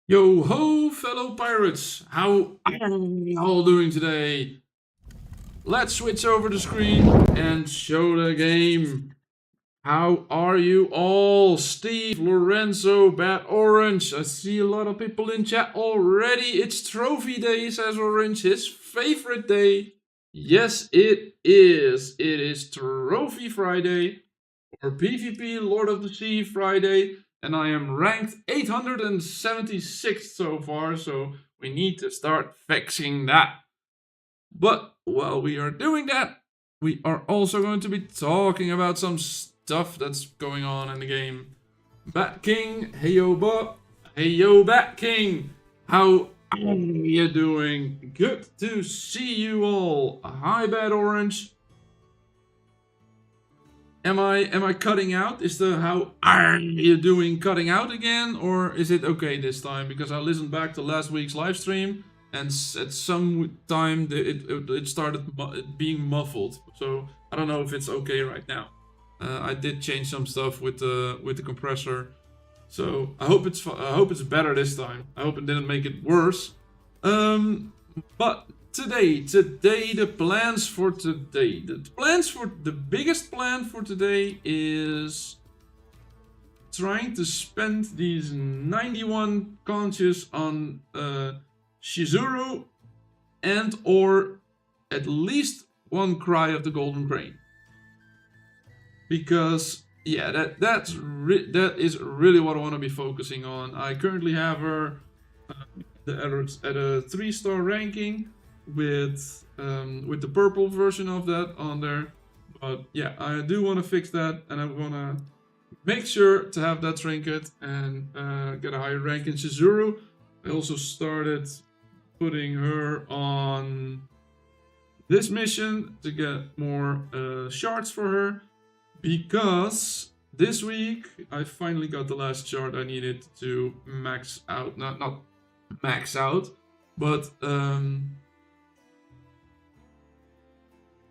Yo ho, fellow pirates! How are you all doing today? Let's switch over the screen and show the game. How are you all? Steve, Lorenzo, Bad Orange. I see a lot of people in chat already. It's trophy day, says Orange, his favorite day. Yes, it is. It is Trophy Friday, or PvP Lord of the Sea Friday, and I am ranked 876 so far, so we need to start fixing that. But while we are doing that, we are also going to be talking about some stuff that's going on in the game. Bat King, hey yo Bob, hey yo Bat King, how are you doing? Good to see you all. Hi Bad Orange. Am I cutting out? Is the how are you doing cutting out again, or is it okay this time? Because I listened back to last week's live stream, and at some time it started being muffled. So I don't know if it's okay right now. I did change some stuff with the compressor, so I hope it's better this time. I hope it didn't make it worse. But today, the plans for today. The biggest plan for today is trying to spend these 91 conches on Shizuru and or at least one Cry of the Golden Crane. Because yeah, that is really what I want to be focusing on. I currently have her at a 3-star ranking with the purple version of that on there. But yeah, I do want to fix that, and I want to make sure to have that trinket and get a higher rank in Shizuru. I also started putting her on this mission to get more shards for her, because this week I finally got the last shard I needed to max out. Not max out, but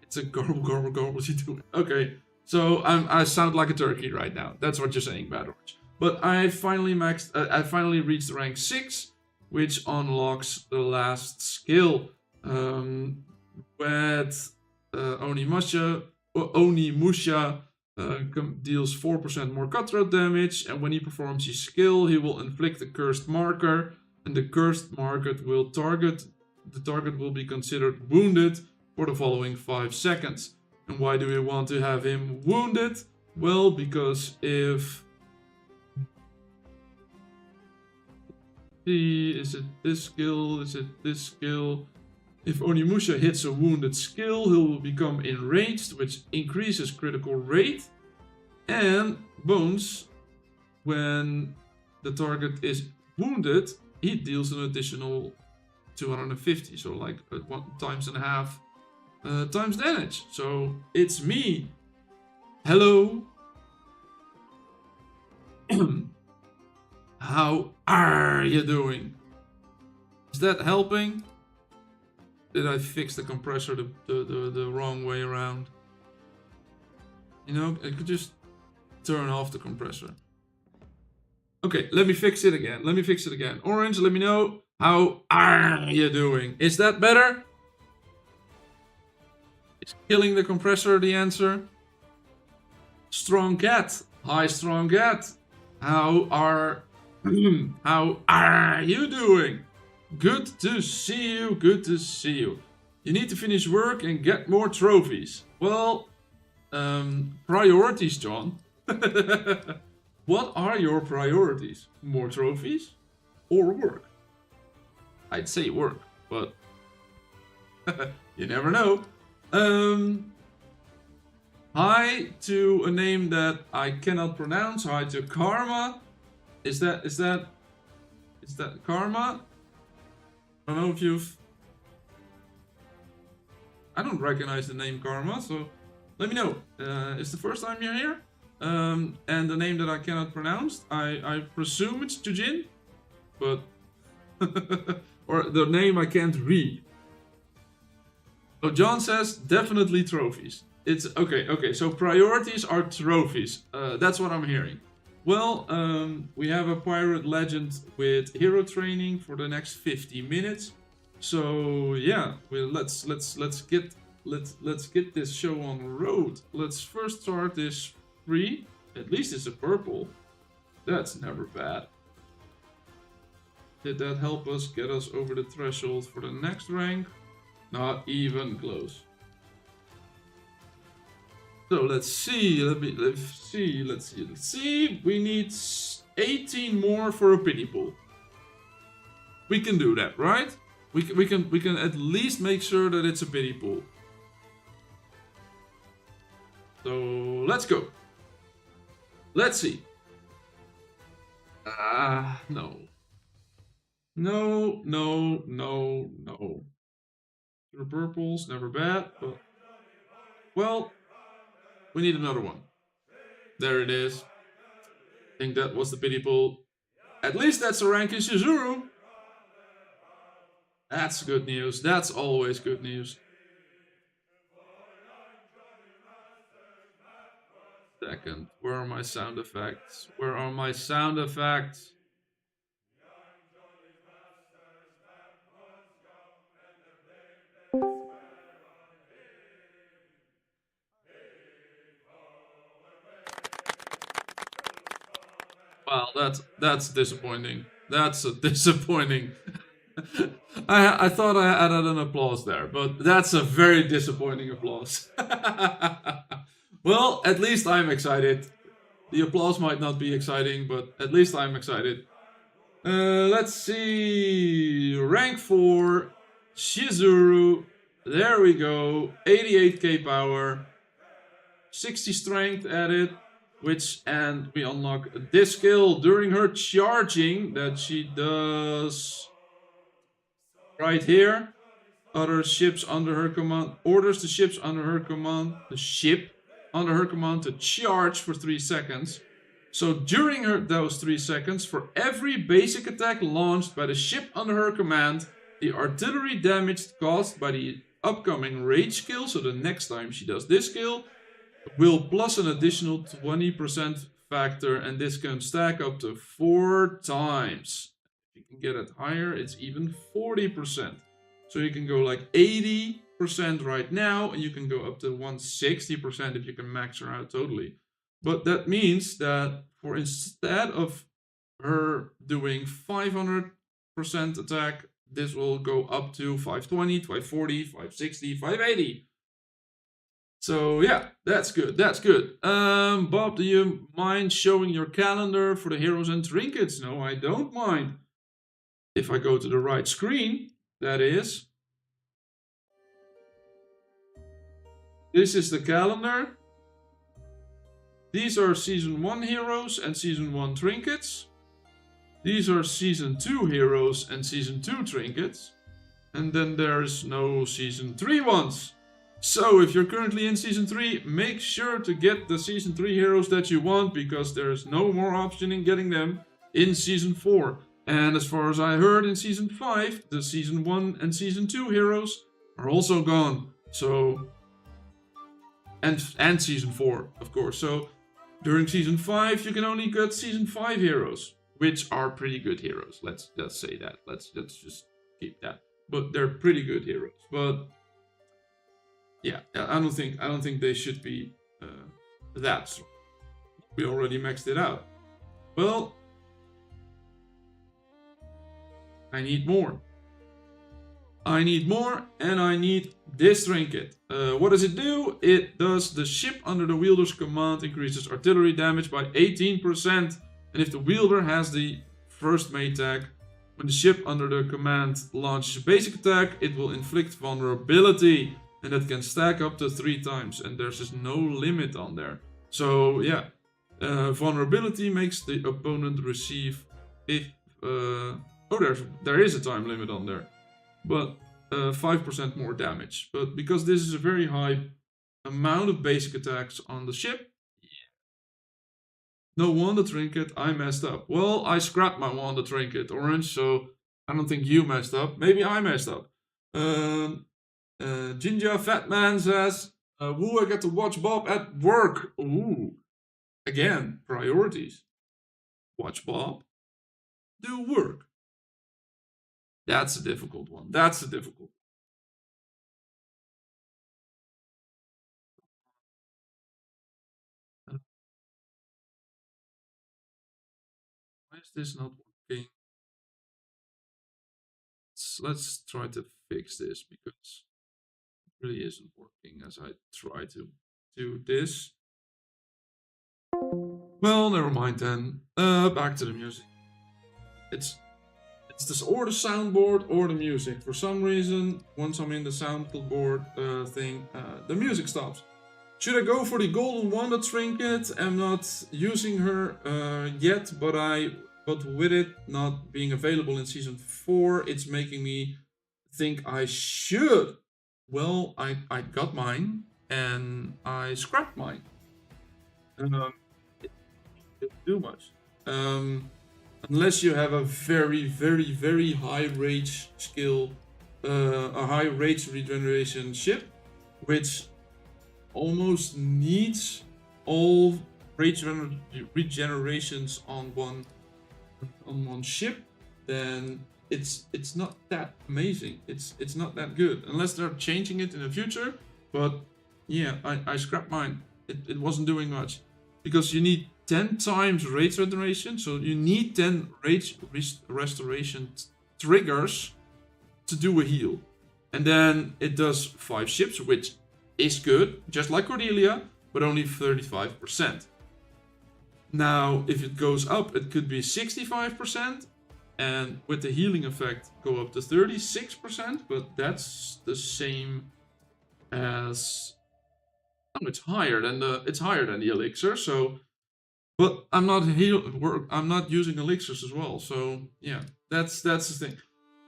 it's a garble. What's he doing? Okay, so I sound like a turkey right now. That's what you're saying, Bad Orange. But I finally I finally reached rank 6, which unlocks the last skill. With Onimusha deals 4% more cutthroat damage, and when he performs his skill, he will inflict a cursed marker, and the cursed marker will the target will be considered wounded for the following 5 seconds. And why do we want to have him wounded? Well, because if is it this skill? Is it this skill? If Onimusha hits a wounded skill, he will become enraged, which increases critical rate and bones. When the target is wounded, he deals an additional 250, so like 1.5 times damage. So it's me. Hello. How are you doing? Is that helping? Did I fix the compressor the wrong way around? You know, I could just turn off the compressor. Okay, let me fix it again. Orange, let me know. How are you doing? Is that better? Is killing the compressor the answer? Strong Cat. Hi, Strong Cat. How are you doing? Good to see you. You need to finish work and get more trophies. Well, priorities, John. What are your priorities? More trophies or work? I'd say work, but you never know. Hi to a name that I cannot pronounce. Hi to Karma. Is that Karma? I don't know if you've... I don't recognize the name Karma, so let me know. It's the first time you're here? And the name that I cannot pronounce, I presume it's Jujin, but... or the name I can't read. So John says, definitely trophies. It's okay, so priorities are trophies. That's what I'm hearing. Well, we have a pirate legend with hero training for the next 50 minutes. So yeah, let's get this show on the road. Let's first start this free. At least it's a purple. That's never bad. Did that help us get us over the threshold for the next rank? Not even close. So let's see. Let's see. We need 18 more for a pity pool. We can do that, right? We can at least make sure that it's a pity pool. So let's go. Let's see. No. No. The purples, never bad, but well, we need another one. There it is. I think that was the pity pool. At least that's a rank in Shizuru. That's good news. That's always good news. Second, where are my sound effects? Where are my sound effects? Wow, that's disappointing. That's a disappointing. I thought I added an applause there, but that's a very disappointing applause. Well, at least I'm excited. The applause might not be exciting, but at least I'm excited. Let's see. Rank 4. Shizuru. There we go. 88k power. 60 strength added. And we unlock this skill during her charging that she does right here. Other ships under her command. Orders the ships under her command. The ship under her command to charge for 3 seconds. So during those 3 seconds, for every basic attack launched by the ship under her command, the artillery damage caused by the upcoming rage skill, so the next time she does this skill, will plus an additional 20% factor, and this can stack up to 4 times. If you can get it higher, it's even 40%. So you can go like 80% right now, and you can go up to 160% if you can max her out totally. But that means that for instead of her doing 500% attack, this will go up to 520, 540, 560, 580. So yeah, that's good. That's good. Bob, do you mind showing your calendar for the heroes and trinkets? No, I don't mind. If I go to the right screen, that is. This is the calendar. These are Season 1 heroes and Season 1 trinkets. These are Season 2 heroes and Season 2 trinkets. And then there's no Season 3 ones. So if you're currently in Season 3, make sure to get the Season 3 heroes that you want, because there's no more option in getting them in Season 4. And as far as I heard, in Season 5, the Season 1 and Season 2 heroes are also gone. So... And Season 4, of course. So during Season 5, you can only get Season 5 heroes, which are pretty good heroes. Let's say that. Let's just keep that. But they're pretty good heroes. But yeah, I don't think they should be that strong. We already maxed it out. Well, I need more. I need more, and I need this trinket. What does it do? It does the ship under the wielder's command increases artillery damage by 18%. And if the wielder has the first mate tag, when the ship under the command launches a basic attack, it will inflict vulnerability. And that can stack up to 3 times. And there's just no limit on there. So yeah, vulnerability makes the opponent receive... there is a time limit on there. But 5% more damage. But because this is a very high amount of basic attacks on the ship, no wonder trinket, I messed up. Well, I scrapped my wonder trinket, Orange, so I don't think you messed up. Maybe I messed up. Ginger Fatman says, woo, I get to watch Bob at work. Ooh. Again, priorities. watch Bob do work. That's a difficult one. That's a difficult one. Why is this not working? Let's try to fix this because it really isn't working as I try to do this. Well, never mind then. Back to the music. It's this or the soundboard or the music. For some reason, once I'm in the soundboard thing, the music stops. Should I go for the golden wanda trinket? I'm not using her yet, but with it not being available in season 4, it's making me think I should. Well, I got mine and I scrapped mine. It didn't do much. Unless you have a very, very, very high rage skill, a high rage regeneration ship, which almost needs all rage regenerations on one ship, then it's not that amazing. It's not that good unless they're changing it in the future. But yeah, I scrapped mine. It wasn't doing much because you need 10 times rage regeneration, so you need 10 rage restoration triggers to do a heal, and then it does 5 ships, which is good, just like Cordelia, but only 35%. Now, if it goes up, it could be 65%, and with the healing effect, go up to 36%, but that's the same as... Oh, it's higher than the elixir, so... But I'm not using elixirs as well, so yeah, that's the thing.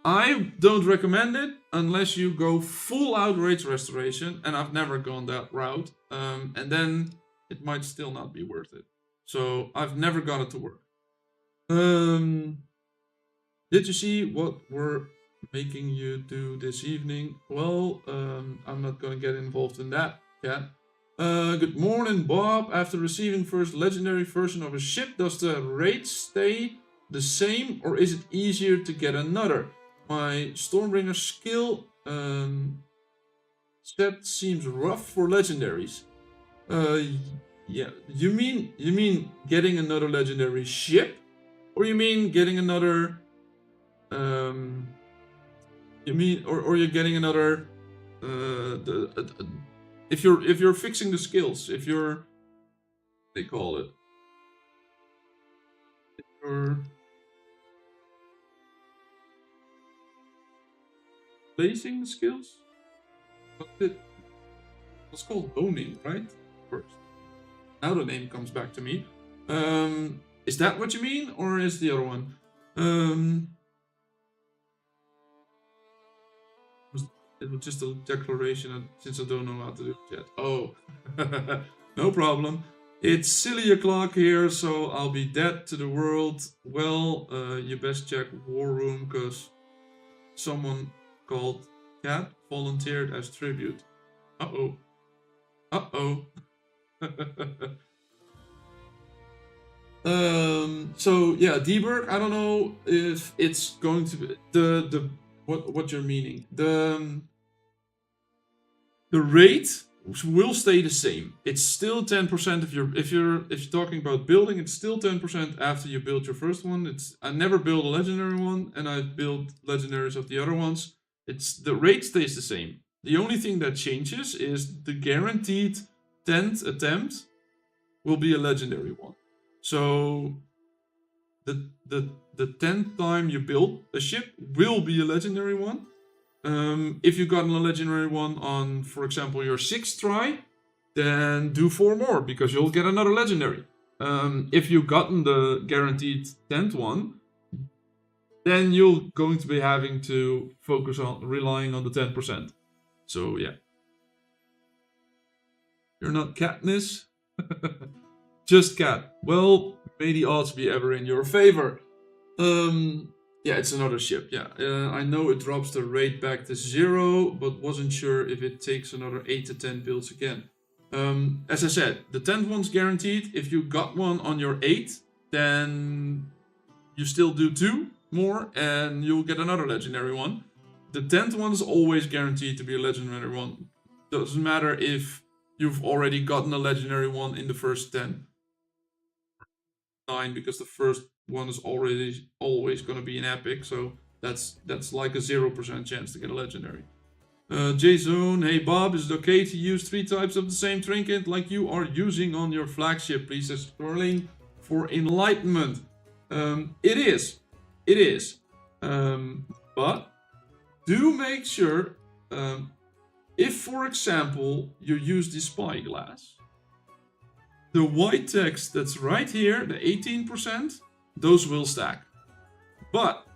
I don't recommend it unless you go full out rage restoration, and I've never gone that route. And then it might still not be worth it. So I've never got it to work. Did you see what we're making you do this evening? Well, I'm not gonna get involved in that yet. Good morning, Bob. After receiving first legendary version of a ship, does the rate stay the same, or is it easier to get another? My Stormbringer skill set seems rough for legendaries. Yeah. You mean getting another legendary ship, or you mean getting another? You mean or you're getting another? If you're fixing the skills, if you're, they call it, if you're placing the skills, it's called owning, right? First. Now the name comes back to me. Is that what you mean, or is the other one? It was just a declaration, since I don't know how to do it yet. Oh, no problem. It's silly o'clock here, so I'll be dead to the world. Well, you best check War Room, because someone called Cat volunteered as tribute. Uh-oh. Uh-oh. So yeah, Debug, I don't know if it's going to be what you're meaning. The rate will stay the same. It's still 10% if you're talking about building, it's still 10% after you build your first one. I never built a legendary one, and I built legendaries of the other ones. The rate stays the same. The only thing that changes is the guaranteed 10th attempt will be a legendary one. So the 10th time you build a ship will be a legendary one. If you gotten a legendary one on, for example, your 6th try, then do 4 more, because you'll get another legendary. If you've gotten the guaranteed 10th one, then you're going to be having to focus on relying on the 10%. So yeah. You're not Katniss? Just Cat. Well, may the odds be ever in your favor. Yeah, it's another ship, yeah. I know it drops the rate back to 0, but wasn't sure if it takes another 8 to 10 builds again. As I said, the 10th one's guaranteed. If you got one on your 8th, then you still do 2 more and you'll get another legendary one. The 10th one is always guaranteed to be a legendary one. Doesn't matter if you've already gotten a legendary one in the first 10. 9, because the first one is always going to be an epic, so that's like a 0% chance to get a legendary. Jason, hey Bob, is it okay to use 3 types of the same trinket like you are using on your flagship? Please, says Sterling for enlightenment. It is. But do make sure, if for example you use the spyglass, the white text that's right here, the 18%, those will stack. But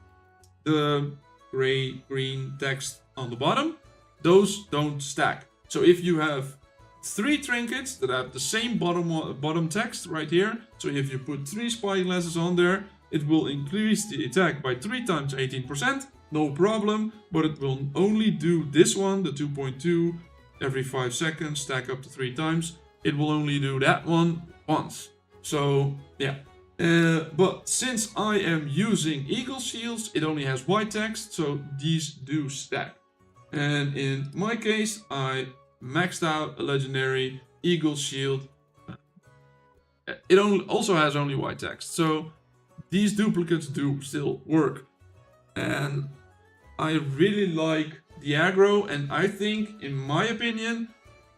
the gray-green text on the bottom, those don't stack. So if you have 3 trinkets that have the same bottom text right here, so if you put 3 spyglasses on there, it will increase the attack by 3 times 18%, no problem, but it will only do this one, the 2.2, every 5 seconds, stack up to 3 times. It will only do that one once. So, yeah. But since I am using Eagle Shields, it only has white text, so these do stack. And in my case, I maxed out a legendary Eagle Shield. It also has only white text, so these duplicates do still work. And I really like the aggro, and I think, in my opinion,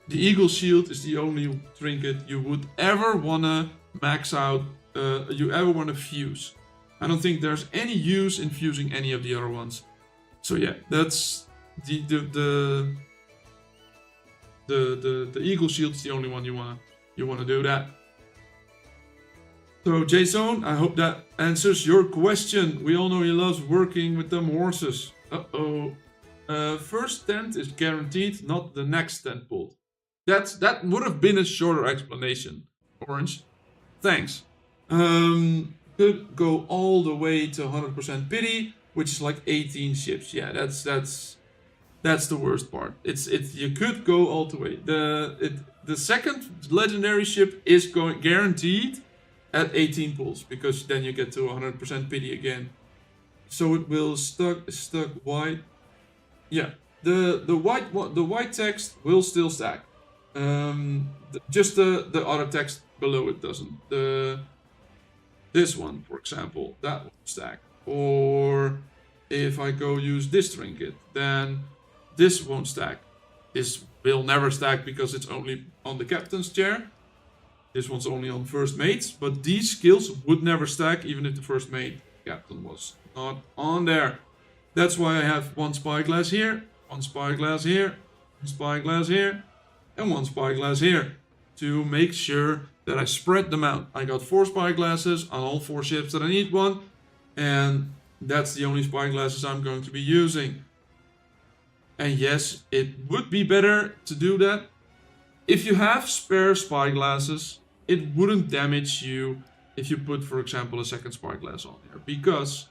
the Eagle Shield is the only trinket you would ever wanna max out, you ever wanna fuse. I don't think there's any use in fusing any of the other ones. So yeah, that's the Eagle Shield is the only one you wanna do that. So Jason, I hope that answers your question. We all know he loves working with them horses. First tent is guaranteed, not the next tent pulled. That would have been a shorter explanation, Orange. Thanks. Could go all the way to 100% pity, which is like 18 ships. Yeah, that's the worst part. You could go all the way. The second legendary ship is going guaranteed at 18 pulls, because then you get to 100% pity again. So it will stuck white. Yeah, the white text will still stack. Just the other text below it doesn't. This one, for example, that will stack. Or if I go use this trinket, then this won't stack. This will never stack because it's only on the captain's chair. This one's only on first mates, but these skills would never stack even if the first mate captain was not on there. That's why I have 1 spyglass here, 1 spyglass here, 1 spyglass here, and 1 spyglass here, to make sure that I spread them out. I got 4 spyglasses on all 4 ships that I need one, and that's the only spyglasses I'm going to be using. And yes, it would be better to do that. If you have spare spyglasses, it wouldn't damage you if you put, for example, a second spyglass on there. Because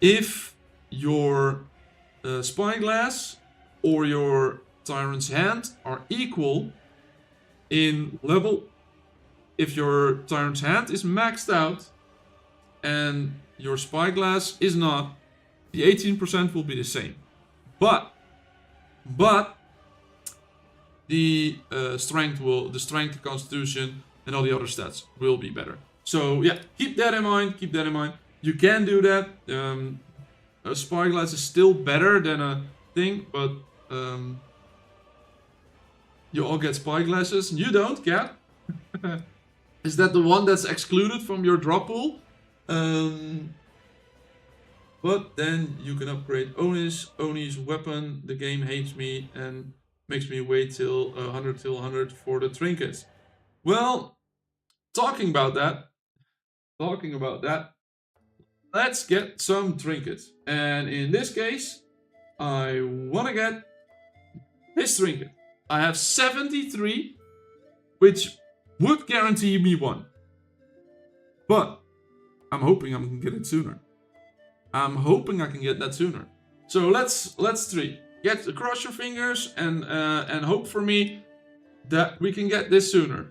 if your spyglass or your Tyrant's Hand are equal in level, if your Tyrant's Hand is maxed out and your spyglass is not, the 18% will be the same. But the strength, the constitution, and all the other stats will be better. So yeah, keep that in mind. You can do that. A spyglass is still better than a thing, but you all get spyglasses. You don't, Cat. Is that the one that's excluded from your drop pool? But then you can upgrade Oni's weapon. The game hates me and makes me wait till 100 for the trinkets. Well, talking about that, let's get some trinkets. And in this case, I want to get this trinket. I have 73, which would guarantee me 1. But I'm hoping I can get it sooner. I'm hoping I can get that sooner. So let's try. Cross your fingers and hope for me that we can get this sooner.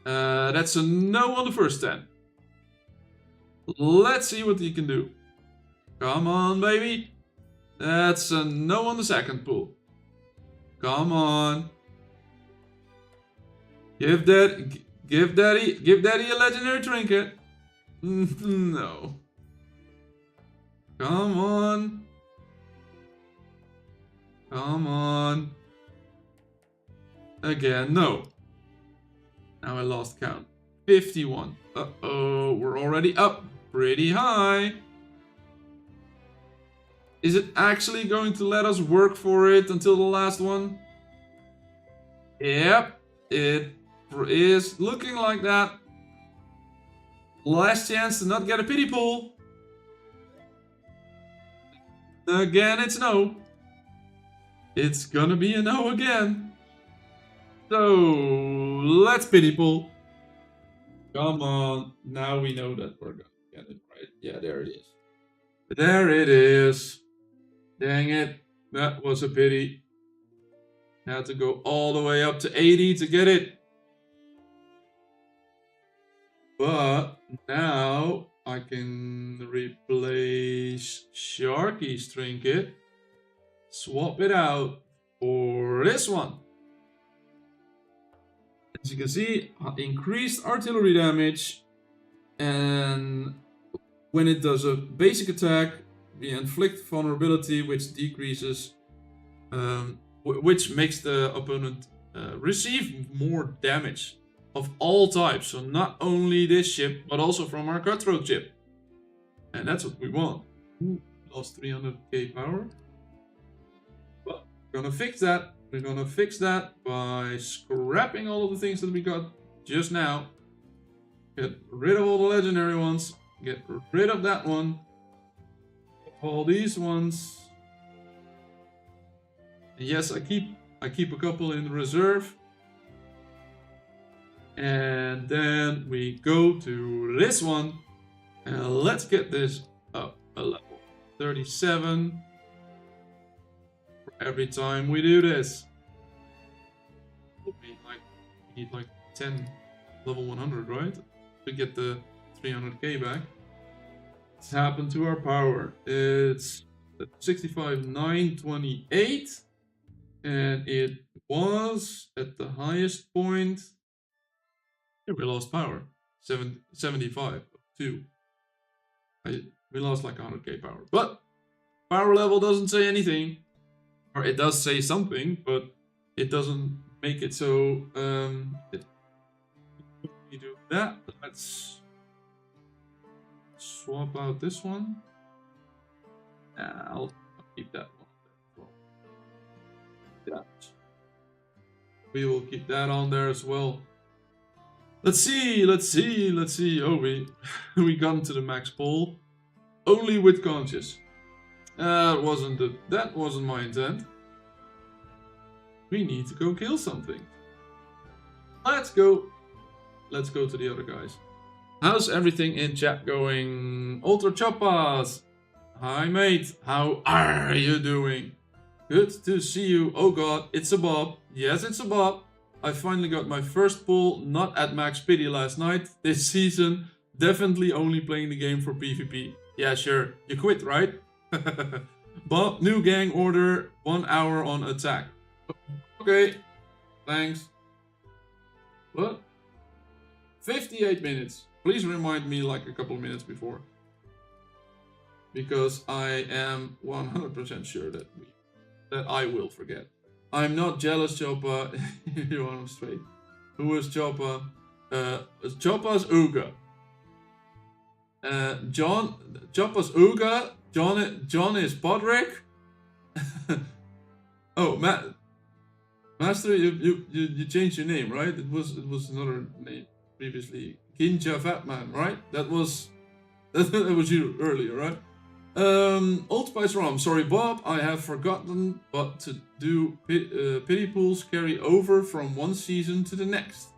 That's a no on the first 10. Let's see what he can do. Come on, baby. That's a no on the second pull. Come on. Give daddy a legendary trinket. No. Come on. Come on. Again, no. Now I lost count. 51. Uh-oh, we're already up pretty high. Is it actually going to let us work for it until the last one? Yep, it is looking like that. Last chance to not get a pity pull. Again, it's no. It's gonna be a no again. So, let's pity pull. Come on. Now we know that we're gonna get it right. Yeah, there it is. There it is. Dang it. That was a pity. Had to go all the way up to 80 to get it. But now I can replace Sharky's trinket. Swap it out for this one. As you can see, increased artillery damage, and when it does a basic attack, we inflict vulnerability, which decreases, which makes the opponent receive more damage of all types. So not only this ship, but also from our cutthroat ship, and that's what we want. Ooh, lost 300k power, but we're gonna fix that. We're gonna fix that by scrapping all of the things that we got just now. Get rid of all the legendary ones. Get rid of that one. All these ones. And yes, I keep a couple in reserve. And then we go to this one. And let's get this up a level. 37. Every time we do this, we need like 10 level 100, right? To get the 300k back. What's happened to our power? It's 65,928, and it was at the highest point. Yeah, we lost power. 75, 2. We lost like 100k power, but power level doesn't say anything. Or it does say something, but it doesn't make it so. We do that. Let's swap out this one. I'll keep that one. That. We will keep that on there as well. Let's see. Oh, we got into the max pull only with conscious. That wasn't my intent. We need to go kill something. Let's go to the other guys. How's everything in chat going? Ultra Choppas. Hi mate, how are you doing? Good to see you. Oh god, it's a Bob. Yes, it's a Bob. I finally got my first pull, not at max pity last night. This season, definitely only playing the game for PvP. Yeah, sure. You quit, right? Bob, new gang order, 1 hour on attack. Okay, thanks. What? 58 minutes. Please remind me like a couple of minutes before. Because I am 100% sure that I will forget. I'm not jealous, Choppa. You want him straight. Who is Choppa? Choppa's Uga. Choppa's Uga. John is Podrick. Oh, Master, you changed your name, right? It was another name previously. Kinja Fatman, right? That was you earlier, right? Old Spice Rom. Sorry, Bob. I have forgotten, but to do pity pools carry over from one season to the next.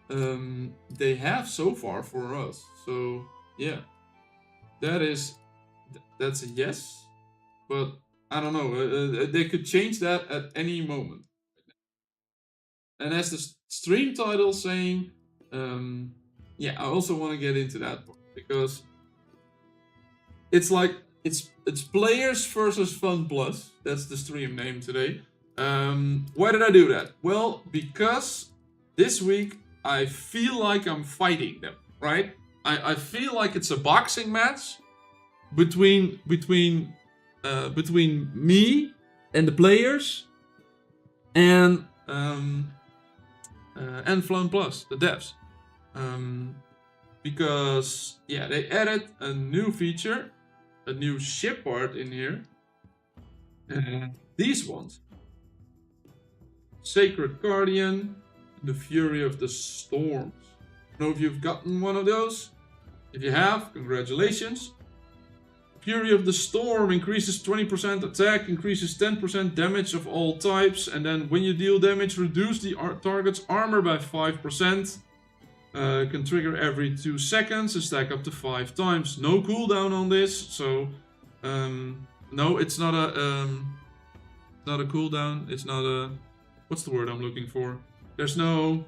They have so far for us. So yeah, that's a yes, but I don't know. They could change that at any moment. And as the stream title saying, yeah, I also want to get into that because it's like it's players versus FunPlus. That's the stream name today. Why did I do that? Well, because this week I feel like I'm fighting them, right? I feel like it's a boxing match between me and the players and FunPlus, the devs. Because yeah, they added a new feature, a new ship art in here. These ones. Sacred Guardian, the Fury of the Storms. I don't know if you've gotten one of those. If you have, congratulations. Fury of the Storm increases 20% attack, increases 10% damage of all types, and then when you deal damage, reduce the target's armor by 5%. Can trigger every 2 seconds and stack up to 5 times. No cooldown on this, so no, it's not a cooldown. It's not a, what's the word I'm looking for? There's no.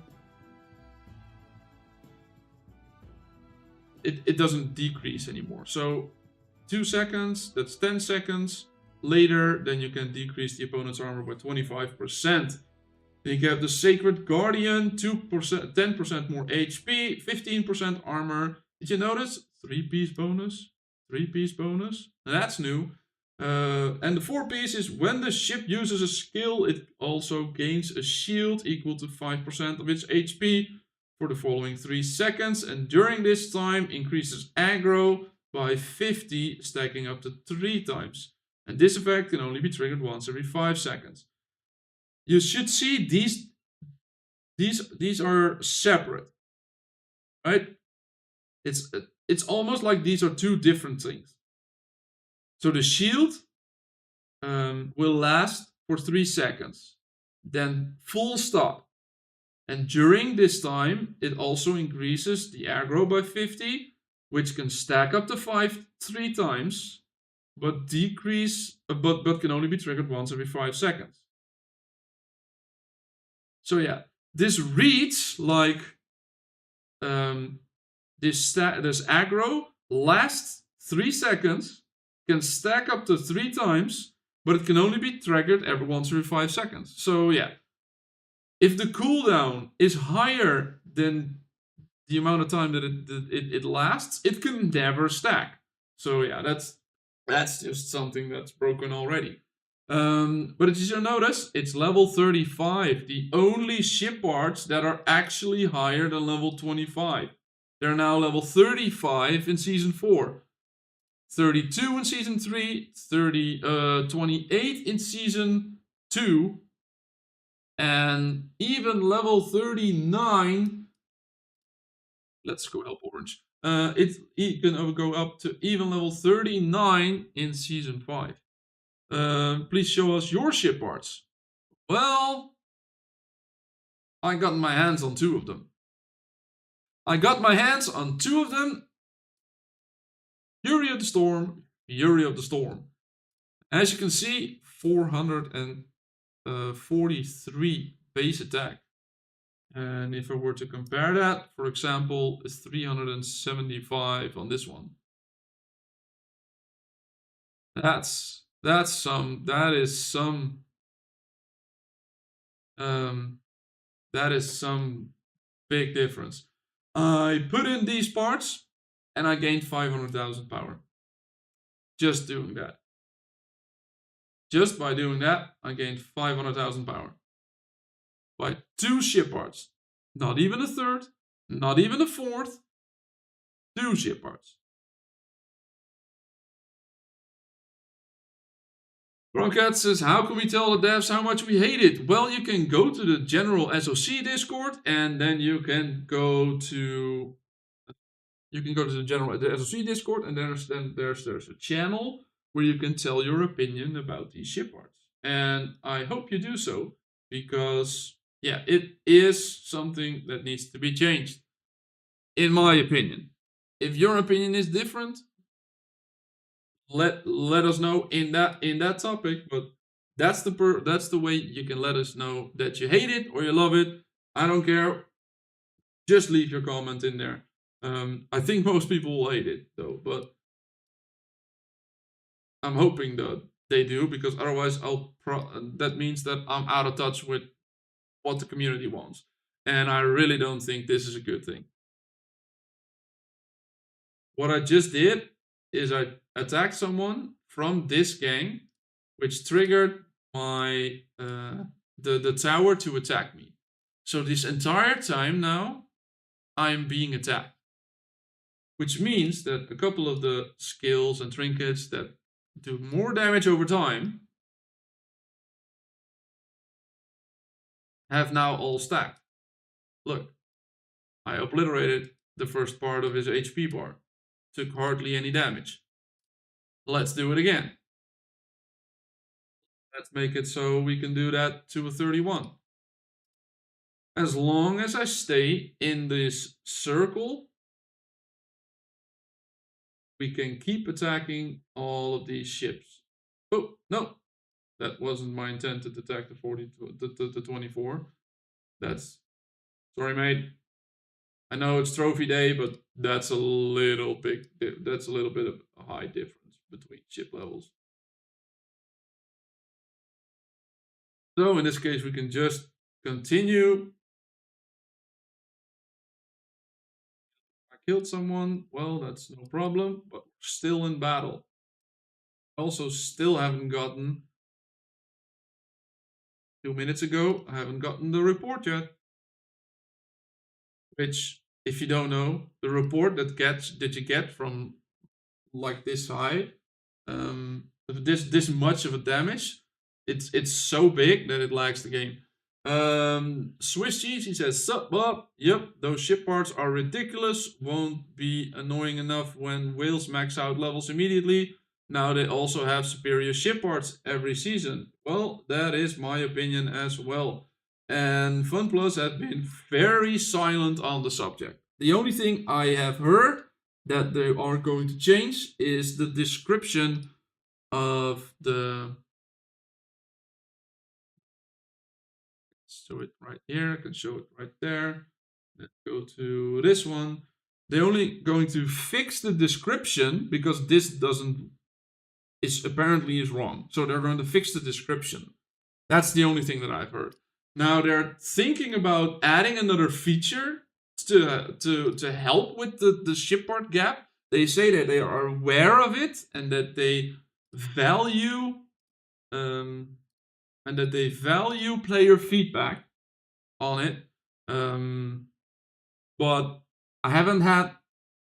It doesn't decrease anymore. So 2 seconds, that's 10 seconds. Later, then you can decrease the opponent's armor by 25%. Then you have the Sacred Guardian, 2%, 10% more HP, 15% armor. Did you notice? 3-piece bonus. 3-piece bonus. That's new. And the 4-piece is when the ship uses a skill, it also gains a shield equal to 5% of its HP for the following 3 seconds. And during this time, increases aggro by 50, stacking up to 3 times. And this effect can only be triggered once every 5 seconds. You should see these are separate, right? It's almost like these are 2 different things. So the shield will last for 3 seconds, then full stop. And during this time, it also increases the aggro by 50, which can stack up to 3 times, but but can only be triggered once every 5 seconds. So yeah, this reads like this aggro lasts 3 seconds, can stack up to 3 times, but it can only be triggered once every 5 seconds. So yeah, if the cooldown is higher than the amount of time that it lasts, it can never stack. So yeah, that's just something that's broken already. But as you'll notice, it's level 35. The only ship parts that are actually higher than level 25. They're now level 35 in Season 4. 32 in Season 3. 28 in Season 2. And even level 39... Let's go help Orange. It can go up to even level 39 in Season 5. Please show us your ship parts. Well, I got my hands on 2 of them. Fury of the Storm, Fury of the Storm. As you can see, 443 base attack. And if I were to compare that, for example, is 375 on this one. That is some big difference. I put in these parts and I gained 500,000 power. Just doing that. Just by doing that, I gained 500,000 power. By 2 ship parts. Not even a third, not even a fourth. 2 ship parts. Roncat says, how can we tell the devs how much we hate it? Well, you can go to the general SOC Discord, and then you can go to the general SOC Discord, and there's a channel where you can tell your opinion about these ship parts. And I hope you do so, because yeah, it is something that needs to be changed, in my opinion. If your opinion is different, let us know in that topic. But that's the way you can let us know that you hate it or you love it. I don't care. Just leave your comment in there. I think most people will hate it though, but I'm hoping that they do, because otherwise that means that I'm out of touch with what the community wants. And I really don't think this is a good thing. What I just did is I attacked someone from this gang, which triggered my the tower to attack me. So this entire time now, I'm being attacked, which means that a couple of the skills and trinkets that do more damage over time have now all stacked. Look, I obliterated the first part of his HP bar. Took hardly any damage. Let's do it again. Let's make it so we can do that to a 31. As long as I stay in this circle, we can keep attacking all of these ships. Oh, no. That wasn't my intent to attack the 24. That's... Sorry, mate. I know it's trophy day, but that's a little bit of a high difference between ship levels. So in this case, we can just continue. I killed someone. Well, that's no problem, but we're still in battle. Also, still haven't gotten... 2 minutes ago, I haven't gotten the report yet. Which, if you don't know, the report that you get from like this high, this much of a damage, it's so big that it lags the game. Swiss cheese, he says, sup Bob? Yep, those ship parts are ridiculous. Won't be annoying enough when whales max out levels immediately. Now they also have superior ship parts every season. Well, that is my opinion as well. And FunPlus have been very silent on the subject. The only thing I have heard that they are going to change is the description of the... Show it right here. I can show it right there. Let's go to this one. They're only going to fix the description because this doesn't... It's apparently is wrong. So they're going to fix the description. That's the only thing that I've heard. Now they're thinking about adding another feature to help with the ship part gap. They say that they are aware of it and that they value player feedback on it. But I haven't had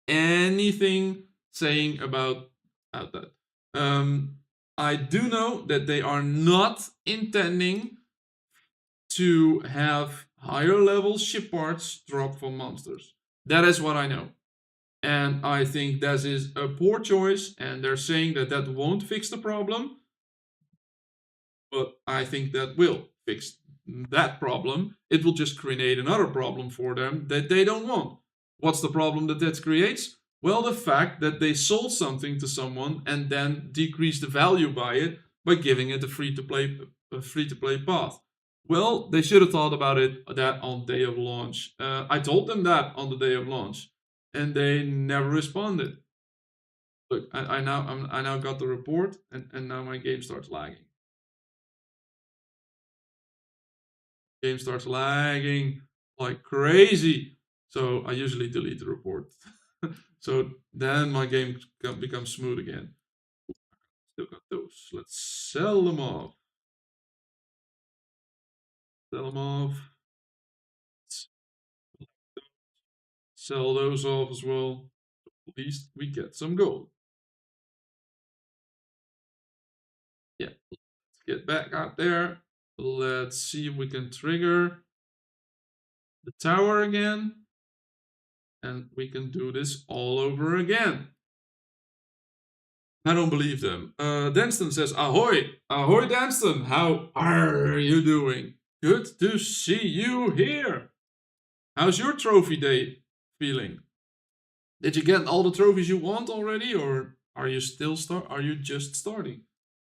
anything saying about that. I do know that they are not intending to have higher level ship parts drop from monsters. That is what I know. And I think that is a poor choice, and they're saying that that won't fix the problem. But I think that will fix that problem. It will just create another problem for them that they don't want. What's the problem that creates? Well, the fact that they sold something to someone and then decreased the value by it by giving it a free-to-play path. Well, they should have thought about that on day of launch. I told them that on the day of launch, and they never responded. Look, I now got the report, and now my game starts lagging. Game starts lagging like crazy. So I usually delete the report. So then my game becomes smooth again. Still got those. Let's sell them off. Sell them off. Sell those off as well. At least we get some gold. Yeah, let's get back out there. Let's see if we can trigger the tower again. And we can do this all over again. I don't believe them. Danston says, ahoy! Ahoy, Danston! How are you doing? Good to see you here! How's your trophy day feeling? Did you get all the trophies you want already, or are you just starting?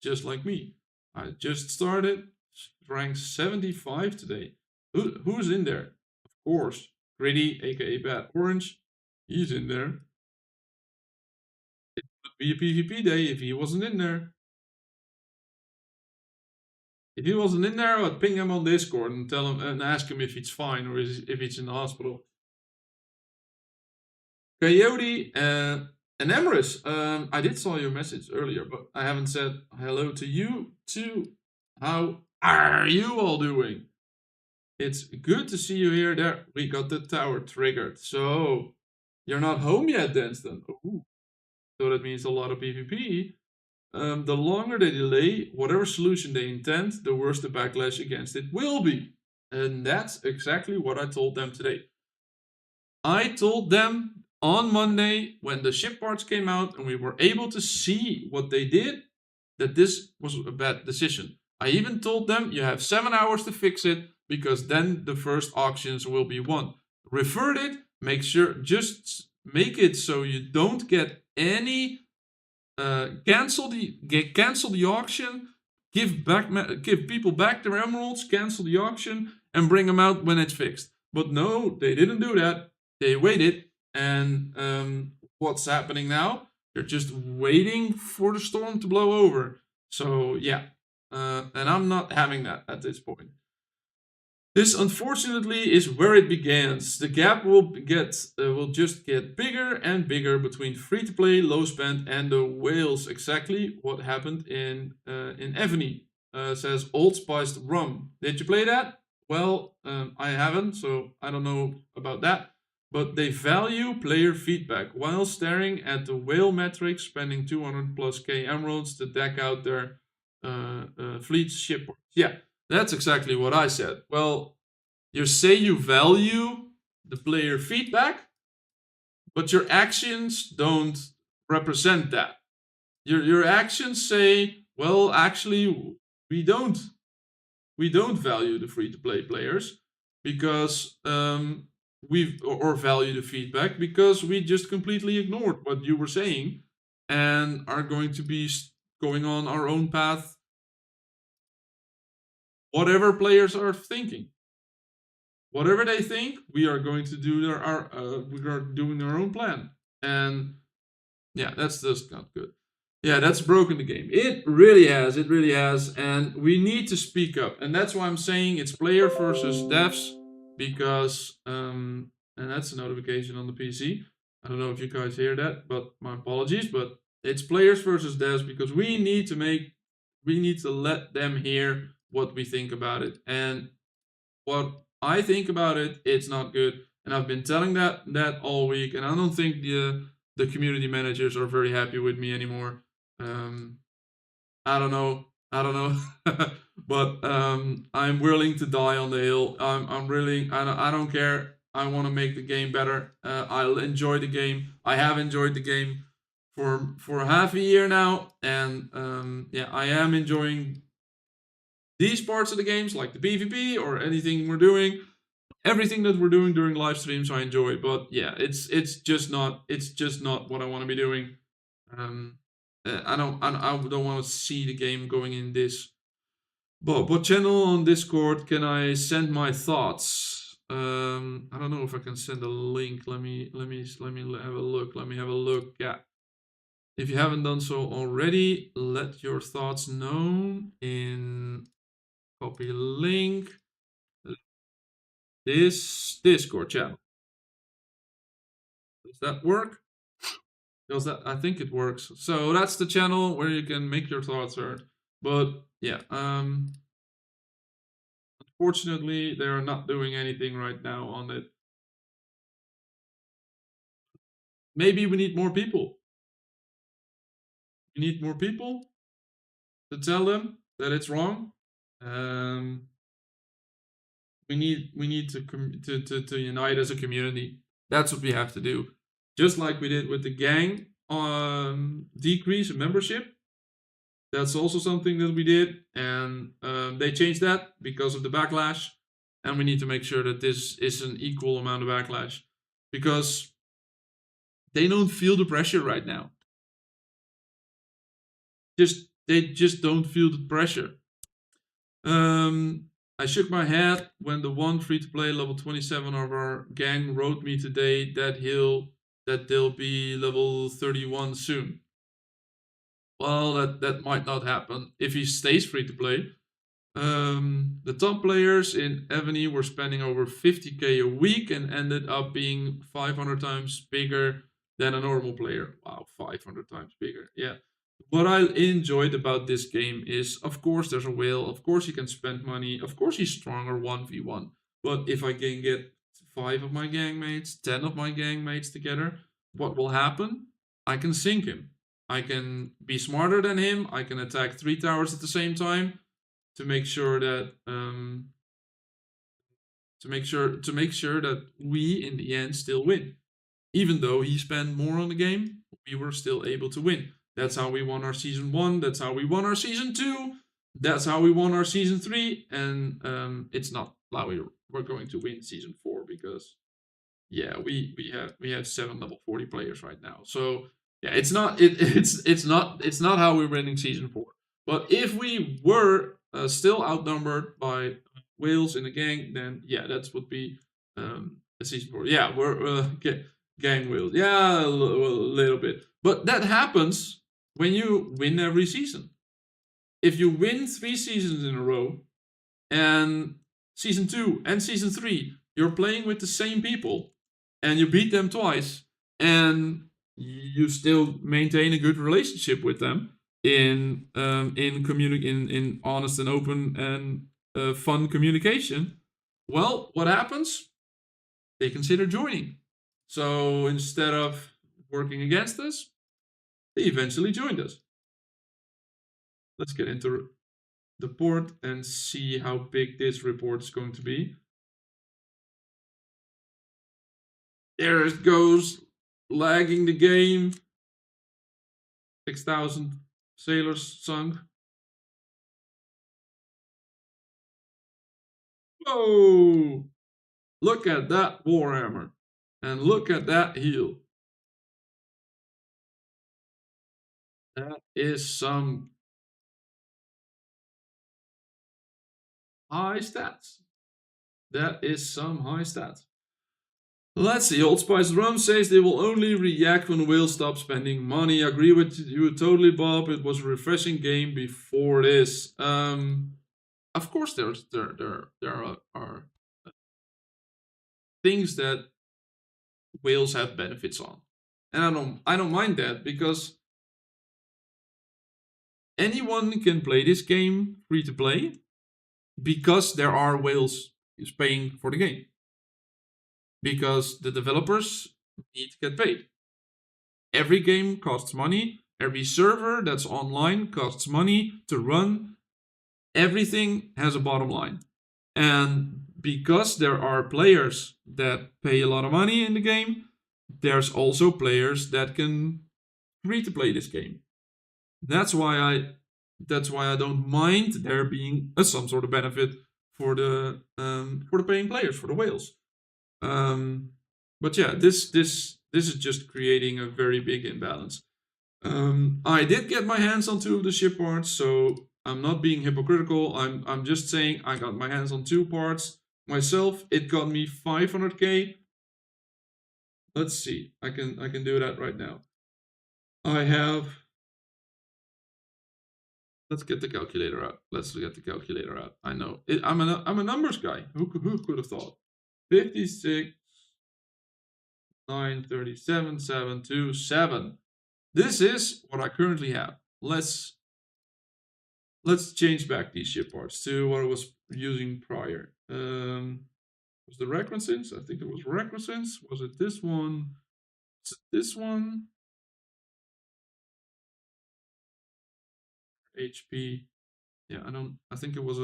Just like me. I just started, rank 75 today. Who's in there? Of course, Gritty, aka Bad Orange. He's in there. be a PvP day if he wasn't in there. If he wasn't in there, I'd ping him on Discord and tell him and ask him if he's fine or if he's in the hospital. Coyote and Emrys, I did saw your message earlier, but I haven't said hello to you too. How are you all doing? It's good to see you here. There, we got the tower triggered. So you're not home yet, Danston. Ooh. So that means a lot of PvP. The longer they delay whatever solution they intend, the worse the backlash against it will be. And that's exactly what I told them today. I told them on Monday when the ship parts came out and we were able to see what they did, that this was a bad decision. I even told them you have 7 hours to fix it because then the first auctions will be won. Revert it, make sure, just make it so you don't get any cancel the auction, give people back their emeralds, cancel the auction, and bring them out when it's fixed. But no, they didn't do that. They waited, and what's happening now? They're just waiting for the storm to blow over. So yeah, and I'm not having that at this point. This, unfortunately, is where it begins. The gap will just get bigger and bigger between free-to-play, low-spend, and the whales. Exactly what happened in Evany. Says Old Spiced Rum. Did you play that? Well, I haven't, so I don't know about that. But they value player feedback while staring at the whale metrics, spending 200 plus K emeralds to deck out their fleet ship. Yeah. That's exactly what I said. Well, you say you value the player feedback, but your actions don't represent that. Your actions say, well, actually, we don't value the free to play players because or value the feedback because we just completely ignored what you were saying and are going to be going on our own path, whatever players are thinking. Whatever they think, we are going to do we are doing our own plan. And yeah, that's just not good. Yeah, that's broken the game. It really has. It really has. And we need to speak up. And that's why I'm saying it's player versus devs because and that's a notification on the PC. I don't know if you guys hear that, but my apologies, but it's players versus devs because we need to let them hear what we think about it. And what I think about it, it's not good. And I've been telling that all week, and I don't think the community managers are very happy with me anymore. I don't know. But I'm willing to die on the hill. I'm really I don't care. I want to make the game better. I'll enjoy the game. I have enjoyed the game for half a year now, and yeah, I am enjoying these parts of the games, like the PvP or anything we're doing. Everything that we're doing during live streams, I enjoy. But yeah, it's just not what I want to be doing. I don't want to see the game going in this. But what channel on Discord can I send my thoughts? I don't know if I can send a link. Let me have a look. Let me have a look. Yeah. If you haven't done so already, let your thoughts known in copy link this Discord channel. Does that work? Does that? I think it works. So that's the channel where you can make your thoughts heard. But yeah, unfortunately, they are not doing anything right now on it. Maybe we need more people. We need more people to tell them that it's wrong. We need to unite as a community. That's what we have to do. Just like we did with the gang decrease in membership. That's also something that we did, and they changed that because of the backlash. And we need to make sure that this is an equal amount of backlash because they don't feel the pressure right now. They just don't feel the pressure. I shook my head when the one free-to-play level 27 of our gang wrote me today that they'll be level 31 soon. Well, that might not happen if he stays free to play. The top players in Evany were spending over 50k a week and ended up being 500 times bigger than a normal player. Wow, 500 times bigger. Yeah. What I enjoyed about this game is, of course, there's a whale. Of course, you can spend money. Of course, he's stronger 1v1. But if I can get 5 of my gang mates, 10 of my gang mates together, what will happen? I can sink him. I can be smarter than him. I can attack 3 towers at the same time to make sure that to make sure that we in the end still win. Even though he spent more on the game, we were still able to win. That's how we won our season 1. That's how we won our season 2. That's how we won our season 3. And it's not how we're going to win season 4 because yeah, we have 7 level 40 players right now. So yeah, it's not how we're winning season 4. But if we were still outnumbered by whales in the gang, then yeah, that would be a season 4. Yeah, we're gang whales. Yeah, a little bit. But that happens when you win every season. If you win 3 seasons in a row, and season 2 and season 3, you're playing with the same people, and you beat them twice, and you still maintain a good relationship with them in honest and open and fun communication. Well, what happens? They consider joining. So instead of working against us, they eventually joined us. Let's get into the port and see how big this report is going to be. There it goes, lagging the game. 6,000 sailors sunk. Whoa! Look at that warhammer. And look at that heal. That is some high stats. That is some high stats. Let's see. Old Spice Rum says they will only react when whales stop spending money. I agree with you totally, Bob. It was a refreshing game before this. Of course, there are things that whales have benefits on, and I don't mind that because anyone can play this game free to play because there are whales paying for the game. Because the developers need to get paid. Every game costs money. Every server that's online costs money to run. Everything has a bottom line. And because there are players that pay a lot of money in the game, there's also players that can free to play this game. That's why I don't mind there being some sort of benefit for the paying players, for the whales. But yeah, this is just creating a very big imbalance. I did get my hands on 2 of the ship parts, so I'm not being hypocritical. I'm just saying I got my hands on 2 parts myself. It got me 500k. Let's see. I can do that right now. I have. Let's get the calculator out. I know. I'm a numbers guy. Who could have thought? 56, 937, 727. This is what I currently have. Let's change back these ship parts to what I was using prior. Was the reconnaissance? I think it was reconnaissance. Was it this one? Was it this one? HP. Yeah, I think it was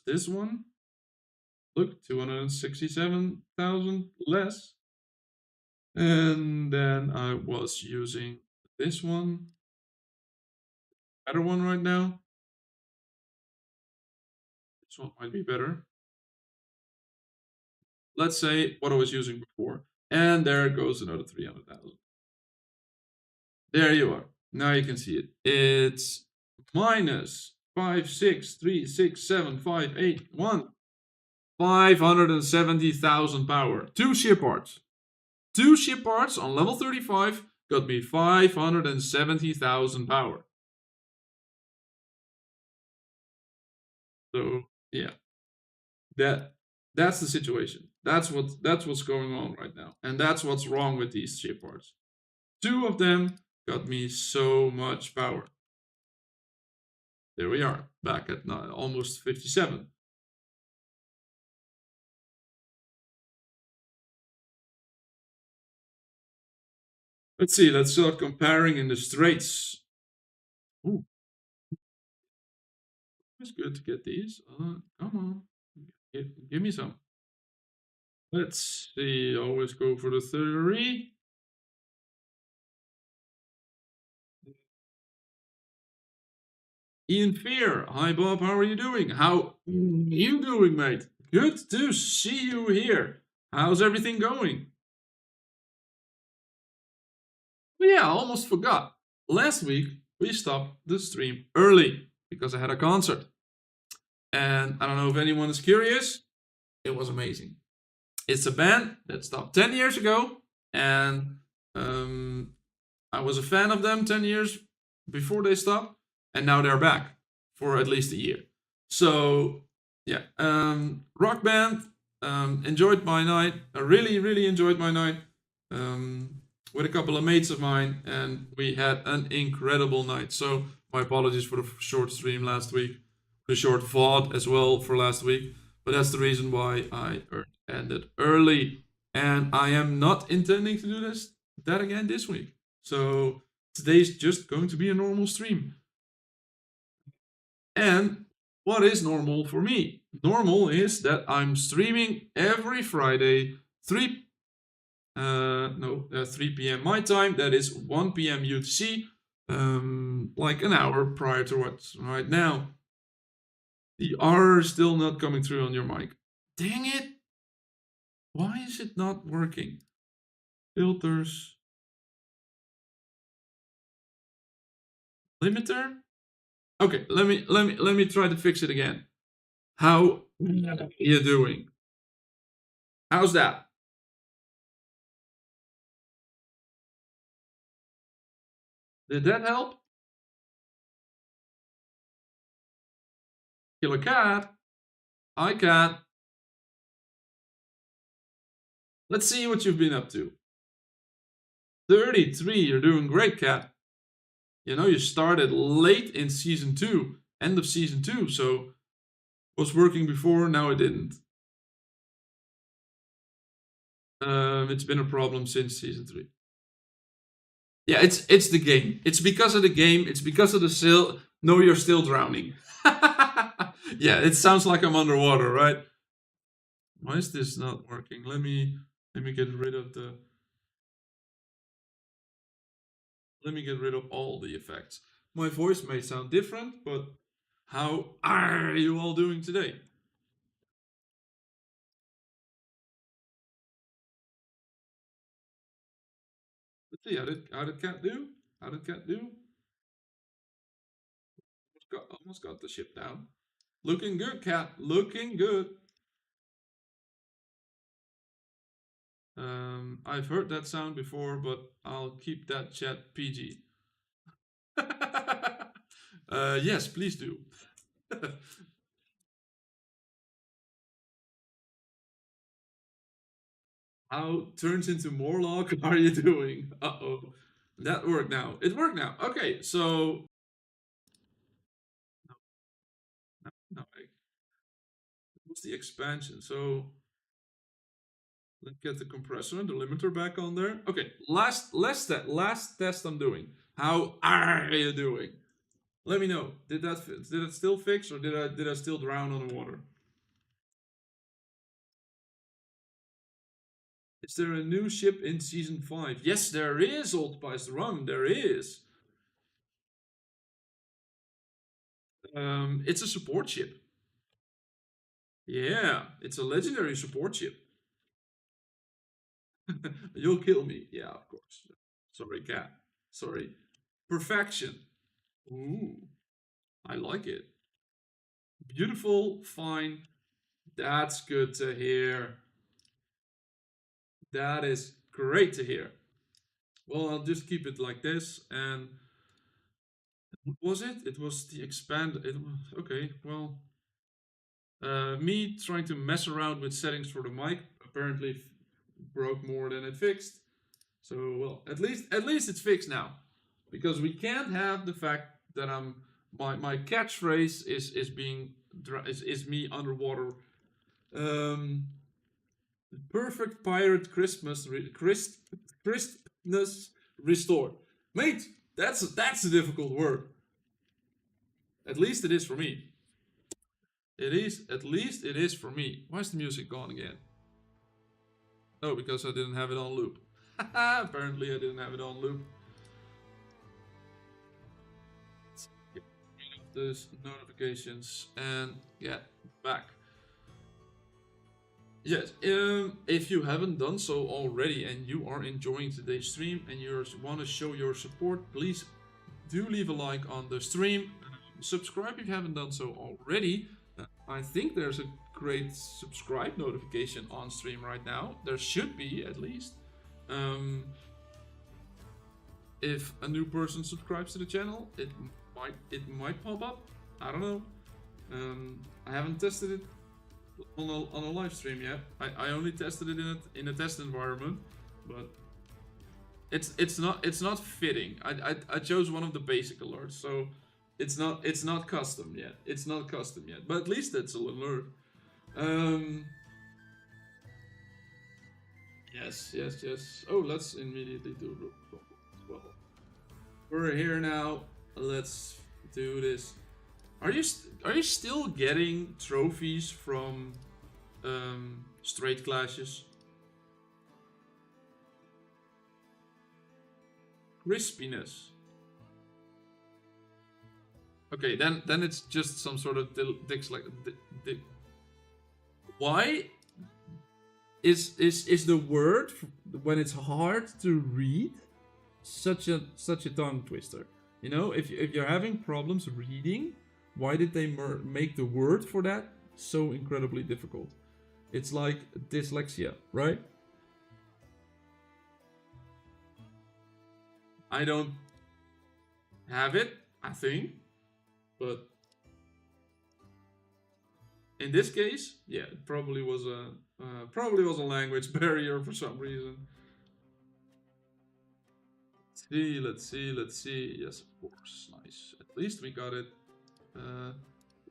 this one. Look, 267,000 less. And then I was using this one. Better one right now. This one might be better. Let's say what I was using before. And there goes another 300,000. There you are. Now you can see it. It's minus 5636758 570,000 power. 2 ship parts. 2 ship parts on level 35 got me 570,000 power. So yeah, that that's the situation. That's what's going on right now, and that's what's wrong with these chip parts. Two of them got me so much power. There we are, back at almost 57. Let's see. Let's start comparing in the straights. Ooh, it's good to get these. Come on, give me some. Let's see. Always go for the 3. Ian Fear. Hi, Bob. How are you doing? How you doing, mate? Good to see you here. How's everything going? But yeah, I almost forgot. Last week, we stopped the stream early because I had a concert. And I don't know if anyone is curious. It was amazing. It's a band that stopped 10 years ago. And I was a fan of them 10 years before they stopped, and now they're back for at least a year. So, yeah, rock band. Enjoyed my night. I really, really enjoyed my night with a couple of mates of mine, and we had an incredible night. So, my apologies for the short stream last week, the short VOD as well for last week, but that's the reason why I ended early, and I am not intending to do that again this week. So today's just going to be a normal stream. And what is normal for me? Normal is that I'm streaming every Friday, 3 p.m. my time. That is 1 p.m. UTC, like an hour prior to what's right now. The R is still not coming through on your mic. Dang it! Why is it not working? Filters. Limiter? Okay, let me try to fix it again. How are you doing? How's that? Did that help? Killer cat. Hi cat. Let's see what you've been up to. 33, you're doing great, cat. You know, you started late in season 2, end of season 2, so was working before, now it didn't. It's been a problem since season 3. Yeah, it's the game. It's because of the game. It's because of the sail. No, you're still drowning. Yeah, it sounds like I'm underwater, right? Why is this not working? Let me get rid of the. Let me get rid of all the effects. My voice may sound different, but how are you all doing today? Let's see, how did Cat do? How did Cat do? Almost got the ship down. Looking good, Cat. Looking good. I've heard that sound before, but I'll keep that chat PG. Yes, please do. How turns into Morlock are you doing? Uh-oh. That worked now. It worked now. Okay, so no, what's the expansion? So let's get the compressor and the limiter back on there. Okay, last test I'm doing. How are you doing? Let me know. Did it still fix, or did I still drown on the water? Is there a new ship in season 5? Yes, there is, Old Spice Rum. There is. It's a support ship. Yeah, it's a legendary support ship. You'll kill me. Yeah, of course. Sorry, cat. Sorry. Perfection. Ooh, I like it. Beautiful, fine. That's good to hear. That is great to hear. Well, I'll just keep it like this. And what was it? It was the expand. It was okay. Well, me trying to mess around with settings for the mic apparently broke more than it fixed. So well, at least it's fixed now, because we can't have the fact that my catchphrase is me underwater. Um, Perfect pirate crispness restored, mate. That's a difficult word. At least it is for me. It is at least it is for me. Why is the music gone again? Oh, because I didn't have it on loop. Apparently, I didn't have it on loop. Get rid of those notifications and get back. Yes, if you haven't done so already and you are enjoying today's stream and you want to show your support, please do leave a like on the stream. Subscribe if you haven't done so already. I think there's a great subscribe notification on stream right now. There should be, at least. If a new person subscribes to the channel, it might pop up. I don't know. I haven't tested it on a live stream yet. I only tested it in a test environment, but it's not fitting. I chose one of the basic alerts, so it's not custom yet. It's not custom yet, but at least it's an alert. Yes. Oh, let's immediately do as well. We're here now. Let's do this. Are you still getting trophies from straight clashes? Crispiness. Okay, then it's just some sort of why is the word when it's hard to read such a tongue twister? You know, if you're having problems reading, why did they make the word for that so incredibly difficult? It's like dyslexia, right? I don't have it, I think, but in this case, yeah, it probably was a language barrier for some reason. Let's see. Yes, of course, nice. At least we got it.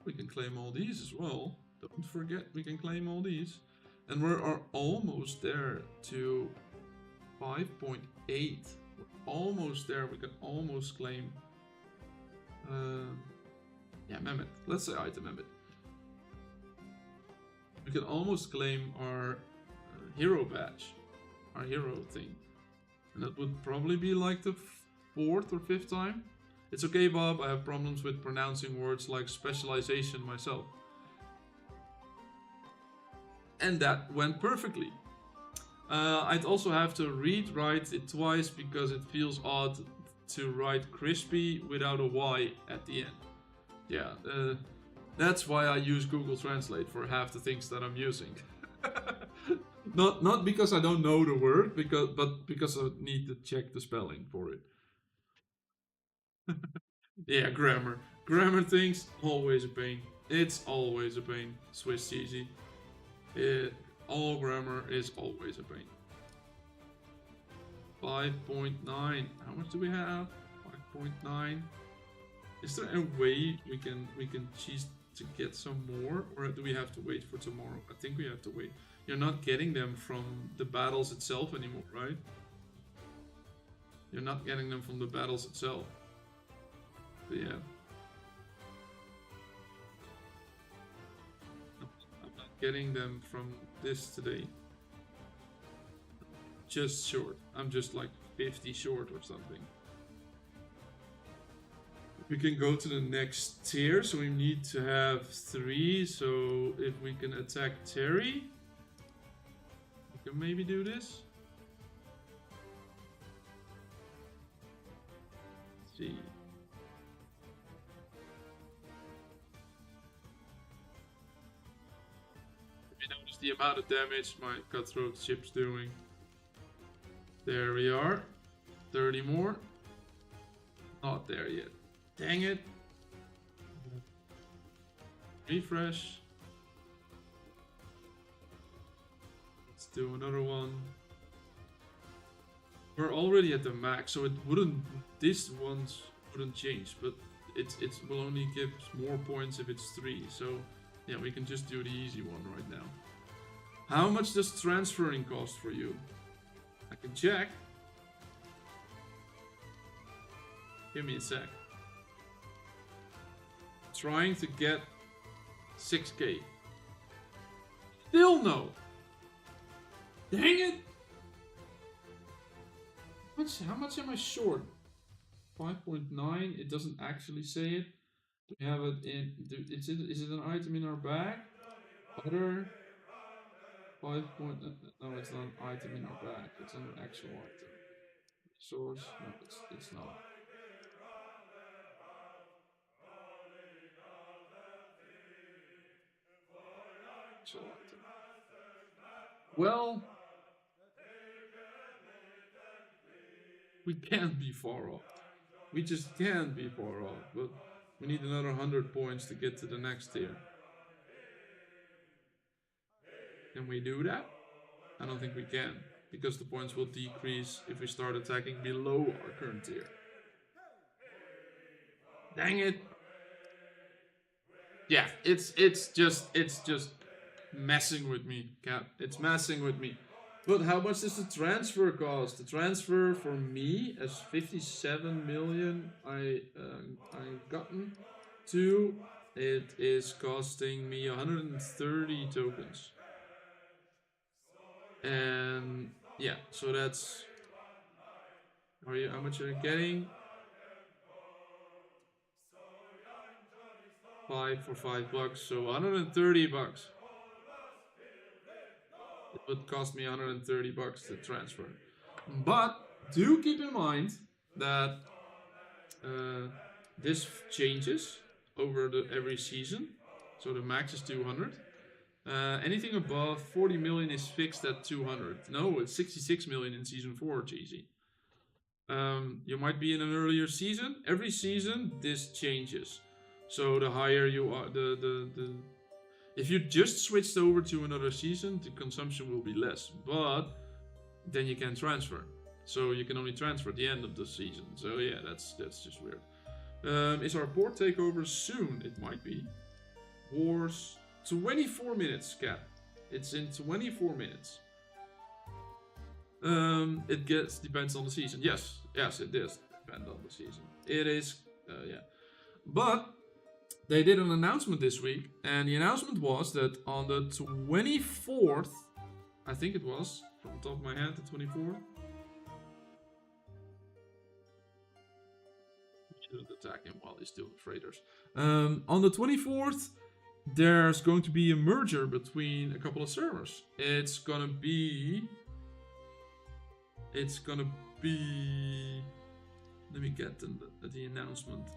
We can claim all these as well. Don't forget, we can claim all these. And we are almost there to 5.8. We're almost there. We can almost claim. Yeah, Mehmet. Let's say item Mehmet. We can almost claim our hero badge, our hero thing. And that would probably be like the 4th or 5th time. It's okay, Bob. I have problems with pronouncing words like specialization myself. And that went perfectly. I'd also have to write it twice because it feels odd to write crispy without a Y at the end. Yeah, that's why I use Google Translate for half the things that I'm using. Not because I don't know the word, but because I need to check the spelling for it. Yeah, grammar. Grammar things, always a pain. It's always a pain. Swiss cheesy. All grammar is always a pain. 5.9. How much do we have? 5.9. Is there a way we can choose to get some more, or do we have to wait for tomorrow? I think we have to wait. You're not getting them from the battles itself anymore, right? You're not getting them from the battles itself. But yeah. I'm not getting them from this today. Just short. I'm just like 50 short or something. We can go to the next tier, so we need to have 3. So if we can attack Terry, we can maybe do this. Let's see. If you notice the amount of damage my cutthroat ship's doing. There we are. 30 more. Not there yet. Dang it. Refresh. Let's do another one. We're already at the max, so it wouldn't. This ones wouldn't change, but it will only give more points if it's 3. So yeah, we can just do the easy one right now. How much does transferring cost for you? I can check. Give me a sec. Trying to get 6k. Still no. Dang it. How much am I short? 5.9. It doesn't actually say it. Do we have it in? Is it an item in our bag? Other. 5. No, it's not an item in our bag. It's an actual item. Source. No, it's not. Actual item. Well, we can't be far off. We just can't be far off, but we need another 100 points to get to the next tier. Can we do that? I don't think we can, because the points will decrease if we start attacking below our current tier. Dang it! Yeah, it's just messing with me, Cap. It's messing with me. But how much does the transfer cost? The transfer for me as 57 million I've gotten to, it is costing me 130 tokens. And yeah, so that's how much are you getting? 5 for $5, so 130 bucks. It would cost me 130 bucks to transfer. But do keep in mind that this changes over every season. So the max is 200. Anything above 40 million is fixed at 200. No, it's 66 million in season 4, Cheesy. You might be in an earlier season. Every season, this changes. So the higher you are, if you just switched over to another season, the consumption will be less. But then you can transfer. So you can only transfer at the end of the season. So yeah, that's just weird. Is our port takeover soon? It might be. Wars. 24 minutes, Cap. It's in 24 minutes. It depends on the season. Yes, it does depend on the season. It is, yeah. But they did an announcement this week, and the announcement was that on the 24th, I think it was, from the top of my head, the 24th. We shouldn't attack him while he's doing freighters. On the 24th, there's going to be a merger between a couple of servers. It's gonna be. Let me get the announcement.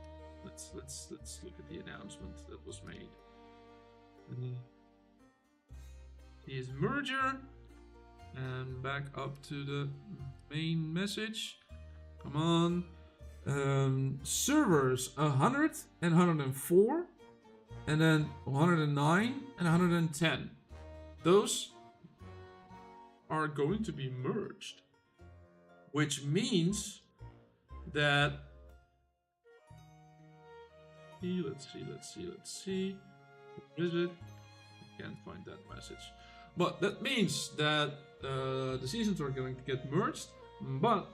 Let's look at the announcement that was made. Here's merger, and back up to the main message. Come on, servers 100 and 104, and then 109 and 110. Those are going to be merged, which means that. Let's see. Where is it? I can't find that message. But that means that the seasons are going to get merged, but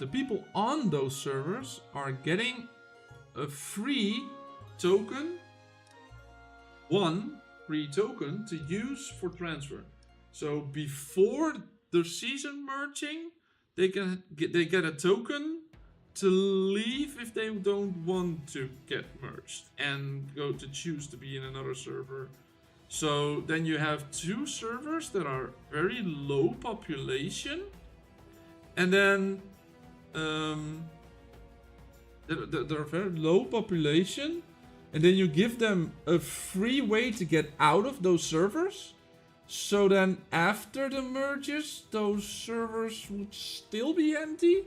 the people on those servers are getting a free token, one free token to use for transfer. So before the season merging, they get a token to leave if they don't want to get merged and go to choose to be in another server. So then you have two servers that are very low population, and then they're very low population, and then you give them a free way to get out of those servers. So then after the merges, those servers would still be empty.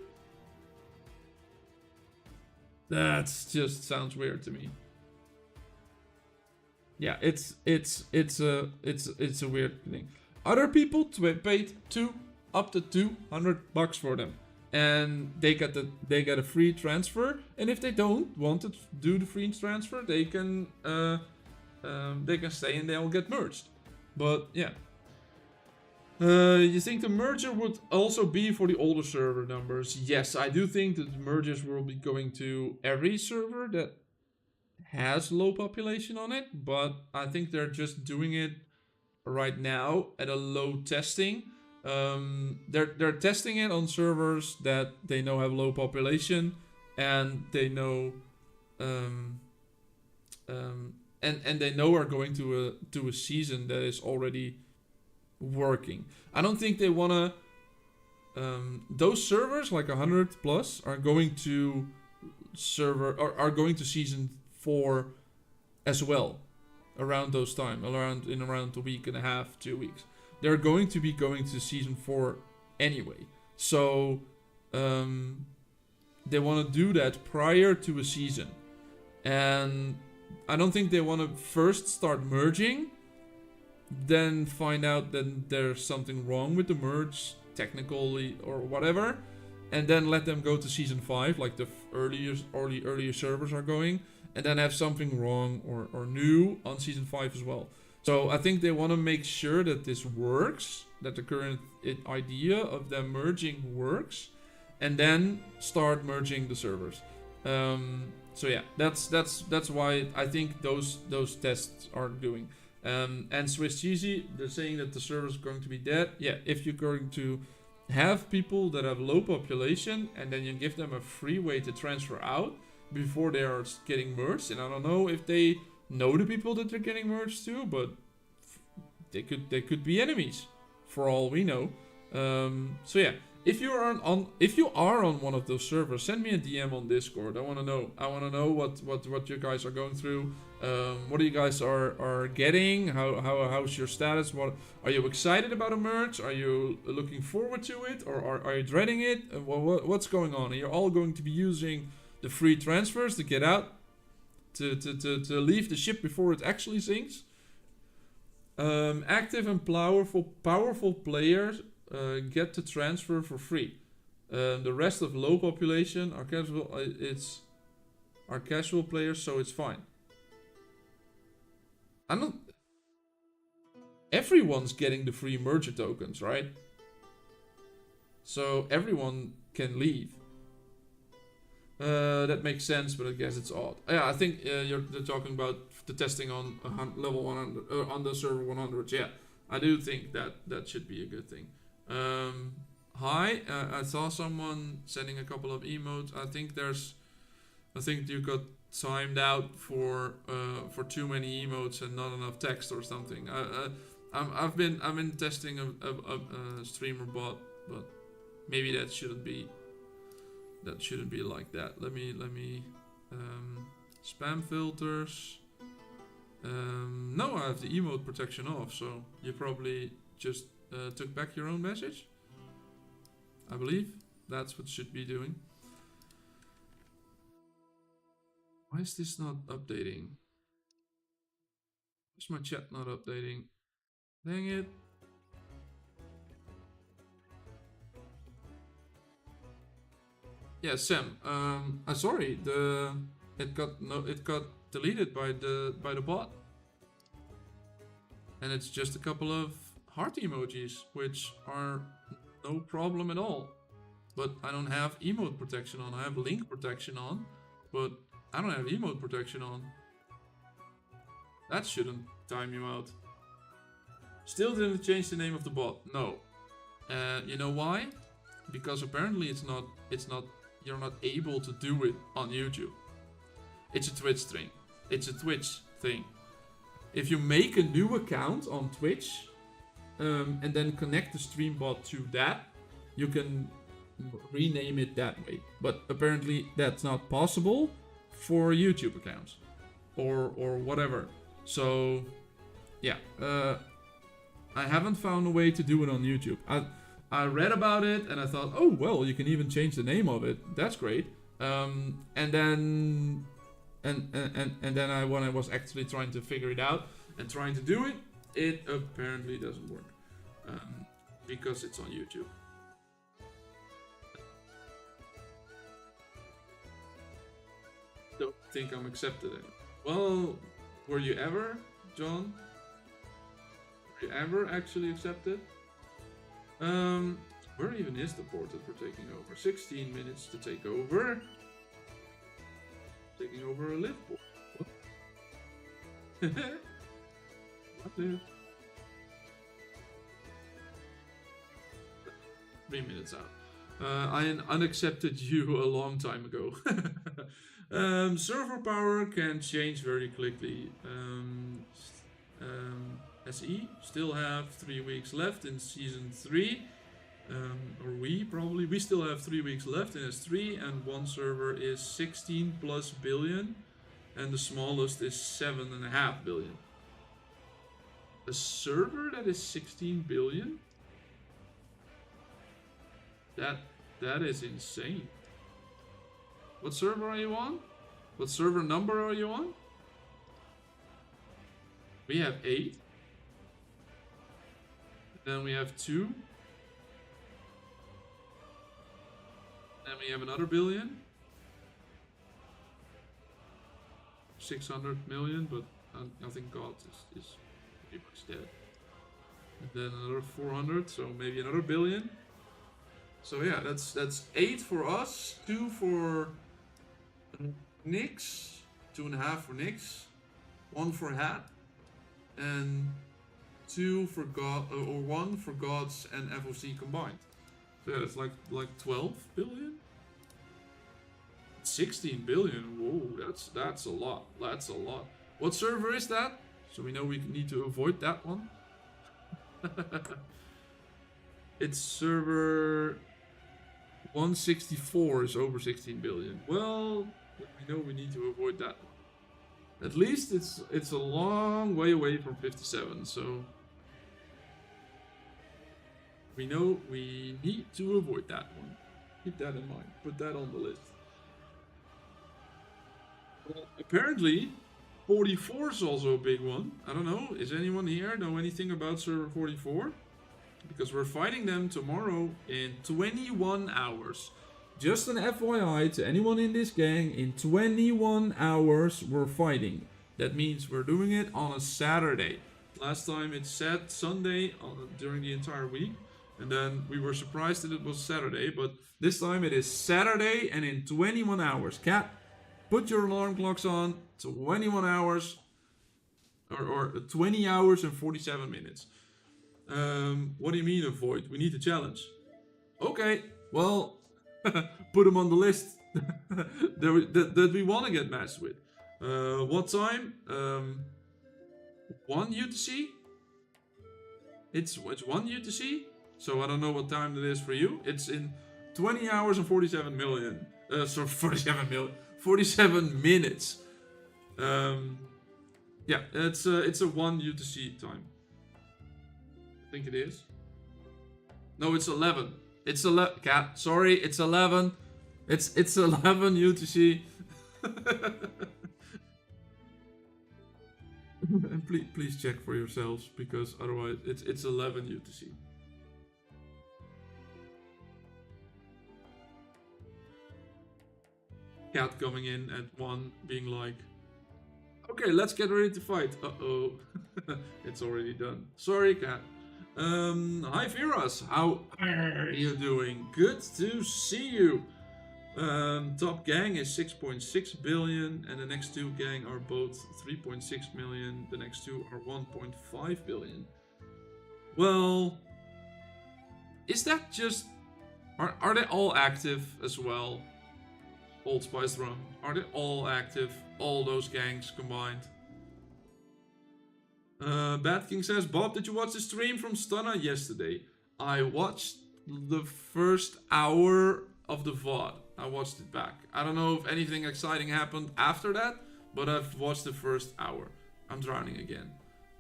That just sounds weird to me. Yeah, it's a weird thing. Other people paid up to $200 for them, and they get a free transfer. And if they don't want to do the free transfer, they can stay and they'll get merged. But yeah. You think the merger would also be for the older server numbers? Yes, I do think that the mergers will be going to every server that has low population on it, but I think they're just doing it right now at a low testing. They're testing it on servers that they know have low population, and they know and they know are going to a season that is already working. I don't think they wanna. Those servers like 100 plus are going to are going to season 4 as well, around those time, around a week and a half, 2 weeks. They're going to be going to season 4 anyway. So they want to do that prior to a season, and I don't think they want to first start merging, then find out that there's something wrong with the merge technically or whatever, and then let them go to season 5 like the earlier servers are going, and then have something wrong or new on season 5 as well. So I think they want to make sure that this works, that the current idea of them merging works, and then start merging the servers. So yeah, that's why I think those tests are doing. And Swiss Cheesy, they're saying that the server is going to be dead. Yeah, if you're going to have people that have low population and then you give them a free way to transfer out before they are getting merged, and I don't know if they know the people that they're getting merged to, but they could be enemies for all we know. So yeah, if you are on one of those servers, send me a DM on Discord. I want to know what you guys are going through. What you guys are getting? How's your status? What are you excited about a merge? Are you looking forward to it, or are you dreading it? What's going on? Are you all going to be using the free transfers to get out, to leave the ship before it actually sinks? Active and powerful players get to transfer for free. The rest of low population are casual players, so it's fine. Everyone's getting the free merger tokens, right? So everyone can leave. That makes sense, but I guess it's odd. Yeah, I think they're talking about the testing on level 100 on the server 100. Yeah, I do think that should be a good thing. Hi, I saw someone sending a couple of emotes. I think you got timed out for too many emotes and not enough text or something. I've been testing a streamer bot, but maybe that shouldn't be like that. Let me spam filters. No, I have the emote protection off, so you probably just took back your own message. I believe that's what should be doing. Why is this not updating? Is my chat not updating? Dang it. Yeah, Sam. Sorry. It got deleted by the bot, and it's just a couple of heart emojis, which are no problem at all. But I don't have emote protection on. I have link protection on, but I don't have emote protection on. That shouldn't time you out. Still didn't change the name of the bot. No. You know why? Because apparently it's not. You're not able to do it on YouTube. It's a Twitch thing. It's a Twitch thing. If you make a new account on Twitch, and then connect the stream bot to that, you can rename it that way. But apparently that's not possible for YouTube accounts or whatever. So yeah, I haven't found a way to do it on YouTube. I read about it and I thought, oh well, you can even change the name of it. That's great. And then and then when I was actually trying to figure it out and trying to do it, it apparently doesn't work because it's on YouTube. Don't think I'm accepted anymore. Well, were you ever, John? Were you ever actually accepted? Where even is the port that we're taking over? 16 minutes to take over. Taking over a live port. What live? 3 minutes out. I unaccepted you a long time ago. Server power can change very quickly. SE still have 3 weeks left in season 3. Or we still have 3 weeks left in S3, and one server is 16 plus billion, and the smallest is 7.5 billion. A server that is 16 billion? That is insane. What server are you on? What server number are you on? We have 8. Then we have 2. Then we have another billion. 600 million, but I think God is pretty much dead. And then another 400, so maybe another billion. So yeah, that's 8 for us, 2 for Nix, 2.5 for Nix, 1 for Hat, and 2 for God, or 1 for Gods and FOC combined. So yeah, it's like 12 billion. 16 billion. Whoa, that's a lot. That's a lot. What server is that? So we know we need to avoid that one. It's server 164 is over 16 billion. Well, we know we need to avoid that one. At least it's a long way away from 57, so we know we need to avoid that one. Keep that in mind. Put that on the list. Well, apparently 44 is also a big one. I don't know. Is anyone here know anything about server 44? Because we're fighting them tomorrow in 21 hours. Just an FYI to anyone in this gang, in 21 hours we're fighting. That means we're doing it on a Saturday. Last time it said Sunday during the entire week. And then we were surprised that it was Saturday. But this time it is Saturday and in 21 hours. Cat, put your alarm clocks on. 21 hours. Or 20 hours and 47 minutes. What do you mean avoid? We need a challenge. Okay, well, put them on the list that we want to get matched with. What time? 1 UTC? It's 1 UTC? So I don't know what time it is for you. It's in 20 hours and 47 million. 47 minutes. Yeah, it's a 1 UTC time. I think it is. No, it's 11. It's 11. Cat, sorry, it's 11. It's 11 UTC. And please check for yourselves, because otherwise it's 11 UTC. Cat coming in at 1, being like, okay, let's get ready to fight. Uh-oh. It's already done. Sorry, Cat. Hi Viras, how are you doing? Good to see you. Top gang is 6.6 billion, and the next 2 gang are both 3.6 million. The next 2 are 1.5 billion. Well, is that just... Are they all active as well? Old Spice Rum. Are they all active? All those gangs combined? Bad King says, Bob, did you watch the stream from Stunna yesterday? I watched the first hour of the VOD. I watched it back. I don't know if anything exciting happened after that, but I've watched the first hour. I'm drowning again.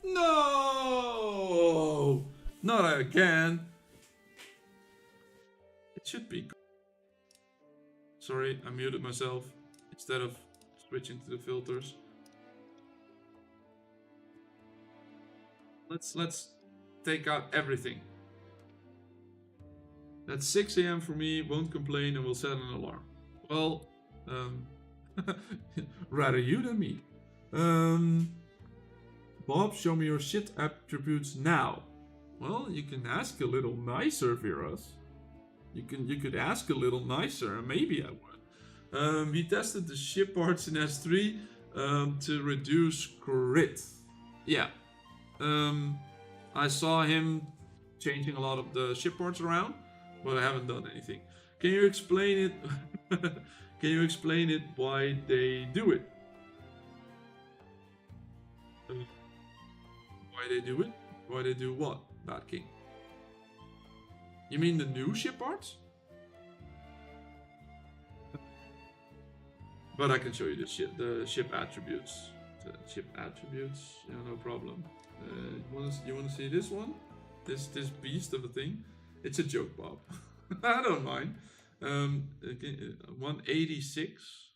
No! Not again. It should be good. Sorry, I muted myself instead of switching to the filters. Let's take out everything. That's 6 a.m. for me, won't complain, and will set an alarm. Well, rather you than me. Bob, show me your shit attributes now. Well, you can ask a little nicer, Viras. You could ask a little nicer, and maybe I would. We tested the ship parts in S3 to reduce crit. Yeah. I saw him changing a lot of the ship parts around, but I haven't done anything. Can you explain it? Can you explain it why they do it? Why they do it? Why they do what, Bad King? You mean the new ship parts? But I can show you the ship attributes. The ship attributes, yeah, no problem. You wanna see this one? This beast of a thing? It's a joke, Bob. I don't mind. 186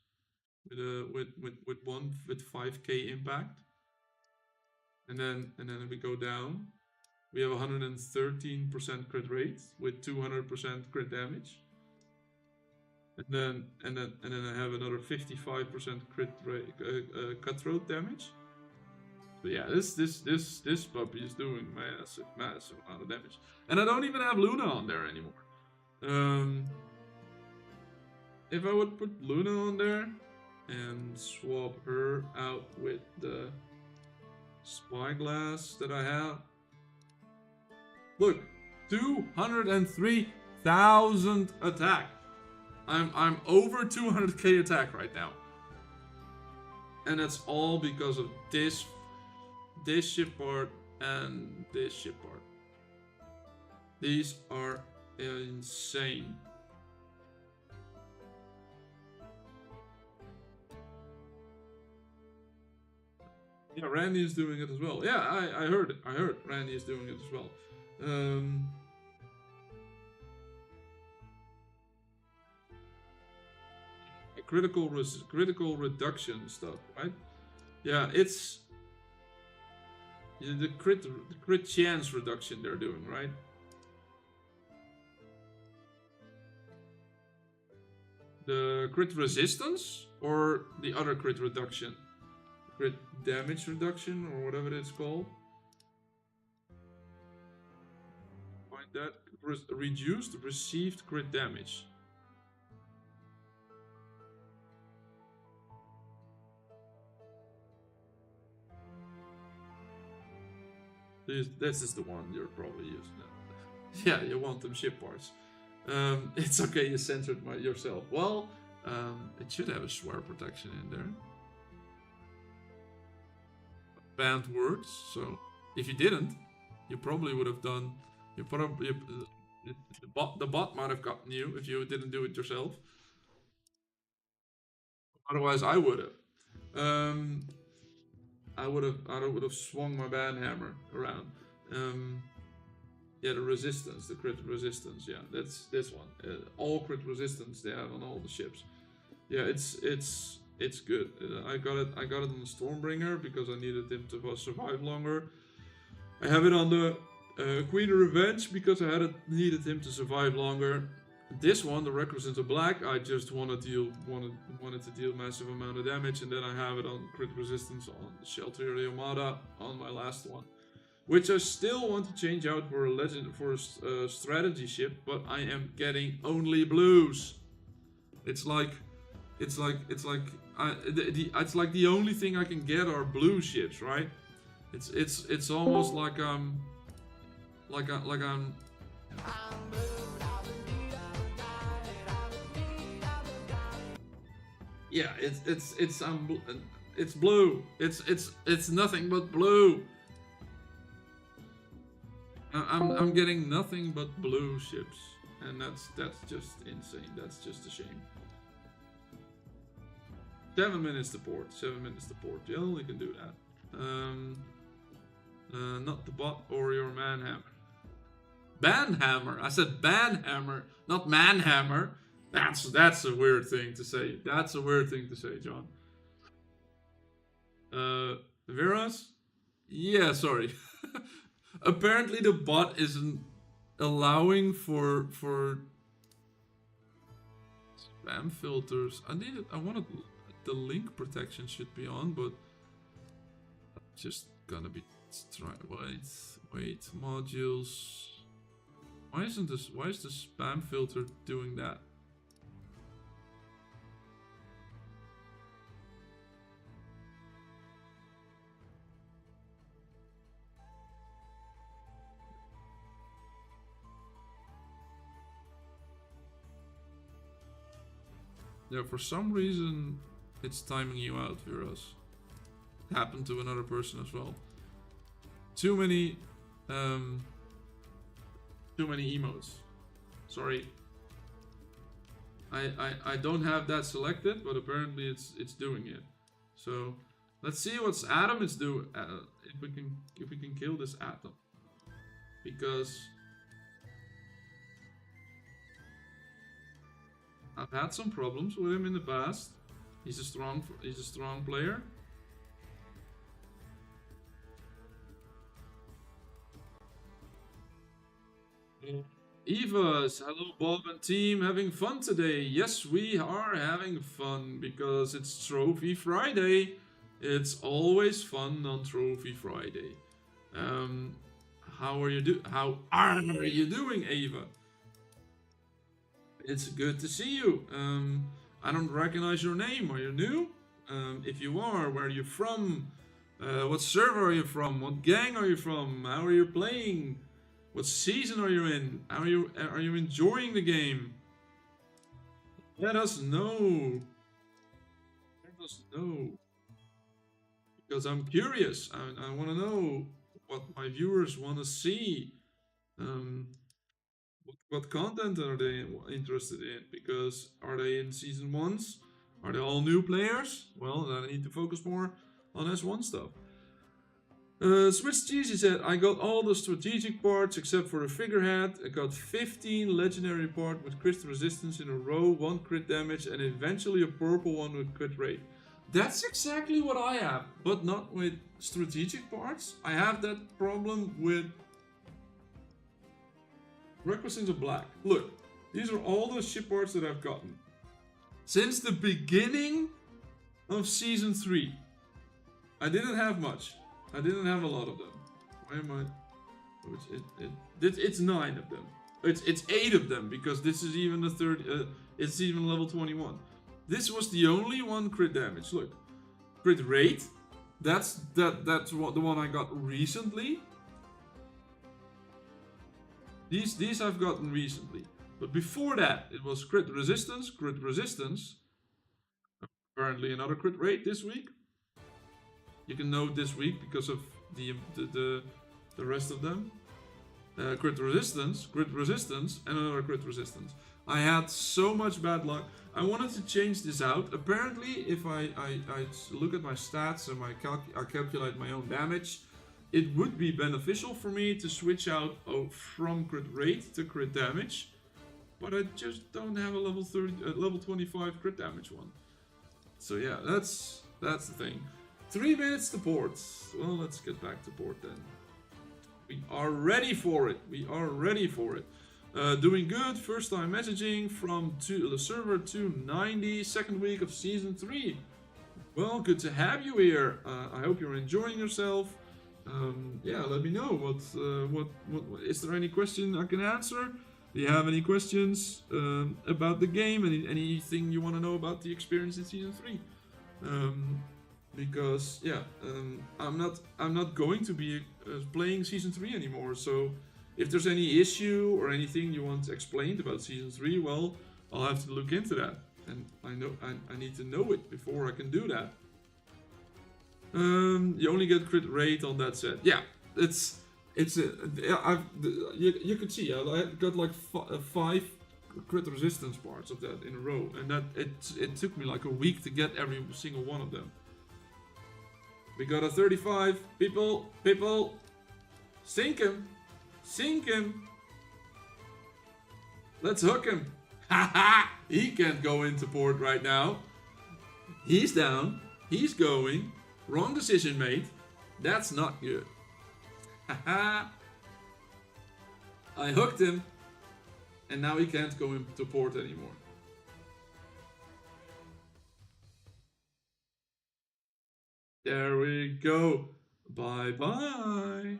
with 5k impact, and then we go down. We have 113% crit rate with 200% crit damage, and then I have another 55% crit rate, cutthroat damage. But yeah, this puppy is doing massive amount of damage, and I don't even have Luna on there anymore. If I would put Luna on there and swap her out with the spyglass that I have, look, 203,000 attack. I'm over 200k attack right now, and that's all because of this ship part and this ship part. These are insane. Yeah, Randy is doing it as well. Yeah, I heard it. I heard Randy is doing it as well. Critical reduction stuff, right? Yeah, it's the crit chance reduction they're doing, right? The crit resistance or the other crit reduction? Crit damage reduction or whatever it's called. Find that. Reduced received crit damage. This is the one you're probably using now. Yeah, you want them ship parts. It's okay, you censored yourself. Well, it should have a swear protection in there. Banned words, so if you didn't, you probably would have done. The bot might have gotten you if you didn't do it yourself. Otherwise, I would have. I would have swung my banhammer around. Yeah, the resistance, the crit resistance. Yeah, that's this one. All crit resistance they have on all the ships. Yeah, it's good. I got it on the Stormbringer because I needed him to survive longer. I have it on the Queen of Revenge because I needed him to survive longer. This one, the Requisite of Black, I just wanted to deal massive amount of damage, and then I have it on crit resistance on the Shelter Armada on my last one, which I still want to change out for a strategy ship, but I am getting only blues. It's like the only thing I can get are blue ships, right? It's almost like I'm. Yeah, it's blue. It's nothing but blue. I'm getting nothing but blue ships, and that's just insane. That's just a shame. 7 minutes to port. 7 minutes to port. You only can do that. Not the bot or your manhammer. Banhammer. I said banhammer, not manhammer. That's a weird thing to say. That's a weird thing to say, John. Veras? Yeah, sorry. Apparently the bot isn't allowing for spam filters. I wanted the link protection should be on, but just gonna be try. Wait, modules. Why isn't this? Why is the spam filter doing that? Yeah, for some reason it's timing you out, Viras. Happened to another person as well. Too many emotes. Sorry. I don't have that selected, but apparently it's doing it. So let's see what's Adam is doing. If we can kill this Adam, because I've had some problems with him in the past. He's a strong player. Evas, hello Bob and team, having fun today? Yes, we are having fun because it's Trophy Friday. It's always fun on Trophy Friday. How are you doing, Ava? It's good to see you. I don't recognize your name. Are you new? If you are, where are you from? What server are you from? What gang are you from? How are you playing? What season are you in? Are you enjoying the game? Let us know. Let us know. Because I'm curious. I want to know what my viewers want to see. What content are they interested in? Because are they in season ones? Are they all new players? Well, then I need to focus more on S1 stuff. Switch Cheesy said, I got all the strategic parts except for the figurehead. I got 15 legendary part with crit resistance in a row, 1 crit damage, and eventually a purple one with crit rate. That's exactly what I have, but not with strategic parts. I have that problem with Requisites of Black. Look, these are all the ship parts that I've gotten since the beginning of Season 3. I didn't have much. I didn't have a lot of them. Why am I? It's 9 of them. It's 8 of them because this is even the third. It's even level 21. This was the only one crit damage. Look, crit rate. That's what the one I got recently. These I've gotten recently, but before that it was crit resistance. Apparently another crit rate this week. You can know this week because of the rest of them. Crit resistance, and another crit resistance. I had so much bad luck. I wanted to change this out. Apparently, if I look at my stats and I calculate my own damage, it would be beneficial for me to switch out from crit rate to crit damage. But I just don't have a level 25 crit damage one. So yeah, that's the thing. 3 minutes to port. Well, let's get back to port then. We are ready for it. Doing good. First time messaging from the server 290. Second week of season 3. Well, good to have you here. I hope you're enjoying yourself. Yeah, let me know. What is there any question I can answer? Do you have any questions about the game? Anything you want to know about the experience in season 3? Because yeah, I'm not going to be playing season 3 anymore. So if there's any issue or anything you want explained about season 3, well, I'll have to look into that, and I need to know it before I can do that. You only get crit rate on that set. Yeah, you could see I got like 5 crit resistance parts of that in a row, and that it took me like a week to get every single one of them. We got a 35. People, sink him. Let's hook him. Haha. He can't go into port right now. He's down. He's going. Wrong decision made. That's not good. Haha. I hooked him. And now he can't go into port anymore. There we go. Bye-bye.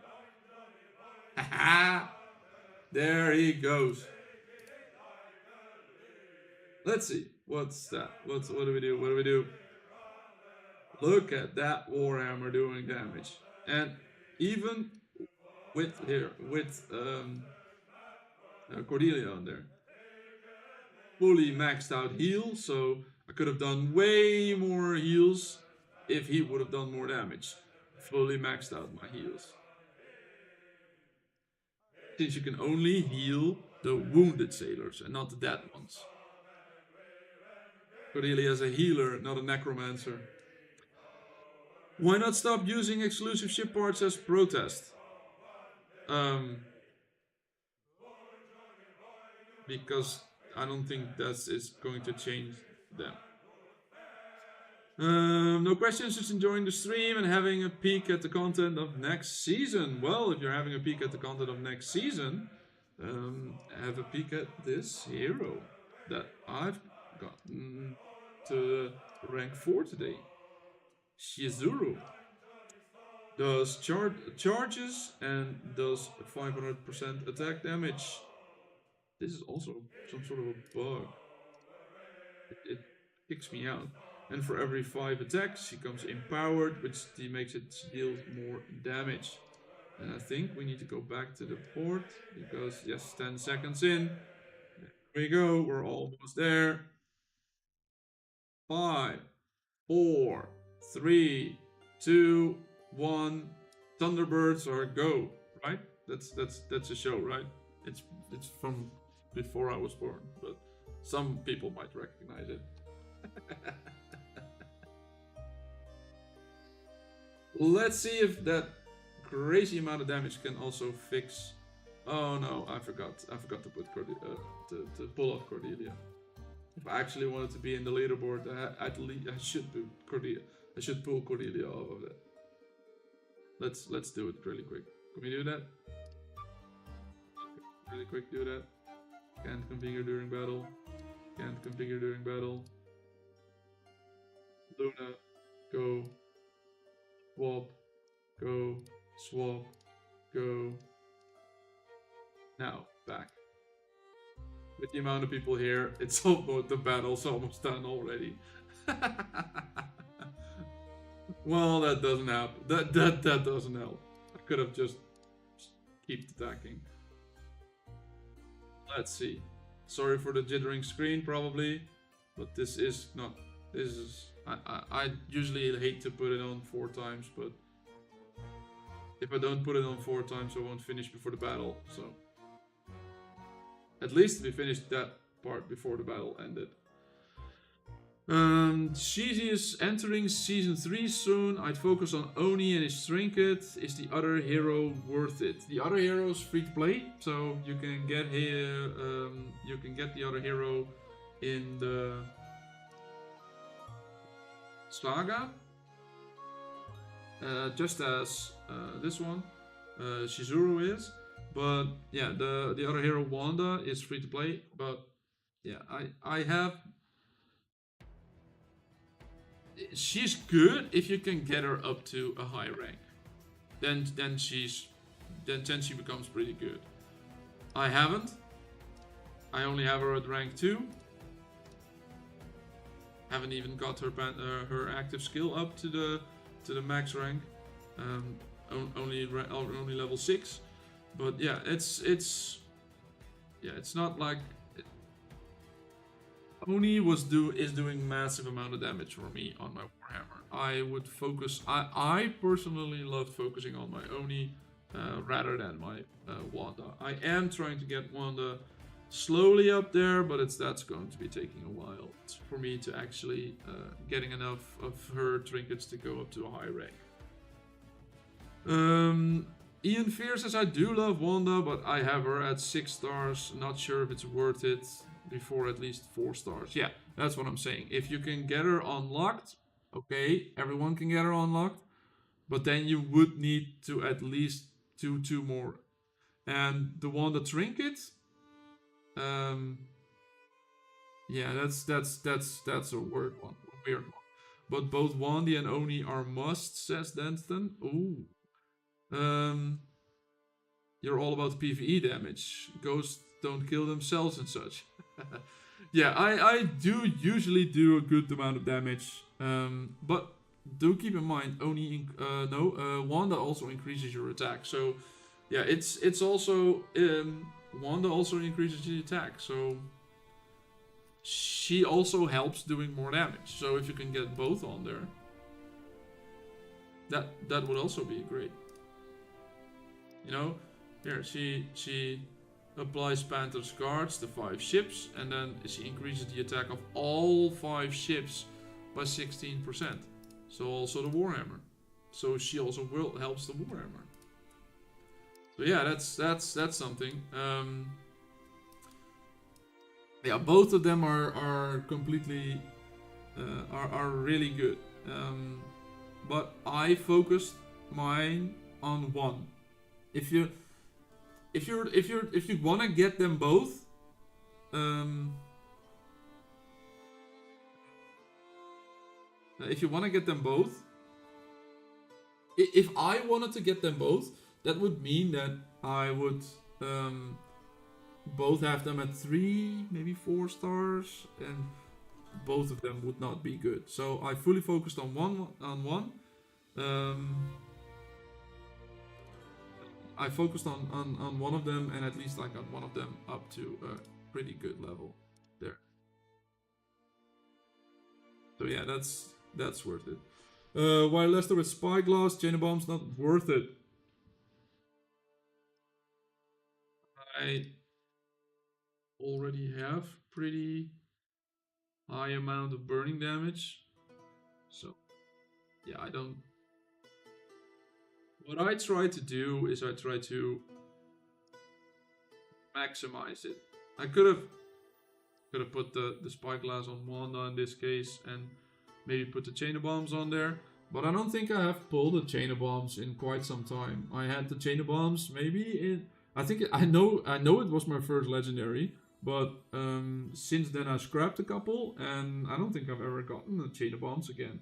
Haha. There he goes. Let's see. What's that? What do we do? What do we do? Look at that Warhammer doing damage. And even with Cordelia on there. Fully maxed out heal, so I could have done way more heals if he would have done more damage. Fully maxed out my heals. Since you can only heal the wounded sailors and not the dead ones. Cordelia is a healer, not a necromancer. Why not stop using exclusive ship parts as protest? Because I don't think that is going to change them. No questions, just enjoying the stream and having a peek at the content of next season. Well, if you're having a peek at the content of next season, have a peek at this hero that I've gotten to rank 4 today. Shizuru does charges and does 500% attack damage. This is also some sort of a bug. It kicks me out. And for every 5 attacks, she comes empowered, which makes it deal more damage. And I think we need to go back to the port, because yes, 10 seconds in. There we go, we're almost there. 5, 4, 3, 2, 1. Thunderbirds are go, right? That's a show, right? It's from before I was born, but some people might recognize it. Let's see if that crazy amount of damage can also fix. Oh no, I forgot to put to pull off Cordelia. If I actually wanted to be in the leaderboard, I should put Cordelia. I should pull Cordelia off of that. Let's do it really quick. Can we do that? Really quick, do that. Can't configure during battle. Can't configure during battle. Luna, go. Swap, go, swap, go. Now, back. With the amount of people here, it's almost, the battle's almost done already. Well, that doesn't help. That doesn't help. I could have just keep attacking. Let's see. Sorry for the jittering screen, probably, but this is not. This is. I usually hate to put it on 4 times, but if I don't put it on 4 times, I won't finish before the battle. So at least we finished that part before the battle ended. Shizi is entering season 3 soon. I'd focus on Oni and his trinket. Is the other hero worth it? The other hero is free to play, so you can get here. You can get the other hero in the Saga, just as this one, Shizuru is. But yeah, the other hero Wanda is free to play. But yeah, I have. She's good if you can get her up to a high rank. Then she becomes pretty good. I haven't. I only have her at rank 2. Haven't even got her active skill up to the max rank. Only level 6. But yeah, it's not like Oni is doing massive amount of damage for me on my Warhammer. I would focus. I personally love focusing on my Oni rather than my Wanda. I am trying to get Wanda slowly up there, but that's going to be taking a while for me to actually getting enough of her trinkets to go up to a high rank. Ian Fear says, I do love Wanda, but I have her at 6 stars. Not sure if it's worth it. before at least 4 stars. Yeah, that's what I'm saying. If you can get her unlocked, okay, everyone can get her unlocked, but then you would need to at least do 2 more. And the one, the trinket, um, yeah, that's a weird one. But both Wandy and Oni are musts, says Danston. Ooh. You're all about PvE damage. Ghosts don't kill themselves and such. Yeah, I do usually do a good amount of damage. But do keep in mind, Wanda also increases your attack. So yeah, it's also Wanda also increases the attack. So she also helps doing more damage. So if you can get both on there, that would also be great. You know, here she applies Panther's guards to 5 ships, and then she increases the attack of all 5 ships by 16%. So also the Warhammer. So she also helps the Warhammer. So yeah, that's something. Yeah, both of them are completely are really good. But I focused mine on one. If you want to get them both, if you want to get them both, if I wanted to get them both, that would mean that I would both have them at 3, maybe 4 stars, and both of them would not be good. So I fully focused on one. I focused on one of them, and at least I got one of them up to a pretty good level there. So yeah, that's worth it. While Lester with Spyglass, Chain Bomb's not worth it. I already have pretty high amount of burning damage, so yeah, I don't. What I try to do is I try to maximize it. I could have put the Spyglass on Wanda in this case, and maybe put the Chain of Bombs on there. But I don't think I have pulled the Chain of Bombs in quite some time. I had the Chain of Bombs maybe in. I know it was my first legendary, but since then I scrapped a couple, and I don't think I've ever gotten the Chain of Bombs again.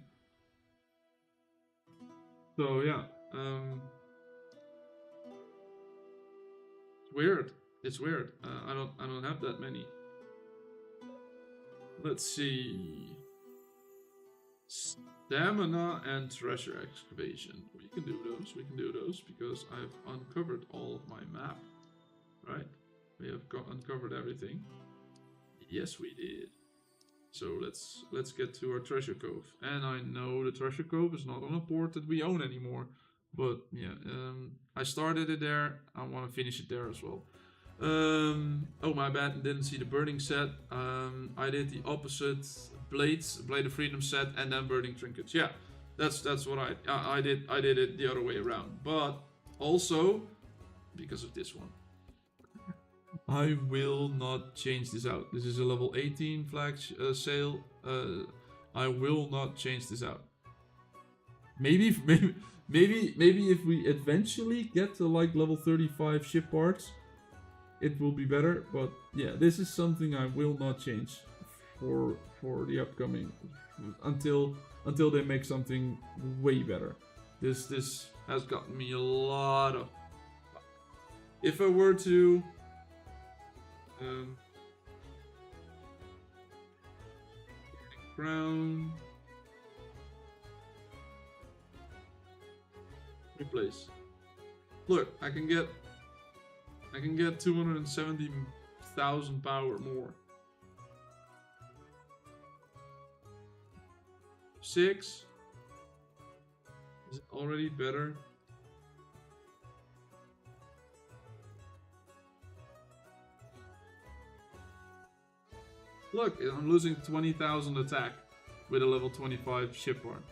So yeah, it's weird. It's weird. I don't have that many. Let's see. Stamina and treasure excavation. We can do those. We can do those because I've uncovered all of my map. Right? We have uncovered everything. Yes, we did. So let's get to our treasure cove. And I know the treasure cove is not on a port that we own anymore. But yeah, I started it there. I want to finish it there as well. Oh my bad, didn't see the burning set. I did the opposite blade of freedom set, and then burning trinkets. Yeah, that's what I did. I did it the other way around, but also because of this one. I will not change this out. This is a level 18 flag sail. I will not change this out. Maybe if we eventually get to like level 35 ship parts, it will be better. But yeah, this is something I will not change for the upcoming until they make something way better. This has gotten me a lot of. If I were to crown replace. Look, I can get 270,000 power more. 6. Is it already better? Look, I'm losing 20,000 attack with a level 25 ship part.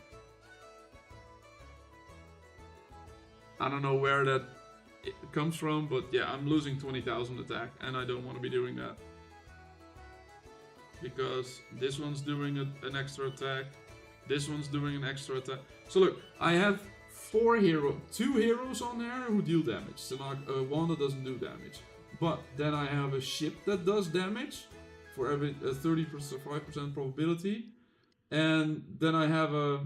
I don't know where that comes from, but yeah, I'm losing 20,000 attack, and I don't want to be doing that. because this one's doing an extra attack. This one's doing an extra attack. So look, I have two heroes on there who deal damage. So one that doesn't do damage. But then I have a ship that does damage for every 35% probability. And then I have a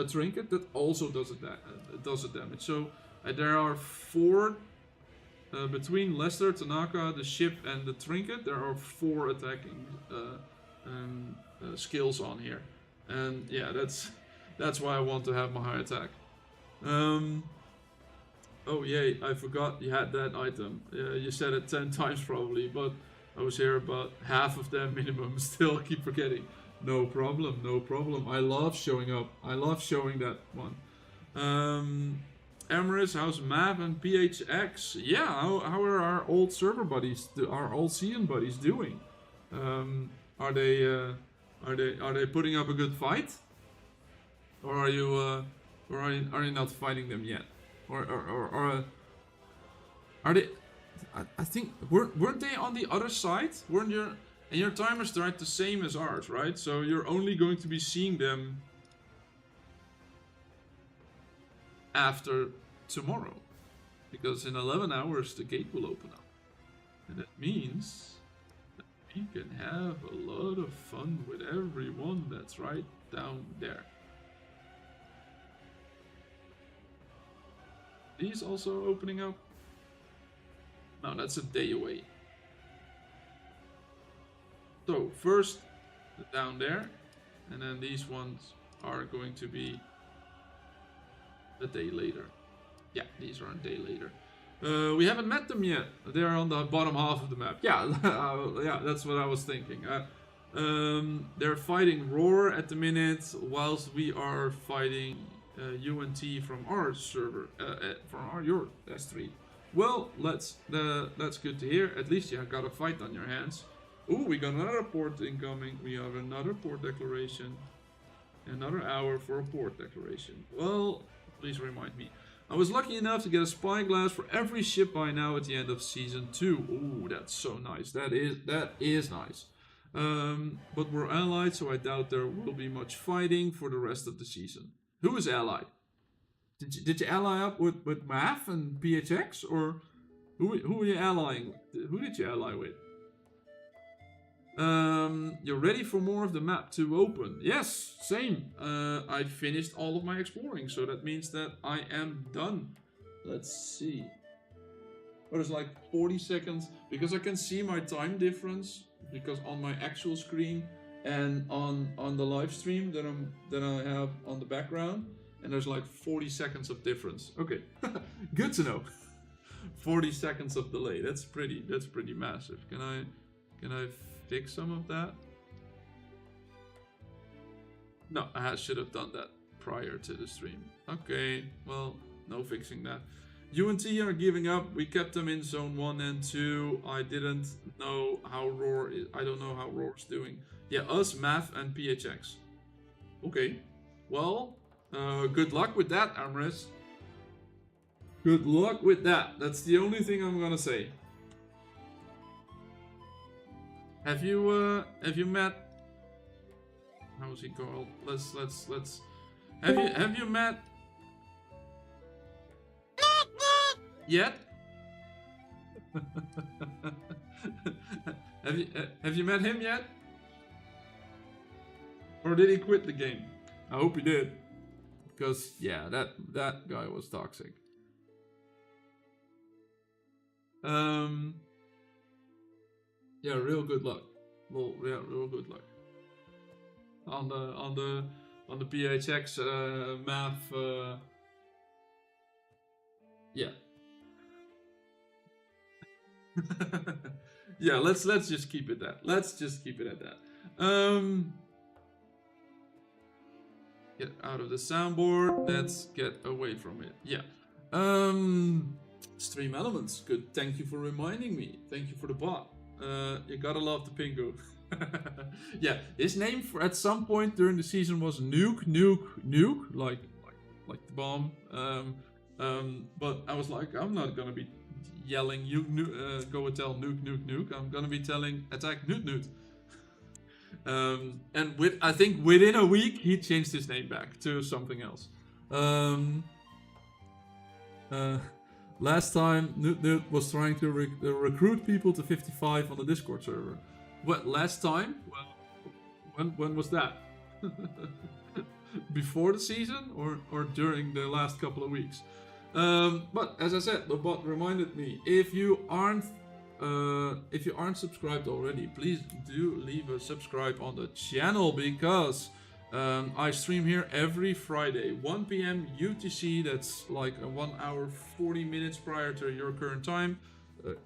trinket that also does a damage. So there are 4 between Lester, Tanaka, the ship, and the trinket. There are 4 attacking skills on here, and yeah, that's why I want to have my high attack. Oh yay! I forgot you had that item. You said it 10 times probably, but I was here about half of them minimum. Still keep forgetting. No problem, no problem. I love showing up. I love showing that one. Amaris, how's Mav and PHX? Yeah, how are our old server buddies, our old season buddies doing? Are they putting up a good fight? Or are you not fighting them yet? Or are they? I think weren't they on the other side? Weren't your timers right the same as ours, right? So you're only going to be seeing them after tomorrow, because in 11 hours the gate will open up, and that means that we can have a lot of fun with everyone that's right down there. These also opening up? No, that's a day away. So first down there, and then these ones are going to be a day later. Yeah, these are a day later. We haven't met them yet. They're on the bottom half of the map. Yeah, yeah, that's what I was thinking. They're fighting Roar at the minute, whilst we are fighting UNT from our server, from your S3. Well, that's good to hear. At least you got a fight on your hands. Ooh, we got another port incoming. We have another port declaration. Another hour for a port declaration. Well, please remind me. I was lucky enough to get a spyglass for every ship by now at the end of season 2. Ooh, that's so nice. That is nice. But we're allied, so I doubt there will be much fighting for the rest of the season. Who is allied? Did you ally up with Math and PHX, or who are you allying with? Who did you ally with? You're ready for more of the map to open? Yes, same. I finished all of my exploring, so that means that I am done. Let's see. Oh, there's like 40 seconds, because I can see my time difference, because on my actual screen and on the live stream that I have on the background, and there's like 40 seconds of difference. Okay, good to know. 40 seconds of delay. That's pretty massive. Can I fix some of that? No, I should have done that prior to the stream. Okay, well, no fixing that. UNT are giving up. We kept them in zone 1 and 2. I didn't know how Roar is. I don't know how Roar's doing. Yeah, us, Math, and PHX. Okay, well, good luck with that, Amris. Good luck with that. That's the only thing I'm gonna say. Have you met? How's he called? Let's. Have you met? Yet? Have you met him yet? Or did he quit the game? I hope he did, because yeah, that guy was toxic. Yeah, real good luck. Well, yeah, real good luck. On the PHX math. Yeah. Yeah, let's just keep it that. Let's just keep it at that. Get out of the soundboard. Let's get away from it. Yeah. Stream elements. Good. Thank you for reminding me. Thank you for the bot. You gotta love the Pingu. Yeah, his name at some point during the season was Nuke, like the bomb. But I was like, I'm not gonna be yelling go and tell nuke nuke nuke. I'm gonna be telling attack newt newt. And I think within a week he changed his name back to something else. Last time Newt Newt was trying to recruit people to 55 on the Discord server. What, last time? Well, when was that? Before the season or during the last couple of weeks? But as I said, the bot reminded me, if you aren't subscribed already, please do leave a subscribe on the channel, because I stream here every Friday, 1 p.m. UTC. That's like 1 hour 40 minutes prior to your current time.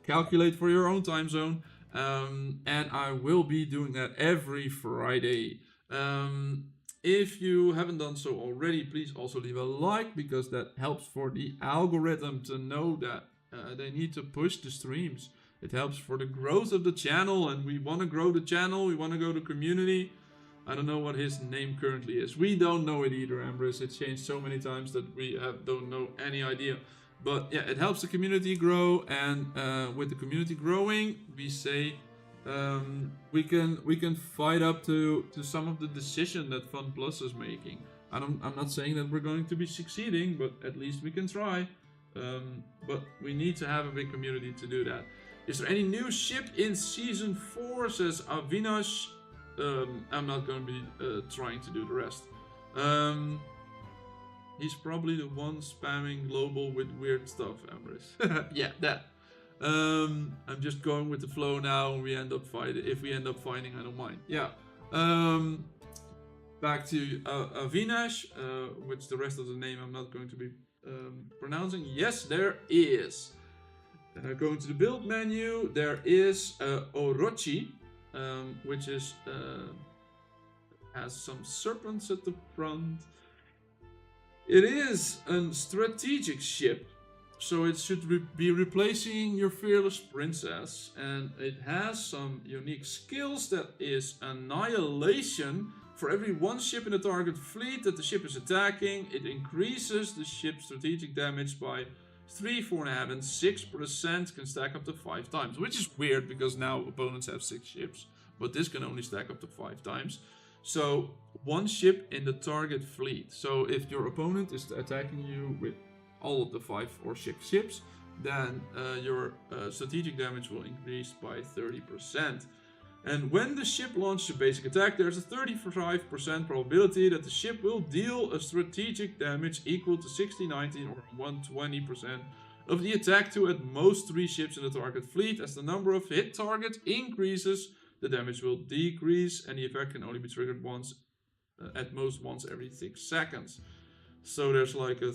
Calculate for your own time zone. And I will be doing that every Friday. If you haven't done so already, please also leave a like, because that helps for the algorithm to know that they need to push the streams. It helps for the growth of the channel, and we want to grow the channel. We want to grow the community. I don't know what his name currently is. We don't know it either, Ambrose. It's changed so many times that we don't know any idea. But yeah, it helps the community grow, and with the community growing, we say we can fight up to some of the decision that FunPlus is making. I'm not saying that we're going to be succeeding, but at least we can try. But we need to have a big community to do that. Is there any new ship in Season 4, says Avinash. I'm not going to be trying to do the rest. He's probably the one spamming global with weird stuff, Ambrose. Yeah, that. I'm just going with the flow now, and we end up fighting. If we end up fighting, I don't mind. Yeah. Back to Avinash, which the rest of the name I'm not going to be pronouncing. Yes, there is. Going to the build menu, there is Orochi, which is has some serpents at the front. It is a strategic ship, so it should be replacing your Fearless Princess, and it has some unique skills. That is Annihilation. For every one ship in the target fleet that the ship is attacking, it increases the ship's strategic damage by 3, 4.5, and 6%, can stack up to 5 times. Which is weird, because now opponents have 6 ships, but this can only stack up to 5 times. So, one ship in the target fleet. So if your opponent is attacking you with all of the 5 or 6 ships, then your strategic damage will increase by 30%. And when the ship launches a basic attack, there's a 35% probability that the ship will deal a strategic damage equal to 60, 90, or 120% of the attack to at most 3 ships in the target fleet. As the number of hit targets increases, the damage will decrease, and the effect can only be triggered once, at most once every 6 seconds. So there's like a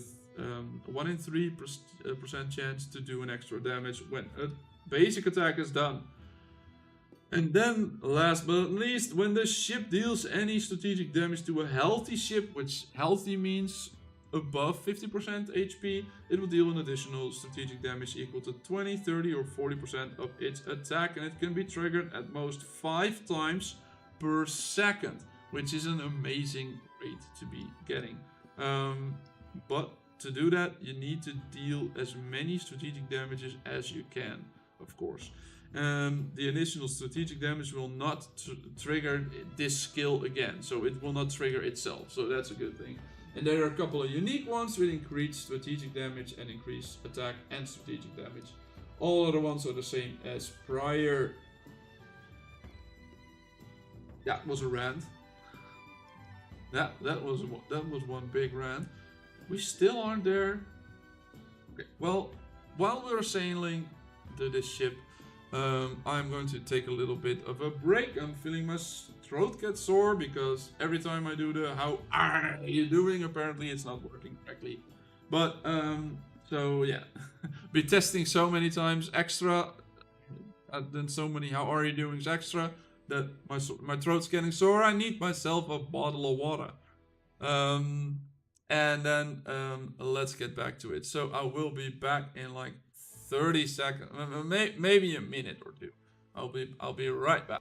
1 in 3% chance to do an extra damage when a basic attack is done. And then, last but not least, when the ship deals any strategic damage to a healthy ship, which healthy means above 50% HP, it will deal an additional strategic damage equal to 20, 30, or 40% of its attack, and it can be triggered at most 5 times per second, which is an amazing rate to be getting. But to do that, you need to deal as many strategic damages as you can, of course. The initial strategic damage will not trigger this skill again, so it will not trigger itself, so that's a good thing. And there are a couple of unique ones with increased strategic damage and increased attack and strategic damage. All other ones are the same as prior. That was a rant. That was one big rant. We still aren't there. Okay, well, while we're sailing to this ship, I'm going to take a little bit of a break. I'm feeling my throat get sore because every time I do the how are you doing, apparently it's not working correctly. But so yeah, be testing so many times extra, then so many how are you doings extra that my throat's getting sore. I need myself a bottle of water. And then let's get back to it. So I will be back in like 30 seconds, maybe a minute or two. I'll be right back.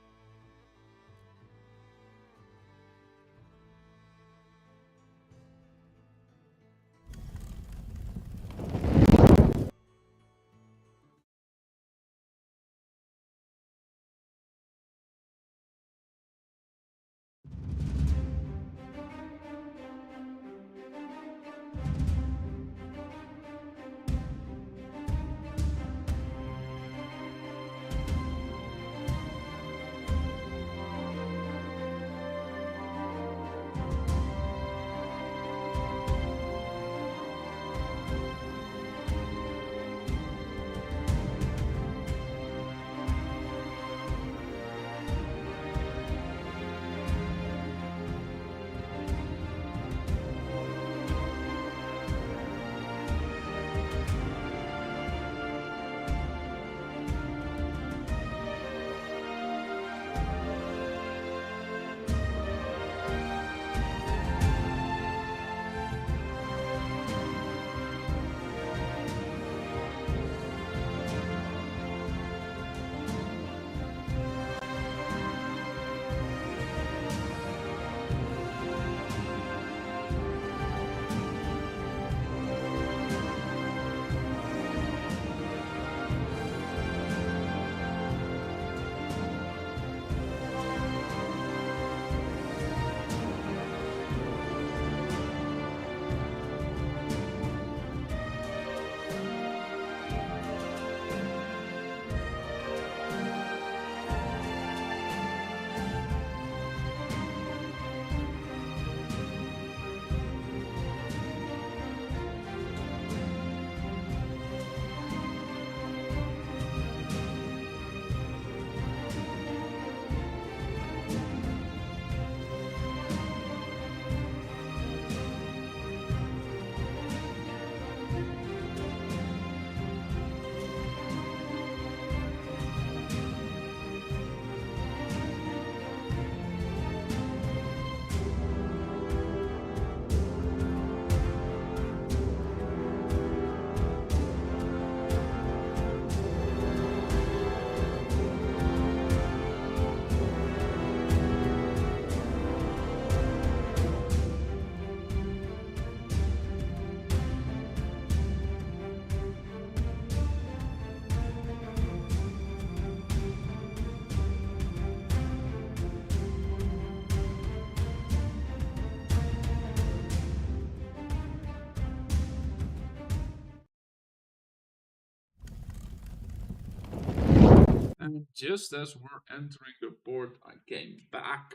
And just as we're entering the port, I came back.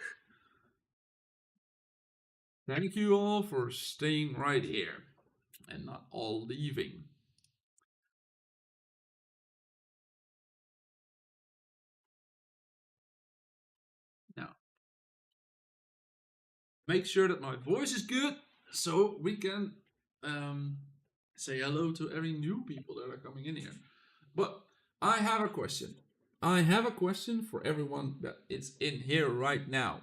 Thank you all for staying right here and not all leaving. Now, make sure that my voice is good so we can um, say hello to every new people that are coming in here. But I have a question. I have a question for everyone that is in here right now.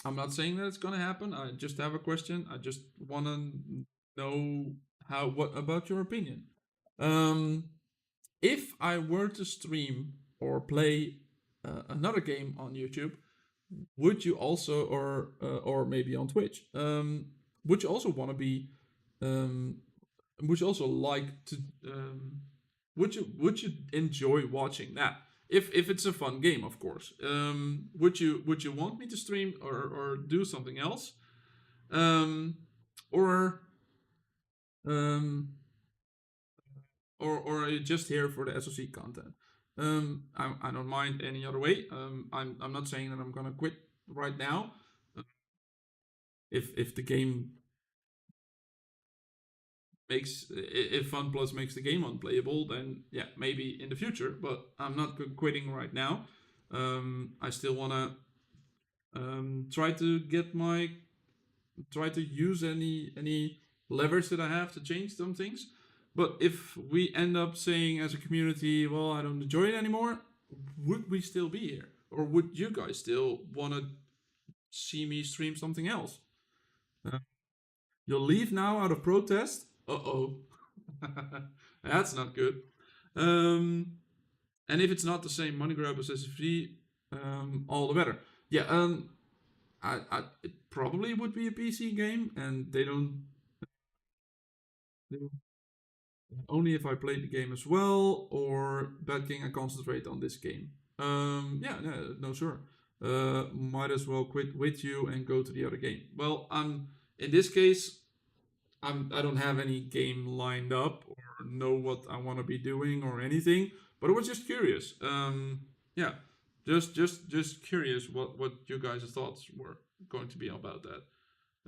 I'm not saying that it's gonna happen. I just have a question. I just wanna know how what about your opinion. Um, if I were to stream or play another game on YouTube, would you also or maybe on Twitch? Would you also want to be? Um, would you also like to? Would you enjoy watching that? If it's a fun game, of course. Would you want me to stream or do something else? Um, or um, or are you just here for the SOC content? I don't mind any other way. I'm not saying that I'm gonna quit right now. If the game makes if FunPlus makes the game unplayable, then yeah, maybe in the future. But I'm not quitting right now. I still wanna try to get my try to use any levers that I have to change some things. But if we end up saying as a community, well, I don't enjoy it anymore, would we still be here, or would you guys still want to see me stream something else? Uh, you'll leave now out of protest. Uh oh, that's not good. Um, and if it's not the same money grab as SFG, all the better. Yeah, it probably would be a PC game, and they only if I play the game as well, or bad king I concentrate on this game. Yeah, no, sure. Might as well quit with you and go to the other game. Well, in this case, I don't have any game lined up or know what I want to be doing or anything. But I was just curious. Yeah, just curious what you guys' thoughts were going to be about that.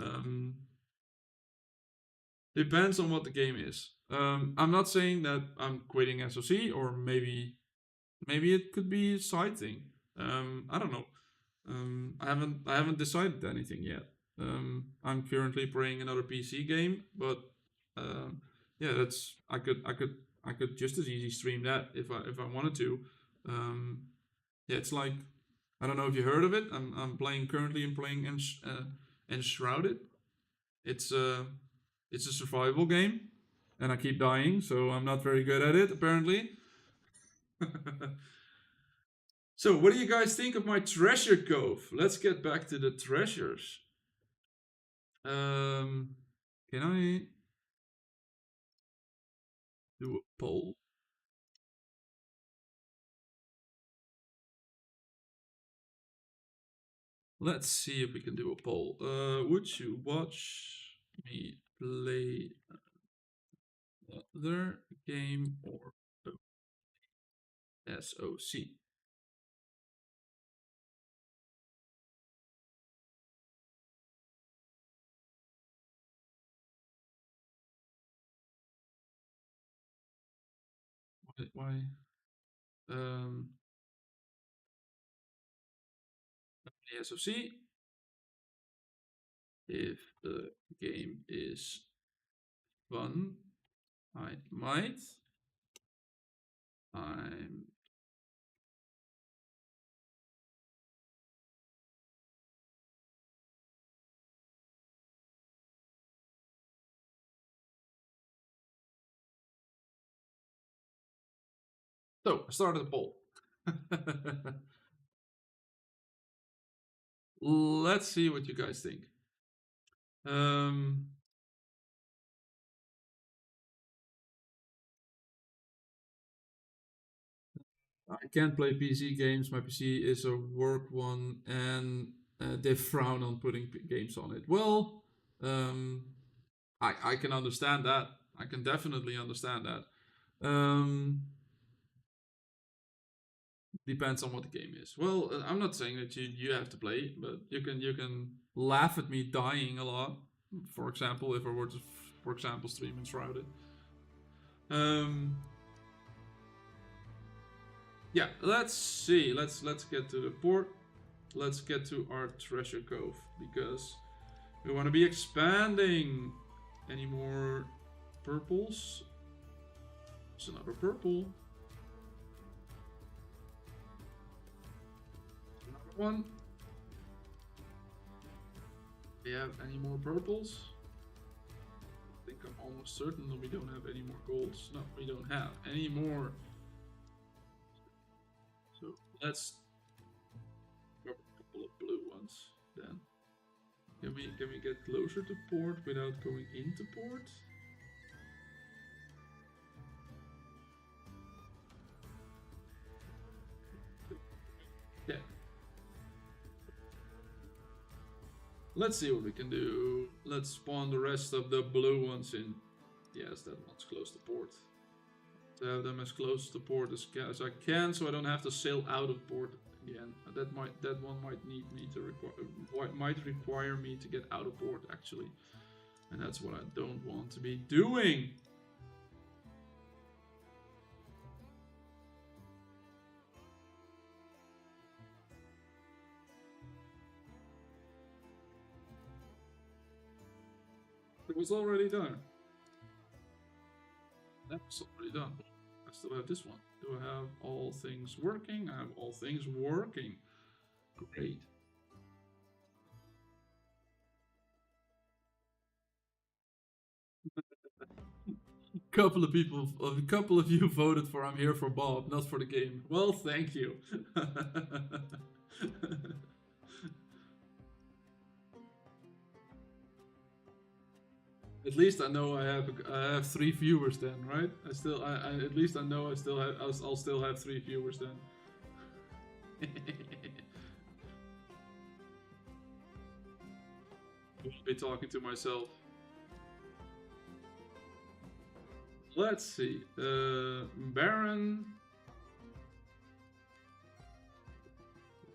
Um, Depends on what the game is. I'm not saying that I'm quitting SOC, or maybe it could be a side thing. I don't know. I haven't decided anything yet. I'm currently playing another PC game, but yeah, that's I could just as easy stream that if I wanted to. Um, yeah, it's like I don't know if you heard of it. I'm playing currently. I'm playing Enshrouded. It's a it's a survival game, and I keep dying, so I'm not very good at it apparently. So, what do you guys think of my treasure cove? Let's get back to the treasures. Um, can I do a poll? Let's see if we can do a poll. Would you watch me play another game or SOC? Why? Um, the SOC. If the game is fun, I might. I'm so I started a poll. Let's see what you guys think. Um, I can't play PC games. My PC is a work one, and they frown on putting games on it. Well, um, I can understand that. I can definitely understand that. Um, Depends on what the game is. Well, I'm not saying that you have to play, but you can laugh at me dying a lot. For example, if I were to, for example, stream Enshrouded. Um, yeah, let's see. Let's get to the port. Let's get to our treasure cove because we want to be expanding. Any more purples? There's another purple. Another one. Do we have any more purples? I think I'm almost certain that we don't have any more golds. No, we don't have any more. So let's grab a couple of blue ones then. Can we get closer to port without going into port? Yeah. Let's see what we can do. Let's spawn the rest of the blue ones in. Yes, that one's close to port. To have them as close to port as I can, so I don't have to sail out of port again. That one might need me to require me to get out of port actually, and that's what I don't want to be doing. It was already done. That was already done. I still have this one. Do I have all things working? I have all things working. Great. A couple of you voted for I'm here for Bob, not for the game. Well, thank you. At least I know I have 3 viewers then, right? At least I know I'll still have 3 viewers then. I'll be talking to myself. Let's see. Baron.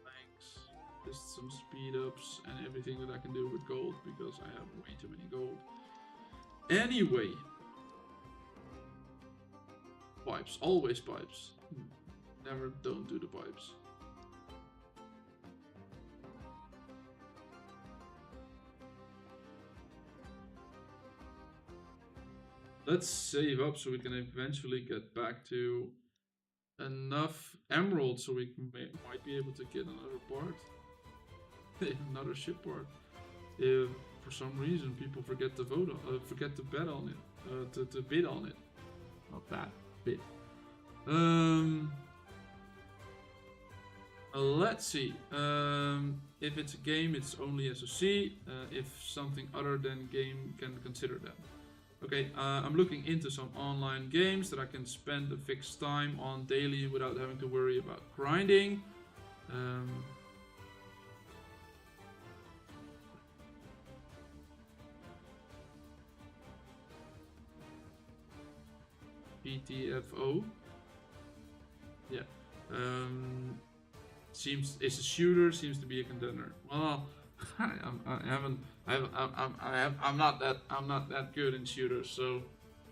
Thanks. Just some speed ups and everything that I can do with gold because I have way too many gold. Anyway. Pipes. Always pipes. Never don't do the pipes. Let's save up so we can eventually get back to enough emeralds so we might be able to get another part. Another ship part. If for some reason people forget to forget to bet on it, to bid on it. Not that bid. Let's see. If it's a game, it's only SOC. If something other than game, can consider that. Okay, I'm looking into some online games that I can spend a fixed time on daily without having to worry about grinding. PTFO. Yeah. Is a shooter. Seems to be a contender. Well, I'm not that good in shooters, so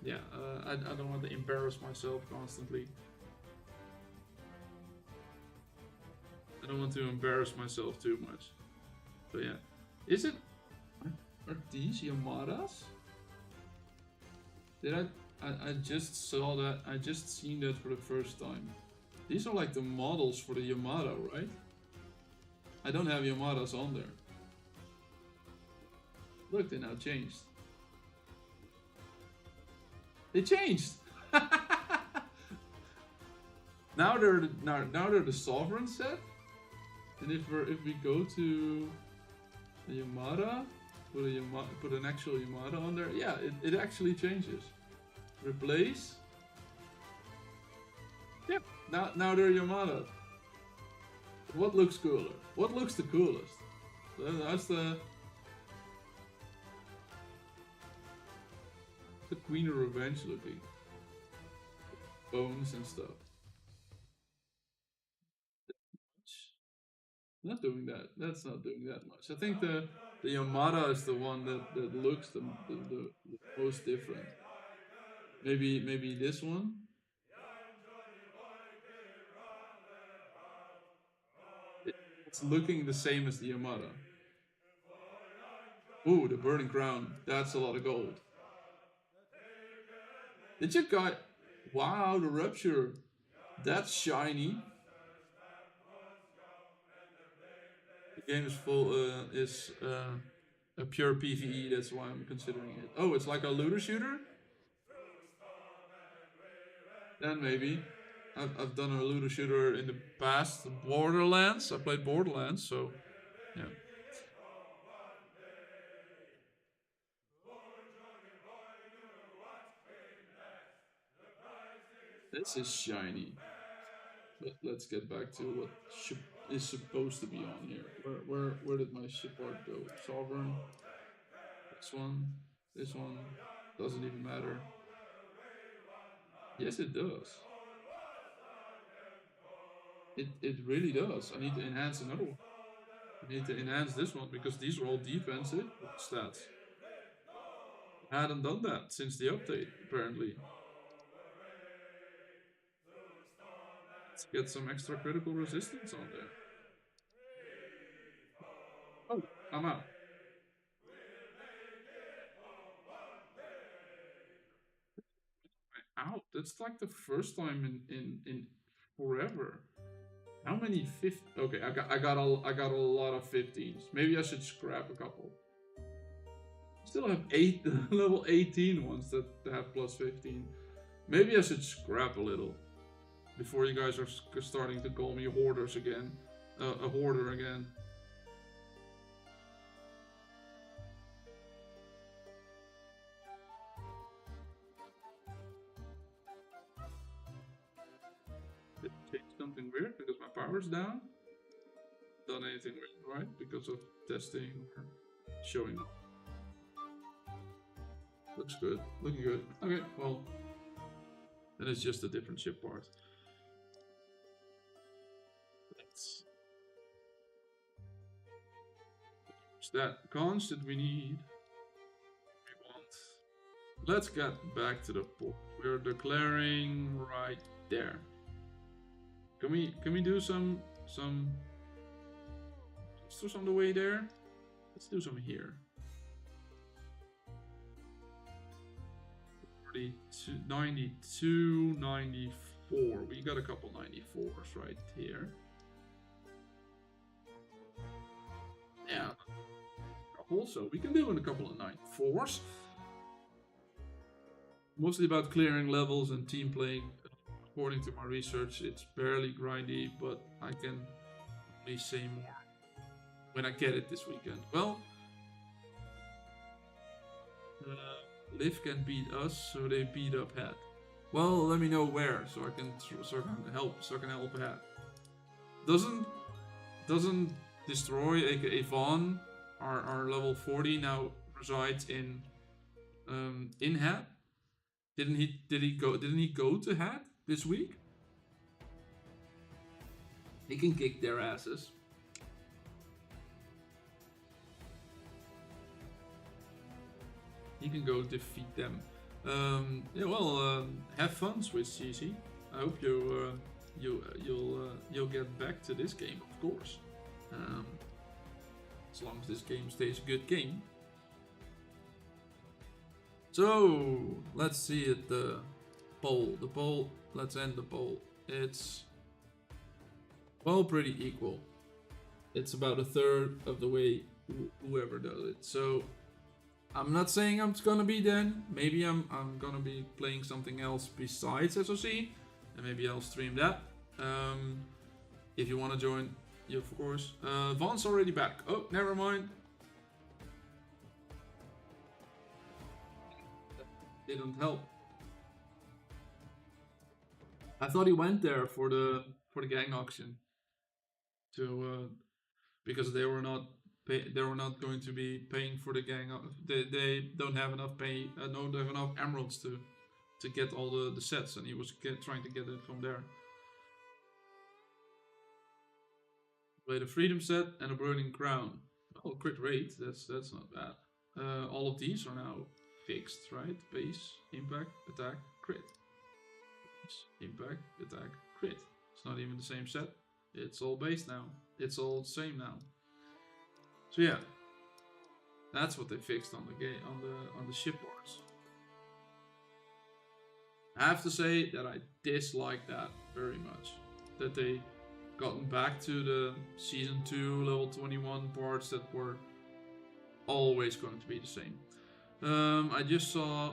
yeah, I don't want to embarrass myself constantly. I don't want to embarrass myself too much. So yeah, are these Yamadas? Did I just saw that. I just seen that for the first time. These are like the models for the Yamada, right? I don't have Yamadas on there. Look, they now changed. They changed. now they're the sovereign set. And if we go to the Yamada, put an actual Yamada on there, yeah, it actually changes. Replace. Yep. Now they're Yamada. What looks cooler? What looks the coolest? That's the Queen of Revenge looking. Bones and stuff. Not doing that. That's not doing that much. I think the Yamada is the one that looks the most different. Maybe this one. It's looking the same as the Yamada. Ooh, the Burning Crown. That's a lot of gold. Did you guys? Wow, the Rupture. That's shiny. The game is full. Is a pure PVE. That's why I'm considering it. Oh, it's like a looter shooter. Then maybe. I've done a looter shooter in the past. Borderlands. I played Borderlands, so yeah. This is shiny. But let's get back to what is supposed to be on here. Where did my ship art go? Sovereign. This one. This one. Doesn't even matter. Yes, it does. It really does. I need to enhance another one. I need to enhance this one because these are all defensive stats. I hadn't done that since the update, apparently. Let's get some extra critical resistance on there. Oh, I'm out. Out. That's like the first time in forever. How many 50? Okay, I got a lot of 15s. Maybe I should scrap a couple. Still have eight level 18 ones that have plus 15. Maybe I should scrap a little before you guys are starting to call me hoarders again. A hoarder again. Did I change something weird because my power's down? Done anything weird, right? Because of testing or showing up. Looks good. Looking good. Okay, well, then it's just a different ship part. Let's use that conch that we need. We want. Let's get back to the port. We're declaring right there. Can we do some monsters on the way there? Let's do some here. 92, 94. We got a couple 94s right here. Yeah. Also, we can do a couple of 94s. Mostly about clearing levels and team playing. According to my research, it's barely grindy, but I can only say more when I get it this weekend. Well, Liv can beat us, so they beat up Hat. Well, let me know where, so I can help Hat. Doesn't Destroy, aka Vaughn, our level 40 now resides in Hat? Didn't he go to Hat this week? He can kick their asses. He can go defeat them. Yeah, well, have fun, Swiss CC. I hope you'll get back to this game, of course. As long as this game stays a good game. So let's see it. The poll. Let's end the poll. It's well pretty equal. It's about a third of the way whoever does it. So I'm not saying I'm gonna be then. Maybe I'm gonna be playing something else besides SOC, and maybe I'll stream that. If you want to join, you of course. Vaughn's already back. Oh, never mind. That didn't help. I thought he went there for the gang auction, to because they were not going to be paying for the gang. They don't have enough don't have enough emeralds to get all the sets, and he was trying to get it from there. Blade of Freedom set and a Burning Crown. Oh, crit rate, that's not bad. All of these are now fixed, right? Base, impact, attack, crit. Base, impact, attack, crit. It's not even the same set. It's all base now. It's all the same now. So yeah, that's what they fixed on the game on the shipboards. I have to say that I dislike that very much. That they gotten back to the season 2 level 21 parts that were always going to be the same. I just saw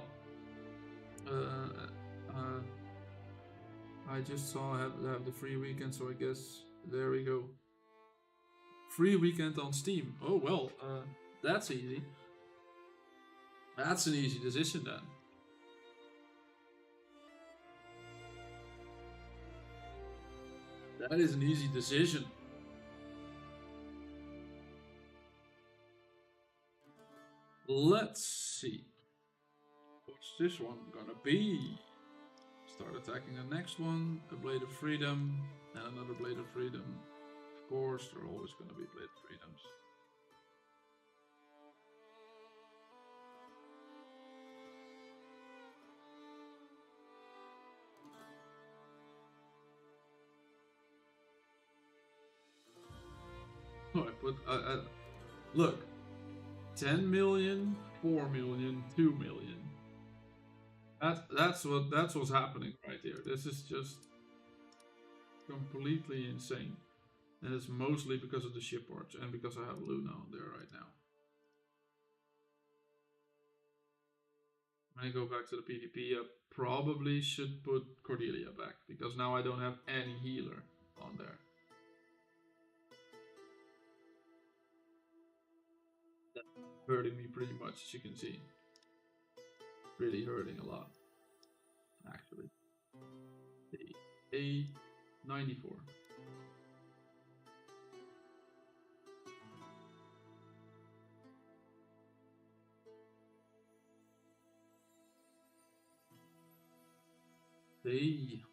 have the free weekend, so I guess there we go. Free weekend on Steam. Oh well, that's easy. That's an easy decision then. That is an easy decision. Let's see. What's this one gonna be? Start attacking the next one. A Blade of Freedom and another Blade of Freedom. Of course, there are always gonna be Blade of Freedoms. But look, 10 million, 4 million, 2 million. That's what's happening right here. This is just completely insane, and it's mostly because of the shipboards and because I have Luna on there right now. When I go back to the PvP, I probably should put Cordelia back because now I don't have any healer on there. Hurting me pretty much, as you can see. Really hurting a lot, actually. A 94. Hey.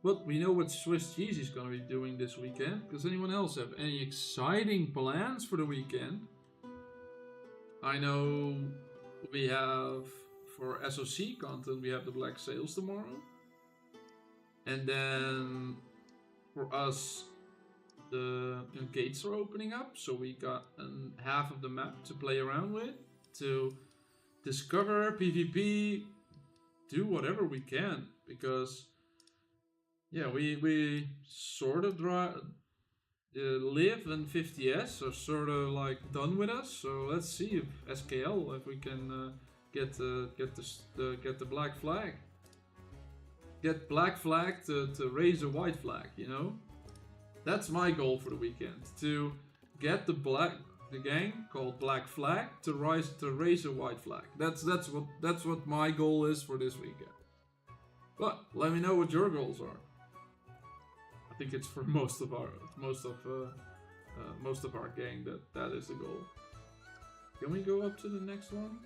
But we know what Swiss Cheese is going to be doing this weekend. Does anyone else have any exciting plans for the weekend? I know we have, for SOC content, we have the Black Sails tomorrow. And then for us, the gates are opening up. So we got half of the map to play around with, to discover PvP, do whatever we can. Because yeah, we sort of live in 50s, are sort of like done with us. So let's see if SKL, if we can get the black flag, get black flag to raise a white flag. You know, that's my goal for the weekend, to get the gang called Black Flag to raise a white flag. That's what my goal is for this weekend. But let me know what your goals are. I think it's for most of our gang that is the goal. Can we go up to the next one?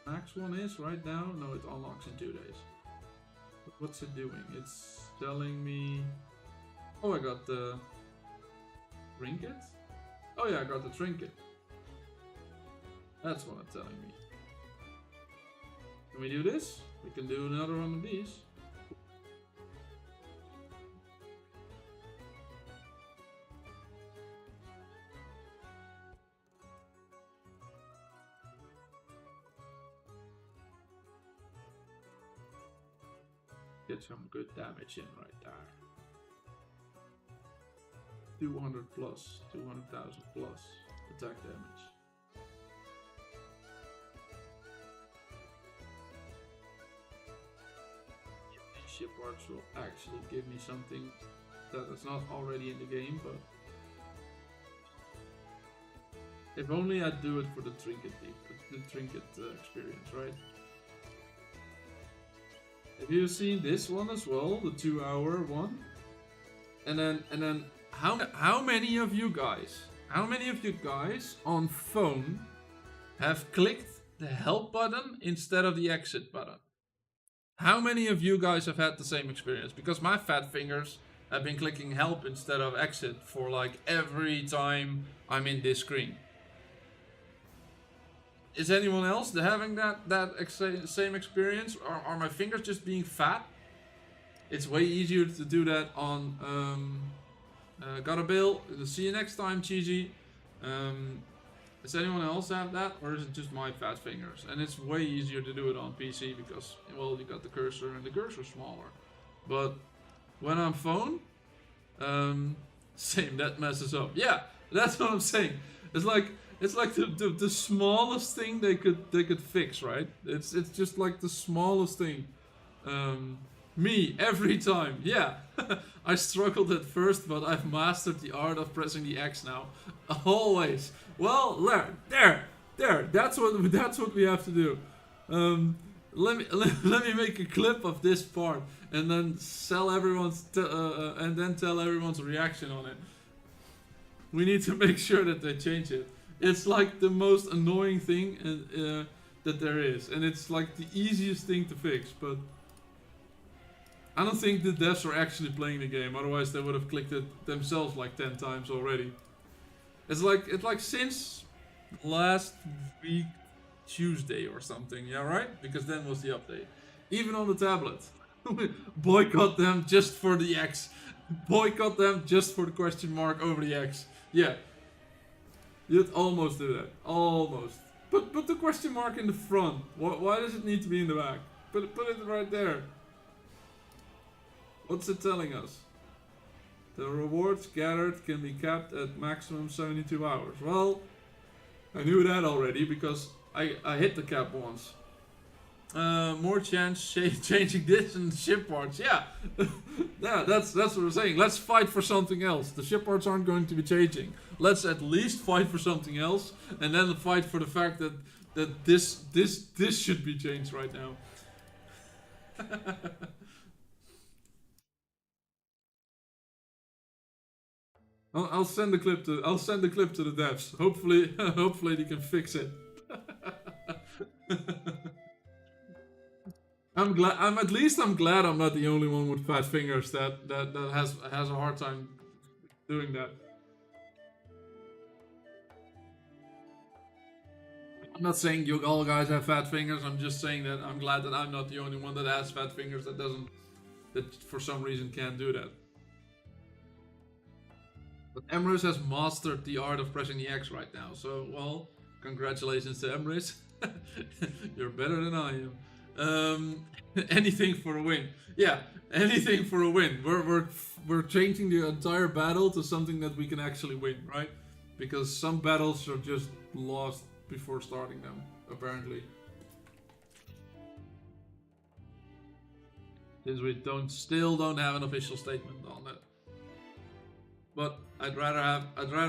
The next one is right now. No, it unlocks in 2 days. But what's it doing? It's telling me. Oh, I got the trinket. Oh yeah, I got the trinket. That's what it's telling me. Can we do this? We can do another one of these. Get some good damage in right there. 200 plus, 200,000 plus attack damage. These shipyards will actually give me something that is not already in the game, but if only I'd do it for the trinket experience, right? Have you seen this one as well, the 2-hour one? And then how many of you guys on phone have clicked the help button instead of the exit button? How many of you guys have had the same experience? Because my fat fingers have been clicking help instead of exit for like every time I'm in this screen. Is anyone else having that same experience? Are my fingers just being fat? It's way easier to do that on Got a Bill. See you next time, Cheesy. Does anyone else have that, or is it just my fat fingers? And it's way easier to do it on PC because, well, you got the cursor and the cursor's smaller. But when I'm phone, same, that messes up. Yeah, that's what I'm saying. It's like the smallest thing they could fix, right? It's just like the smallest thing. Me, every time, yeah. I struggled at first, but I've mastered the art of pressing the X now. Always. Well, there. That's what we have to do. Let me make a clip of this part and then tell everyone's reaction on it. We need to make sure that they change it. It's like the most annoying thing that there is, and it's like the easiest thing to fix, but I don't think the devs are actually playing the game, otherwise they would have clicked it themselves like 10 times already. It's like since last week Tuesday or something, yeah, right? Because then was the update. Even on the tablet. Boycott them just for the X. Boycott them just for the question mark over the X. Yeah. You'd almost do that. Almost. Put the question mark in the front. Why does it need to be in the back? Put it right there. What's it telling us? The rewards gathered can be capped at maximum 72 hours. Well, I knew that already because I hit the cap once. More chance changing this and ship parts. Yeah, yeah, that's what we're saying. Let's fight for something else. The ship parts aren't going to be changing. Let's at least fight for something else, and then fight for the fact that this should be changed right now. I'll send the clip to the devs. Hopefully they can fix it. I'm glad I'm not the only one with fat fingers that has a hard time doing that. I'm not saying you all guys have fat fingers. I'm just saying that I'm glad that I'm not the only one that has fat fingers that for some reason can't do that. But Emrys has mastered the art of pressing the X right now. So, well, congratulations to Emrys. You're better than I am. Anything for a win. Yeah, anything for a win. We're changing the entire battle to something that we can actually win, right? Because some battles are just lost before starting them, apparently. Since we still don't have an official statement on that. But I'd rather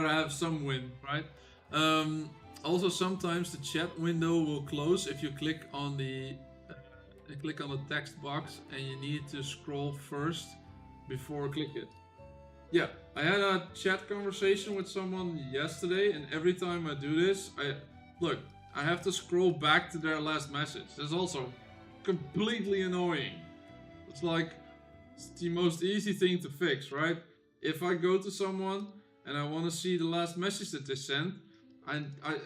have some win, right? Also, sometimes the chat window will close if you click on the text box and you need to scroll first before click it. Yeah, I had a chat conversation with someone yesterday, and every time I do this, I have to scroll back to their last message. That's also completely annoying. It's like it's the most easy thing to fix, right? If I go to someone and I want to see the last message that they sent,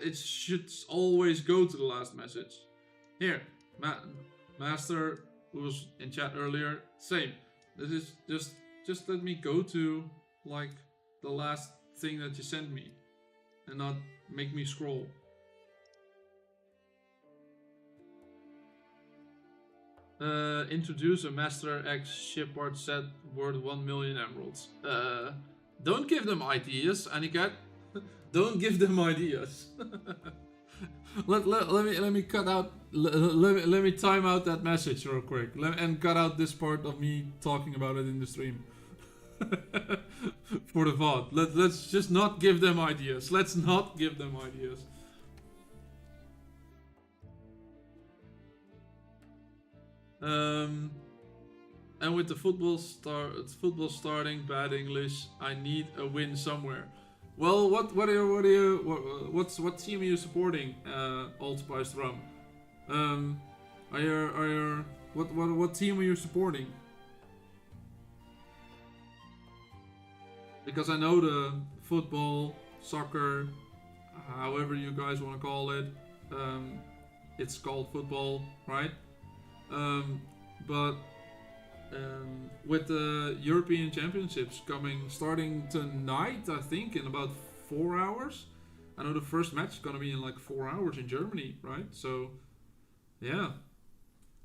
it should always go to the last message. Here, Master, who was in chat earlier, same. This is just let me go to like the last thing that you sent me, and not make me scroll. Introduce a Master X shipboard set worth 1 million emeralds. Don't give them ideas, Aniket. Don't give them ideas. let me cut out. Let me time out that message real quick, and cut out this part of me talking about it in the stream. For the VOD. Let's just not give them ideas. Let's not give them ideas. And with the football starting, bad English, I need a win somewhere. Well, what team are you supporting, Old Spice Rum? Are you What team are you supporting? Because I know the football, soccer, however you guys want to call it, it's called football, right? But with the European Championships starting tonight, I think in about 4 hours. I know the first match is gonna be in like 4 hours in Germany, right? So, yeah,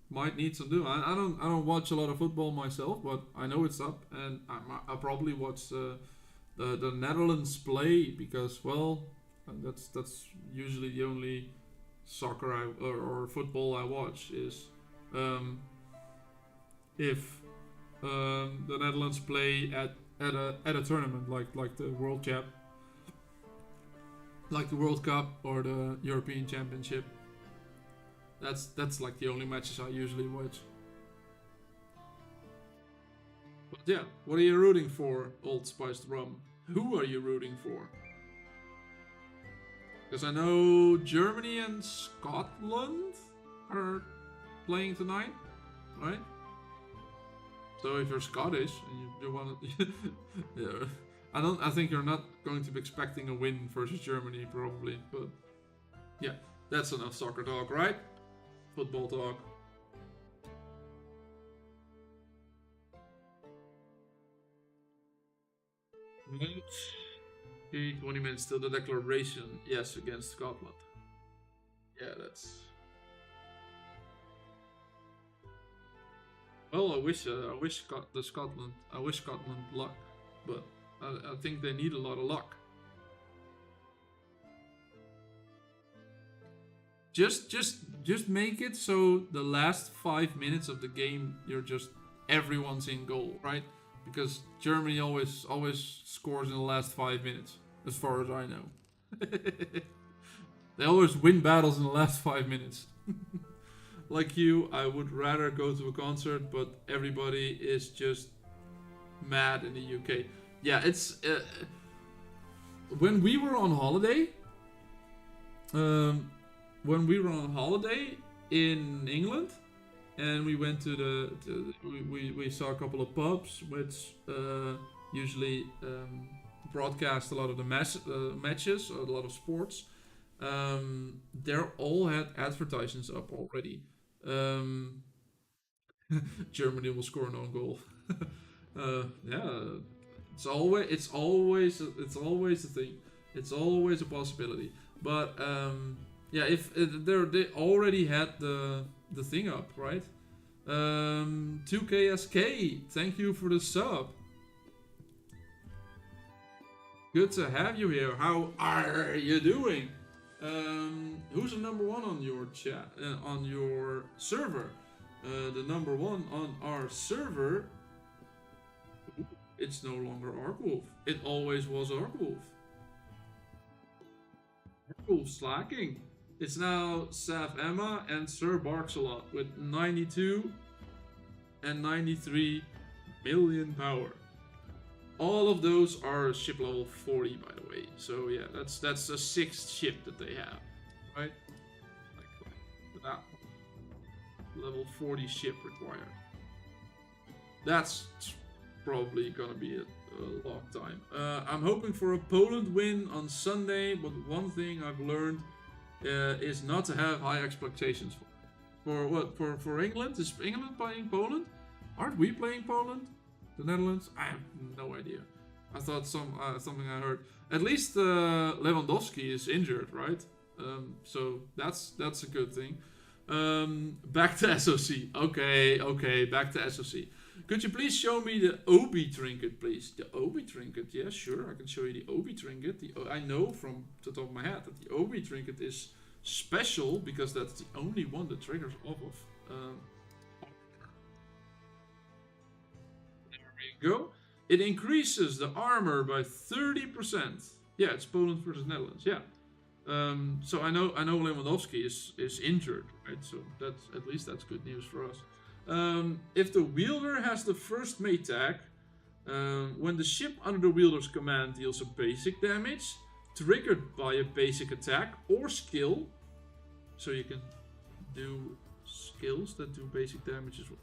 might need some do. I don't watch a lot of football myself, but I know it's up, and I'll probably watch the Netherlands play because, well, that's usually the only soccer or football I watch is if the Netherlands play at a tournament like the World Cup or the European Championship. That's like the only matches I usually watch. But yeah, what are you rooting for, Old Spiced Rum? Who are you rooting for? Because I know Germany and Scotland are playing tonight, right? So if you're Scottish and you want to, yeah, I think you're not going to be expecting a win versus Germany probably, but yeah, that's enough soccer talk, right? Football talk. Okay, 20 minutes till the declaration. Yes, against Scotland. Yeah, that's. Well, I wish Scotland luck, but I think they need a lot of luck. Just make it so the last 5 minutes of the game everyone's in goal, right? Because Germany always scores in the last 5 minutes, as far as I know. They always win battles in the last 5 minutes. Like you, I would rather go to a concert, but everybody is just mad in the UK. Yeah, it's when we were on holiday. When we were on holiday in England, and we went to we saw a couple of pubs which usually broadcast a lot of the matches, or a lot of sports. They're all had advertisements up already. Germany will score an own goal. Yeah, it's always a thing. It's always a possibility. But yeah, if they already had the thing up, right? 2KSK, thank you for the sub. Good to have you here. How are you doing? Who's the number one on your chat on your server? The number one on our server. It's no longer Arkwolf. It always was Arkwolf. Arkwolf slacking. It's now Saf Emma and Sir Barksalot with 92 and 93 million power. All of those are ship level 40, by the way. So yeah, that's the 6th ship that they have, right? Like that level 40 ship required. That's probably gonna be a long time. I'm hoping for a Poland win on Sunday, but one thing I've learned is not to have high expectations for what for England. Is England playing Poland? Aren't we playing Poland? The Netherlands? I have no idea. I thought something I heard. At least Lewandowski is injured, right? So that's a good thing. Back to SOC. Okay, back to SOC. Could you please show me the Obi trinket, please? The Obi trinket, yeah, sure. I can show you the Obi trinket. I know from the top of my head that the Obi trinket is special because that's the only one that triggers off of. There we go. It increases the armor by 30%. Yeah, it's Poland versus Netherlands. Yeah. So I know Lewandowski is injured, right? So that's at least that's good news for us. If the wielder has the first mate tag, when the ship under the wielder's command deals a basic damage, triggered by a basic attack or skill, so you can do skills that do basic damage as well.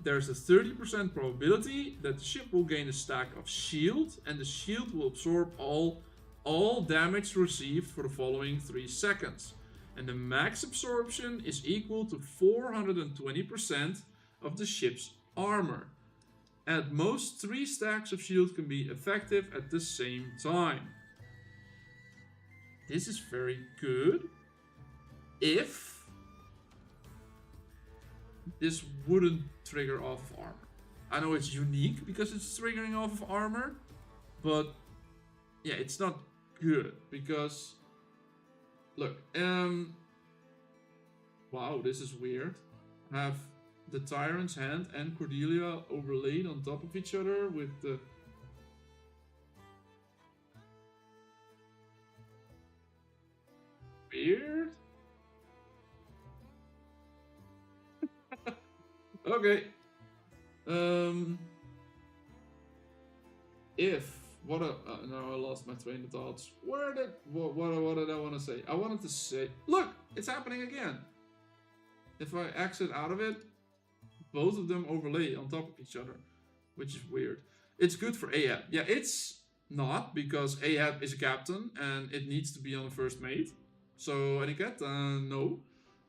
There's a 30% probability that the ship will gain a stack of shield, and the shield will absorb all damage received for the following 3 seconds. And the max absorption is equal to 420% of the ship's armor. At most, 3 stacks of shield can be effective at the same time. This is very good. If this wouldn't trigger off of armor. I know it's unique because it's triggering off of armor, but yeah, it's not good because look, wow, this is weird. Have the Tyrant's hand and Cordelia overlaid on top of each other with the weird. Okay. If what a no, I lost my train of thoughts. What did I want to say? I wanted to say, look, it's happening again. If I exit out of it, both of them overlay on top of each other, which is weird. It's good for Ahab. Yeah, it's not because Ahab is a captain and it needs to be on the first mate. So Etiquette, no.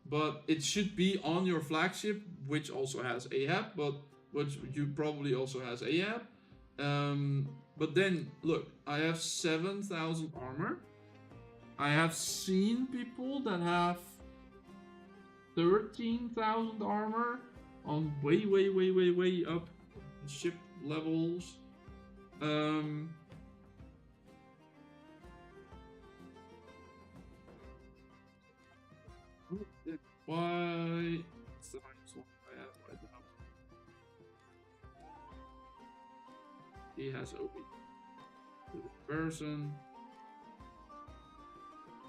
But it should be on your flagship, which also has Ahab, but which you probably also has Ahab. But then, look, I have 7,000 armor. I have seen people that have 13,000 armor on way up ship levels. Why? It's the minus one I have right now. He has OP. Person.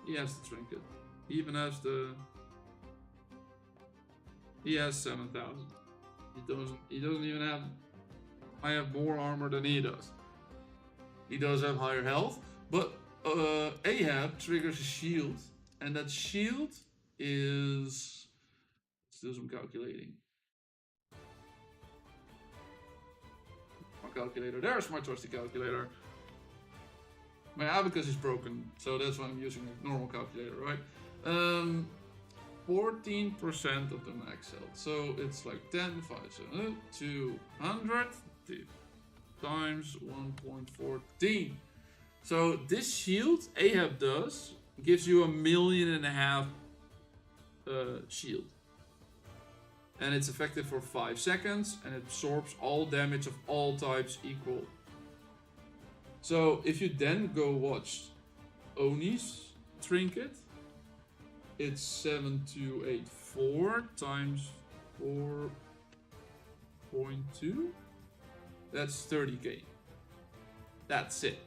He has the trinket. He even has the. He has 7,000. He doesn't even have. I have more armor than he does. He does have higher health, but Ahab triggers a shield, and that shield is. Let's do some calculating. My calculator. There's my trusty calculator. My abacus is broken, so that's why I'm using a normal calculator, right? 14% of the max health. So it's like 10, 5, 7, 200 times 1.14. So this shield Ahab does gives you 1.5 million shield. And it's effective for 5 seconds and it absorbs all damage of all types equal. So if you then go watch Oni's trinket, it's 7284 times 4.2. That's 30k. That's it.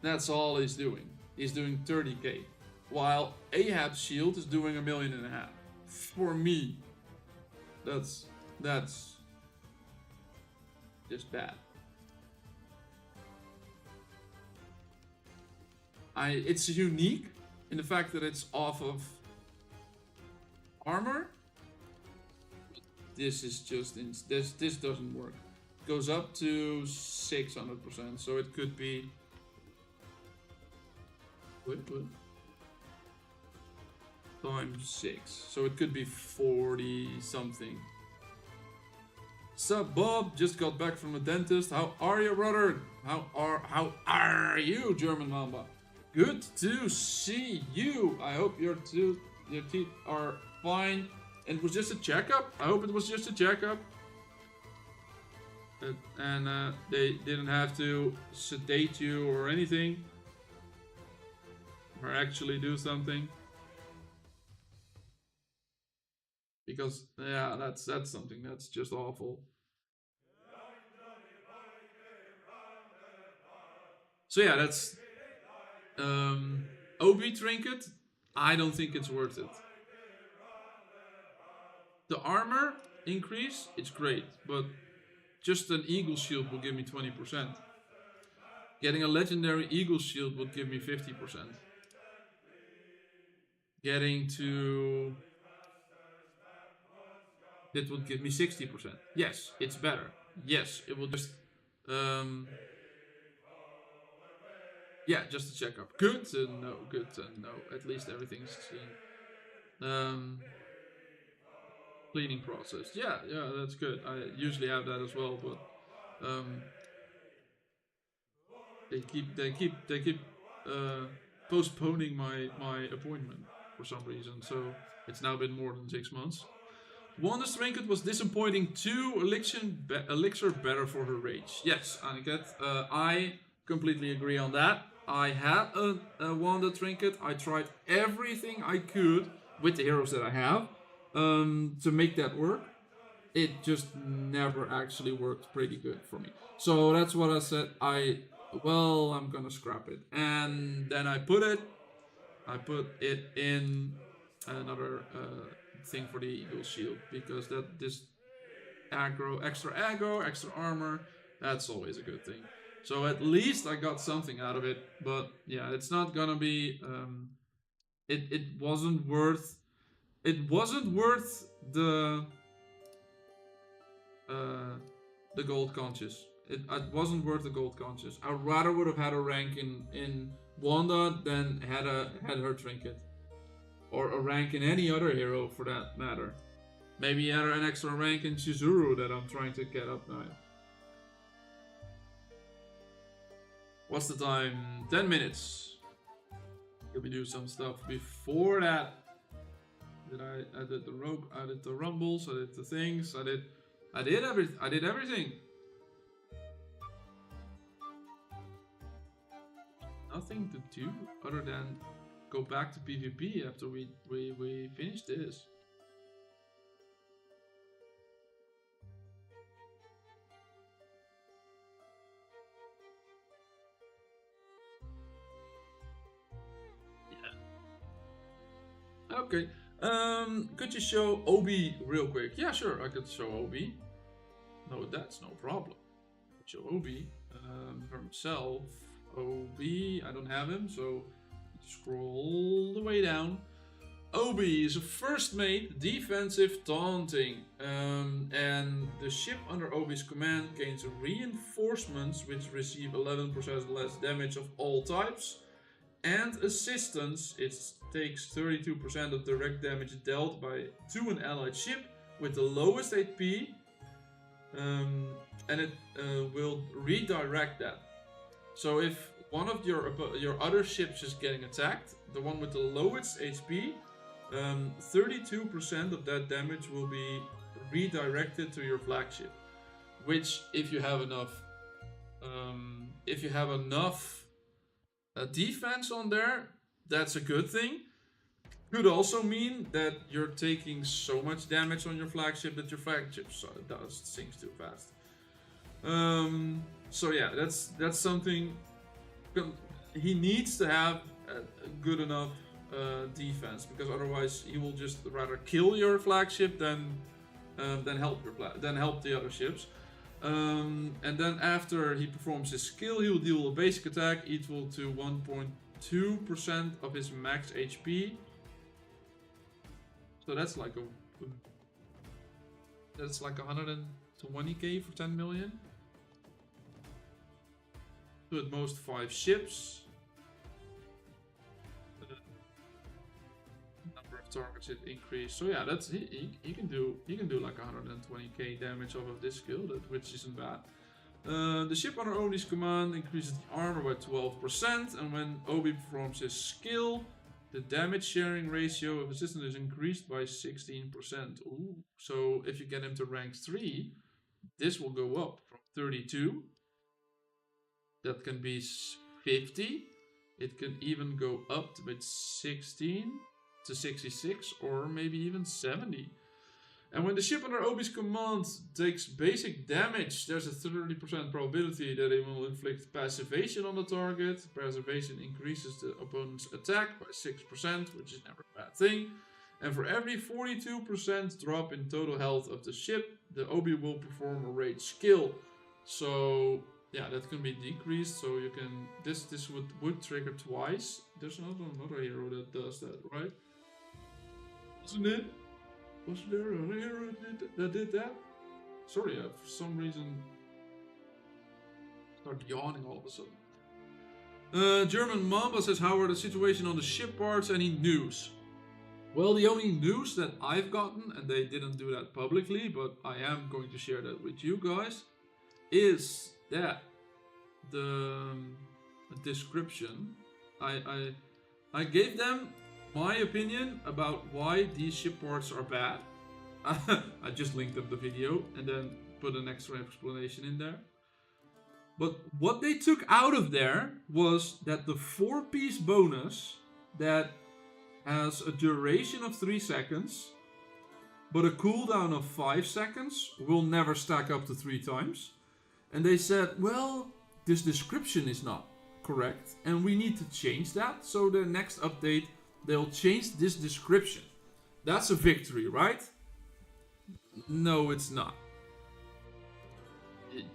That's all he's doing. He's doing 30k. While Ahab's shield is doing 1.5 million. For me, that's just bad. It's unique in the fact that it's off of armor. This is just this doesn't work. It goes up to 600%, so it could be. Wait. Times 6, so it could be 40 something. Sup, Bob? Just got back from the dentist. How are you, brother? How are you, German Mamba? Good to see you. I hope your teeth are fine. And it was just a checkup. I hope it was just a checkup. And they didn't have to sedate you or anything, or actually do something. Because yeah, that's something that's just awful. So yeah, that's OB trinket. I don't think it's worth it. The armor increase, it's great, but just an eagle shield will give me 20%. Getting a legendary eagle shield would give me 50%. getting to... It would give me 60%. Yes, it's better. Yes, it will just... yeah, just a checkup. Good and no, good and no. At least everything's seen. Cleaning process. Yeah, yeah, that's good. I usually have that as well, but um, they keep postponing my appointment for some reason. So it's now been more than 6 months. Wanda's trinket was disappointing too. Elixir better for her rage. Yes, Aniket, I completely agree on that. I had a Wanda trinket. I tried everything I could with the heroes that I have to make that work. It just never actually worked pretty good for me. So that's what I said. I'm gonna scrap it, and then I put it in another thing for the Eagle Shield because this aggro, extra armor, that's always a good thing. So at least I got something out of it. But yeah, it's not gonna be. It wasn't worth. It wasn't worth uh, the gold conscious. It wasn't worth the gold conscious. I rather would have had a rank in Wanda than had her trinket, or a rank in any other hero for that matter. Maybe had an extra rank in Chizuru that I'm trying to get up now. What's the time? 10 minutes. Let me do some stuff before that. I did the rope, I did the rumbles, I did the things, I did everything. Nothing to do other than go back to PvP after we finish this. Yeah. Okay. Could you show Obi real quick? Yeah, sure, I could show Obi. No, that's no problem. Show Obi for himself. Obi, I don't have him, so scroll the way down. Obi is a first mate defensive taunting, and the ship under Obi's command gains reinforcements which receive 11% less damage of all types, and assistance. It takes 32% of direct damage dealt to an allied ship with the lowest HP, and it will redirect that. So if one of your other ships is getting attacked, the one with the lowest HP, 32% of that damage will be redirected to your flagship. Which, if you have enough, defense on there, that's a good thing. Could also mean that you're taking so much damage on your flagship that your flagship sinks too fast. So yeah, that's something. He needs to have a good enough defense, because otherwise he will just rather kill your flagship than help the other ships. And then after he performs his skill, he will deal a basic attack equal to 1.2% of his max HP. So that's like 120k for 10 million. So at most 5 ships. The number of targets it increased. So yeah, that's he can do like 120k damage off of this skill, which isn't bad. The ship under Obi's command increases the armor by 12%, and when Obi performs his skill, the damage sharing ratio of assistant is increased by 16%. Ooh. So if you get him to rank 3, this will go up from 32. That can be 50. It can even go up to 16 to 66, or maybe even 70. And when the ship under Obi's command takes basic damage, there's a 30% probability that it will inflict passivation on the target. Passivation increases the opponent's attack by 6%, which is never a bad thing. And for every 42% drop in total health of the ship, the Obi will perform a rage skill. So yeah, that can be decreased. So you can this would trigger twice. There's another hero that does that, right? Wasn't it? Was there a hero that did that? Sorry, for some reason started yawning all of a sudden. German Mamba says, how are the situation on the ship parts? Any news? Well, the only news that I've gotten, and they didn't do that publicly, but I am going to share that with you guys, is that the description, I gave them my opinion about why these ship parts are bad. I just linked up the video and then put an extra explanation in there. But what they took out of there was that the 4-piece bonus that has a duration of 3 seconds, but a cooldown of 5 seconds will never stack up to 3 times. And they said, well, this description is not correct and we need to change that. So the next update, they'll change this description. That's a victory, right? No, it's not.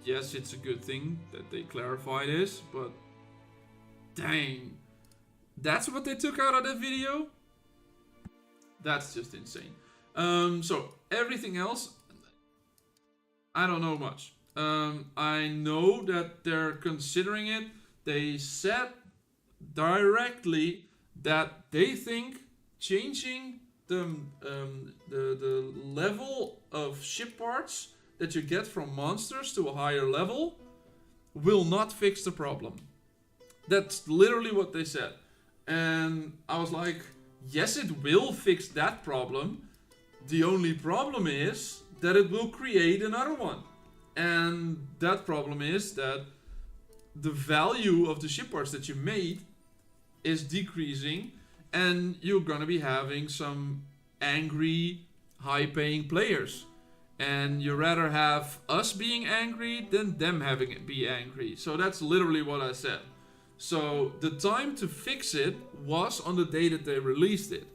Yes, it's a good thing that they clarify this, but dang, that's what they took out of that video? That's just insane. So everything else, I don't know much. I know that they're considering it. They said directly that they think changing the level of ship parts that you get from monsters to a higher level will not fix the problem. That's literally what they said. And I was like, yes, it will fix that problem. The only problem is that it will create another one. And that problem is that the value of the ship parts that you made is decreasing, and you're gonna be having some angry, high-paying players. And you rather have us being angry than them having it be angry. So that's literally what I said. So the time to fix it was on the day that they released it.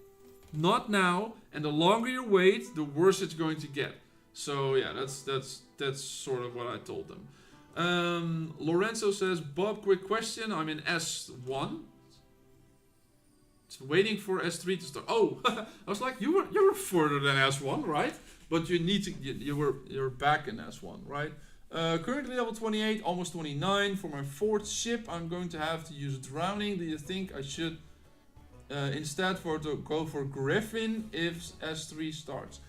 Not now, and the longer you wait, the worse it's going to get. So yeah, that's sort of what I told them. Lorenzo says, Bob, quick question. I'm in S1. It's waiting for S3 to start. Oh, I was like, you were further than S1, right? But you need to you're back in S1, right? Currently level 28, almost 29. For my 4th ship, I'm going to have to use drowning. Do you think I should instead go for Griffin if S3 starts?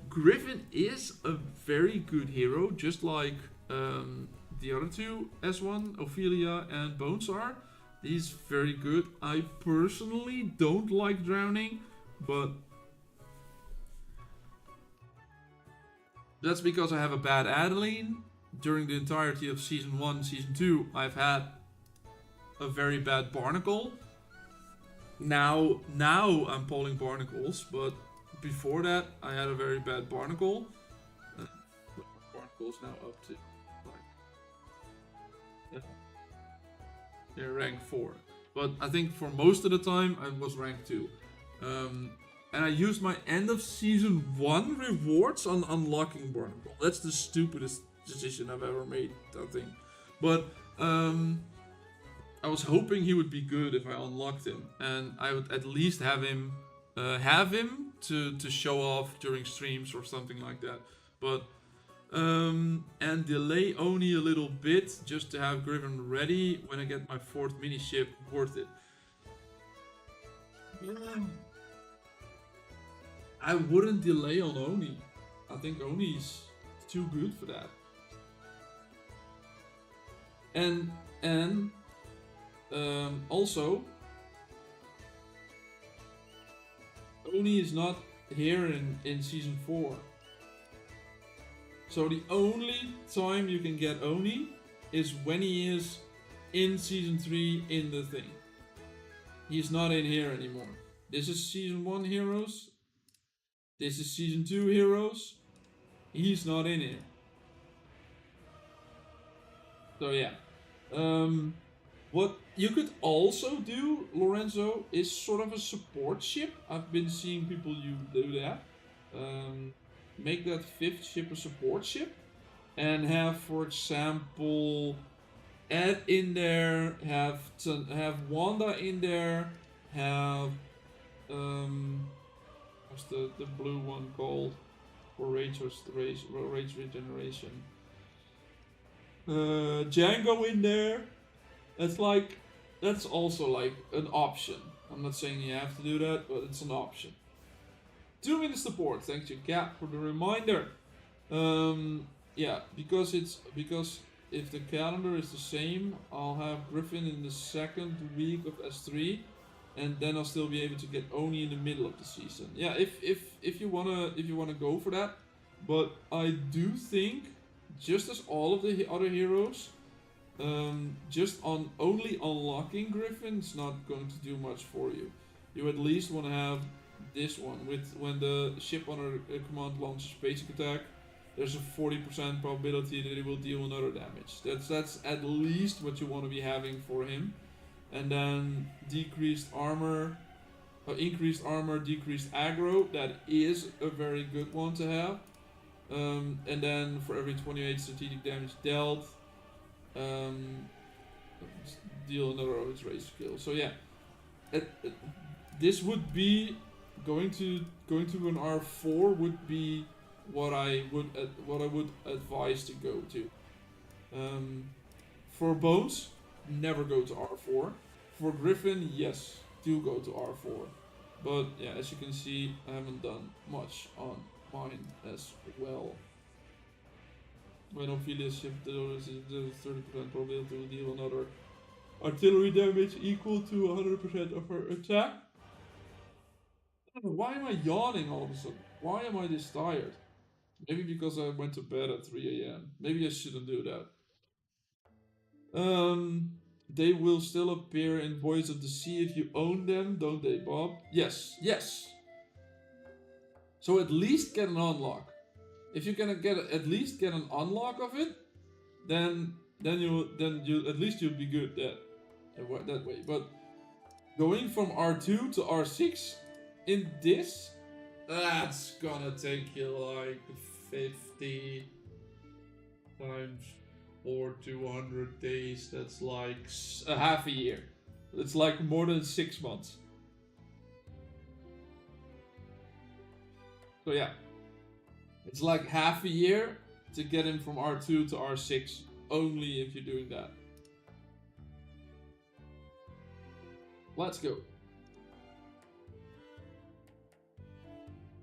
Griffin is a very good hero, just like the other two S1, Ophelia and Bones are. He's very good. I personally don't like drowning, but that's because I have a bad Adeline. During the entirety of Season 1, Season 2, I've had a very bad Barnacle. Now I'm pulling Barnacles, but before that, I had a very bad Barnacle. Barnacle's now up to like, yeah, rank 4. But I think for most of the time, I was rank 2. And I used my end of Season 1 rewards on unlocking Barnacle. That's the stupidest decision I've ever made, I think. But I was hoping he would be good if I unlocked him. And I would at least have him to show off during streams or something like that. But and delay only a little bit just to have Griffin ready when I get my 4th mini ship. Worth it. Yeah. I wouldn't delay on Oni. I think Oni's too good for that. And also Oni is not here in Season 4. So the only time you can get Oni is when he is in Season 3 in the thing. He's not in here anymore. This is Season 1 heroes. This is Season 2 heroes. He's not in here. So yeah. What you could also do, Lorenzo, is sort of a support ship. I've been seeing people do that. Make that 5th ship a support ship. And have, for example, Ed in there, have Wanda in there, have What's the blue one called? For rage regeneration. Django in there. That's also like an option. I'm not saying you have to do that, but it's an option. 2 minutes support. Thanks you, Cat, for the reminder. Yeah, because if the calendar is the same, I'll have Griffin in the second week of S3, and then I'll still be able to get Oni in the middle of the season. Yeah, if you wanna go for that, but I do think, just as all of the other heroes, just on only unlocking Griffin's not going to do much for you. You at least want to have this one with when the ship under command launches basic attack. There's a 40% probability that it will deal another damage. That's at least what you want to be having for him. And then decreased armor, increased armor, decreased aggro. That is a very good one to have. And then for every 28 strategic damage dealt, deal another of its race skill. So yeah, this would be going to an R4 would be what I would advise to go to. For Bones, never go to R4. For Griffin, yes, do go to R4. But yeah, as you can see, I haven't done much on mine as well. When Ophelia's ship delivers, there's 30% probability to deal another artillery damage equal to 100% of her attack. Why am I yawning all of a sudden? Why am I this tired? Maybe because I went to bed at 3 AM. Maybe I shouldn't do that. They will still appear in Voice of the Sea if you own them, don't they, Bob? Yes, yes. So at least get an unlock. If you can at least get an unlock of it, then you at least you'll be good that way. But going from R2 to R6 in this, that's gonna take you like 50 times 4 200 days. That's like a half a year. It's like more than 6 months. So yeah, it's like half a year to get him from R2 to R6, only if you're doing that. Let's go.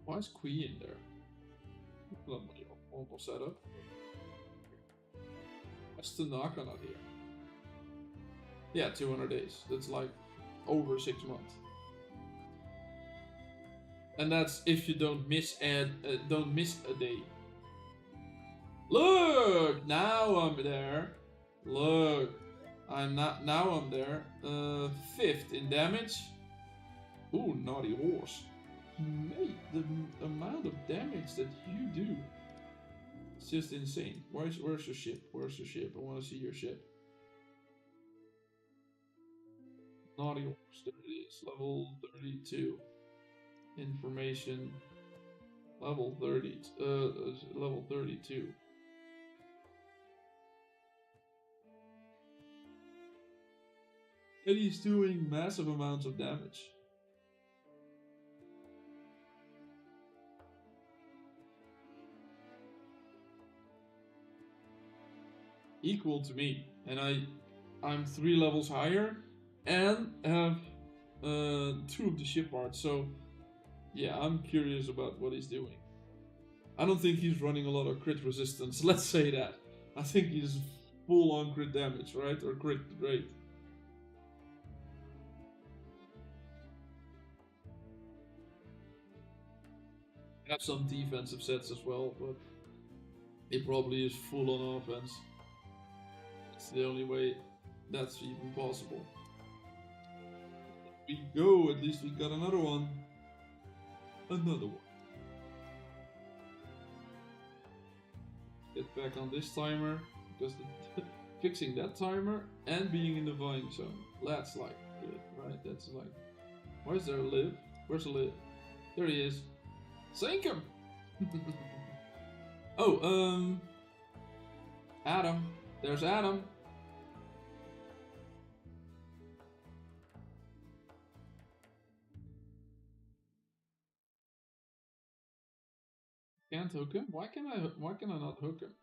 Why is Queen in there? Almost set up. Why's Tanaka not here? Yeah, 200 days. That's like over 6 months. And that's if you don't miss a day. Look, now I'm there. Look, I'm not. Now I'm there. 5th in damage. Ooh, naughty horse. Mate, the amount of damage that you do, it's just insane. Where's your ship? Where's your ship? I want to see your ship. Naughty horse. There it is. Level 32. Information. Level 30. Level 32. And he's doing massive amounts of damage. Equal to me, and I'm 3 levels higher, and have 2 of the ship parts. So yeah, I'm curious about what he's doing. I don't think he's running a lot of crit resistance. Let's say that. I think he's full on crit damage, right, or crit rate. Have some defensive sets as well, but he probably is full on offense. It's the only way that's even possible. We go, at least we got another one. Another one. Get back on this timer, because fixing that timer and being in the vying zone. That's like good, right? That's like, where's there a live? Where's a live? There he is. Sink him! Oh, Adam. There's Adam. can't hook him? Why can I not hook him?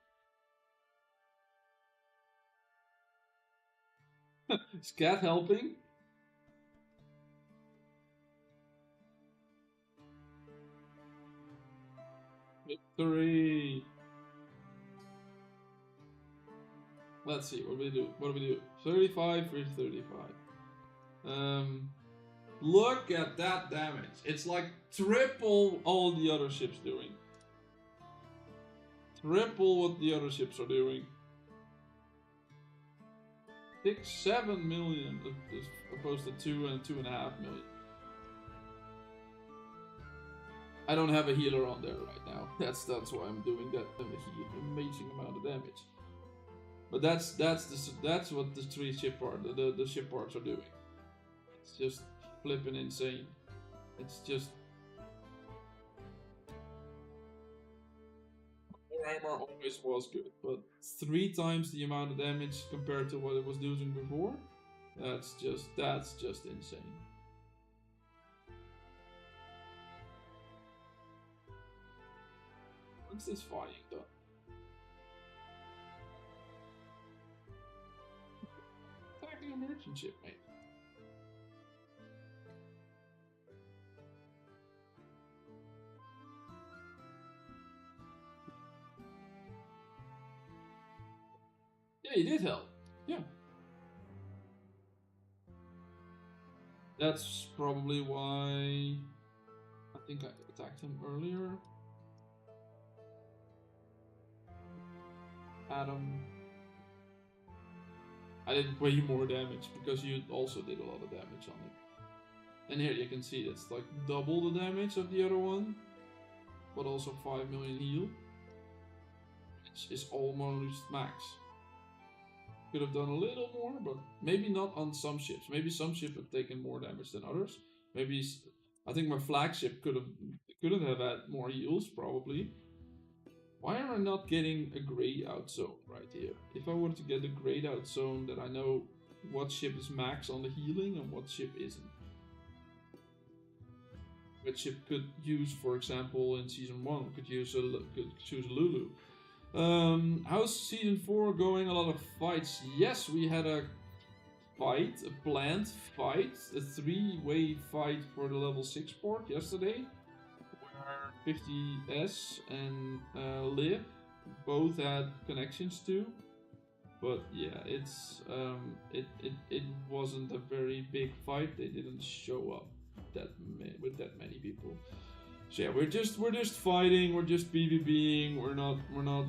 Is Cat helping? Victory! Let's see, what do we do? What do we do? 35 for 35. Look at that damage. It's like triple all the other ships doing. Triple what the other ships are doing. 6-7 million as opposed to 2 and 2.5 million. I don't have a healer on there right now. That's why I'm doing that amazing amount of damage. But that's what the 3 ship parts, the ship parts are doing. It's just flipping insane. It's just more armor always was good, but 3 times the amount of damage compared to what it was doing before. That's just insane. When's this fighting done? Attacking a merchant ship, mate. Yeah, he did help. Yeah. That's probably why I think I attacked him earlier. Adam. I did way more damage because you also did a lot of damage on it. And here you can see it's like double the damage of the other one, but also 5 million heal, which is almost max. Could have done a little more, but maybe not on some ships. Maybe some ships have taken more damage than others. Maybe I think my flagship couldn't have had more heals probably. Why am I not getting a grayed out zone right here? If I were to get a grayed out zone, that I know what ship is max on the healing and what ship isn't. Which ship could use, for example, in season 1, could choose a Lulu. How's season 4 going? A lot of fights. Yes, we had a fight, a planned fight, a 3-way fight for the level 6 port yesterday. Where 50S and Liv both had connections to. But yeah, it's it wasn't a very big fight. They didn't show up with that many people. So yeah, we're just fighting. We're just PvPing. We're not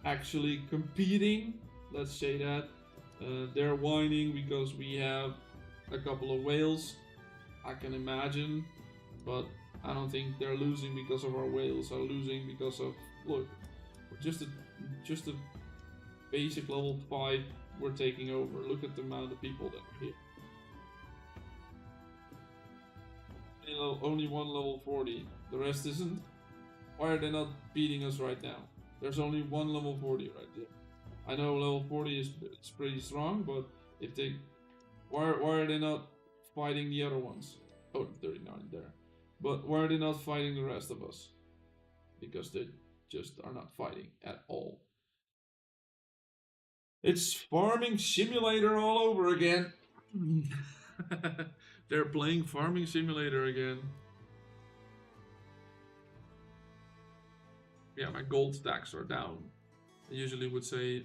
actually competing. Let's say that. They're whining because we have a couple of whales. I can imagine, but I don't think they're losing because of our whales. Are losing because of, look, just a basic level 5. We're taking over. Look at the amount of people that are here. Only one level 40. The rest isn't. Why are they not beating us right now? There's only one level 40 right there. I know level 40 is pretty strong, but if they, why are they not fighting the other ones? Oh, 39 there. But why are they not fighting the rest of us? Because they just are not fighting at all. It's Farming Simulator all over again. They're playing Farming Simulator again. Yeah, my gold stacks are down. I usually would say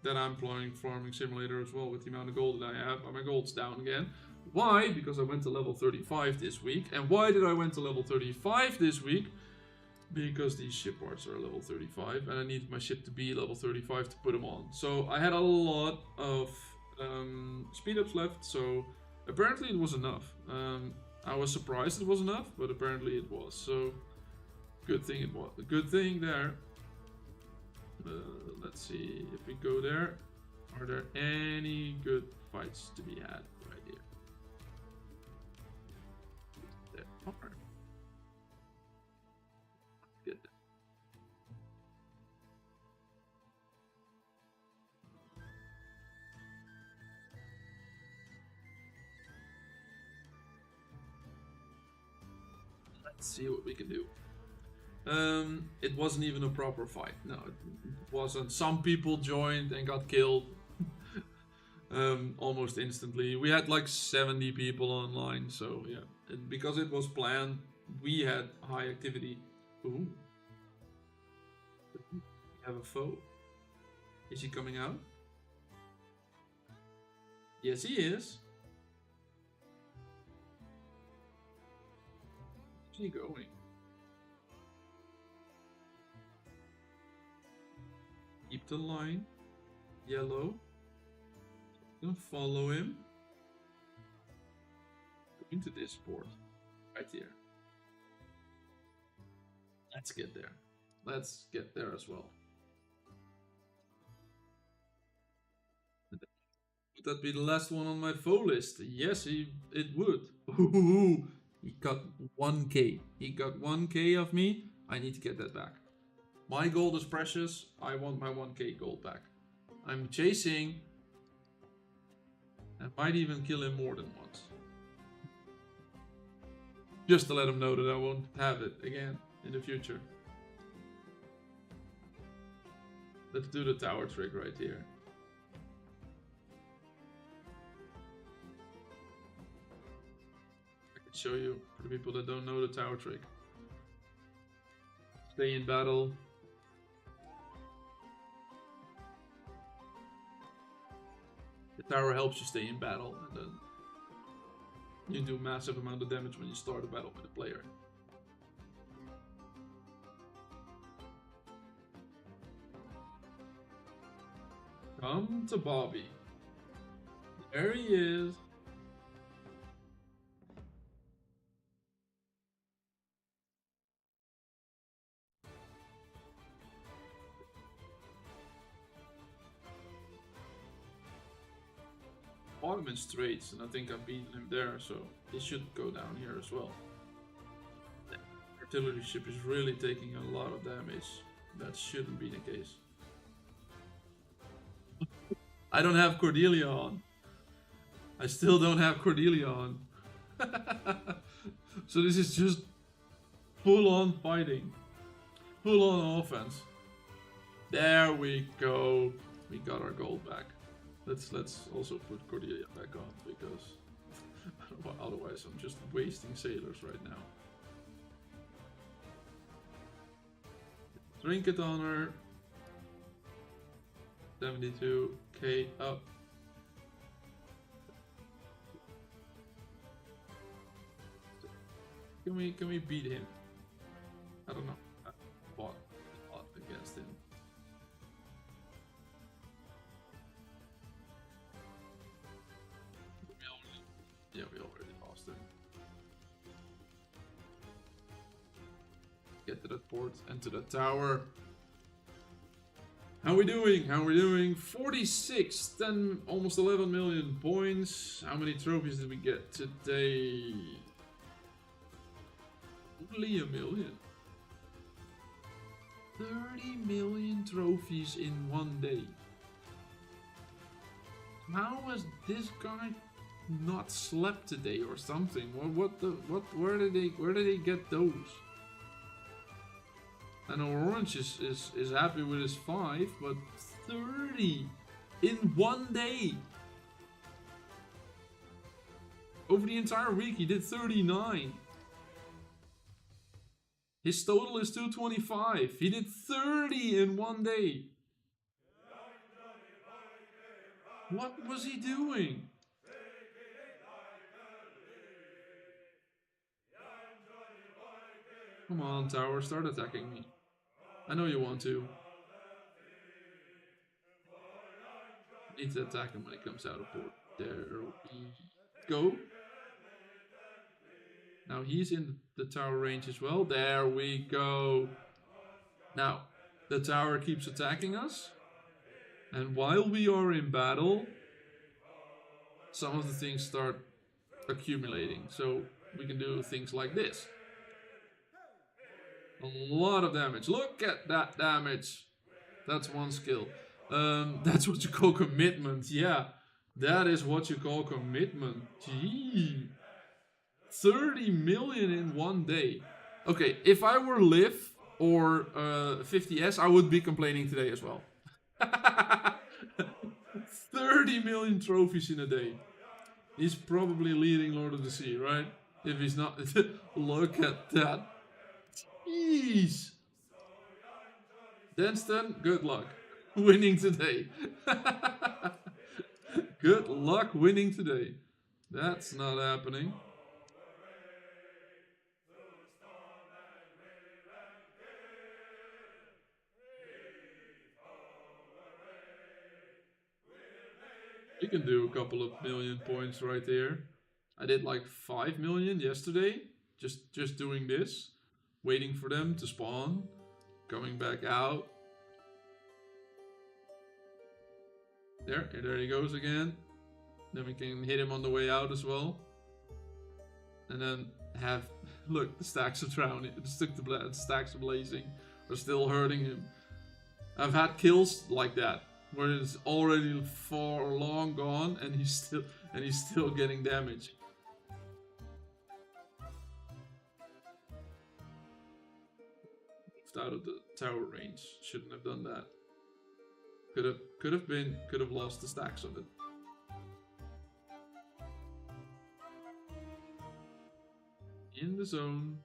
that I'm playing Farming Simulator as well with the amount of gold that I have, but my gold's down again. Why? Because I went to level 35 this week. And why did I went to level 35 this week? Because these ship parts are level 35 and I needed my ship to be level 35 to put them on. So I had a lot of speed ups left, so apparently it was enough. I was surprised it was enough, but apparently it was. So good thing it was. A good thing there. Let's see if we go there. Are there any good fights to be had right here? There are. Good. Let's see what we can do. It wasn't even a proper fight. No, it wasn't. Some people joined and got killed almost instantly. We had like 70 people online, so yeah. Because it was planned, we had high activity. Ooh, we have a foe. Is he coming out? Yes, he is. Where's he going? Keep the line. Yellow. Don't follow him. Go into this port. Right here. Let's get there. Let's get there as well. Would that be the last one on my foe list? Yes, it would. Ooh, he got 1k. He got 1k of me. I need to get that back. My gold is precious. I want my 1k gold back. I'm chasing. I might even kill him more than once. Just to let him know that I won't have it again in the future. Let's do the tower trick right here. I can show you for the people that don't know the tower trick. Stay in battle. The tower helps you stay in battle, and then you do massive amount of damage when you start a battle with a player. Come to Bobby. There he is. Bottom in straights, and I think I've beaten him there, so he should go down here as well. The artillery ship is really taking a lot of damage. That shouldn't be the case. I don't have Cordelia on. I still don't have Cordelia on. So this is just full on fighting. Full on offense. There we go. We got our gold back. Let's also put Cordelia back on, because otherwise I'm just wasting sailors right now. Trinket on her. 72k up. Can we beat him? I don't know. I fought against him. Yeah, we already lost him. Get to that port and to the tower. How we doing? How we doing? 46, 10, almost 11 million points. How many trophies did we get today? Only a million. 30 million trophies in one day. How has this guy not slept today or something? Where did they get those? And Orange is happy with his 5, but 30 in one day. Over the entire week he did 39. His total is 225. He did 30 in one day. What was he doing? Come on, tower, start attacking me. I know you want to. Need to attack him when he comes out of port. There we go. Now he's in the tower range as well. There we go. Now, the tower keeps attacking us. And while we are in battle, some of the things start accumulating. So we can do things like this. A lot of damage. Look at that damage. That's one skill. That's what you call commitment. Yeah, that is what you call commitment. Gee. 30 million in one day. Okay, if I were Liv, or 50s, I would be complaining today as well. 30 million trophies in a day. He's probably leading Lord of the Sea, right? If he's not, look at that. Jeez. Denston, good luck winning today. Good luck winning today. That's not happening. You can do a couple of million points right there. I did like 5 million yesterday, just doing this, waiting for them to spawn, coming back out. There he goes again. Then we can hit him on the way out as well. And then have, look, the stacks are drowning, the stacks are blazing, are still hurting him. I've had kills like that, where it's already far long gone and he's still getting damage. Moved out of the tower range. Shouldn't have done that. Could have lost the stacks of it. In the zone.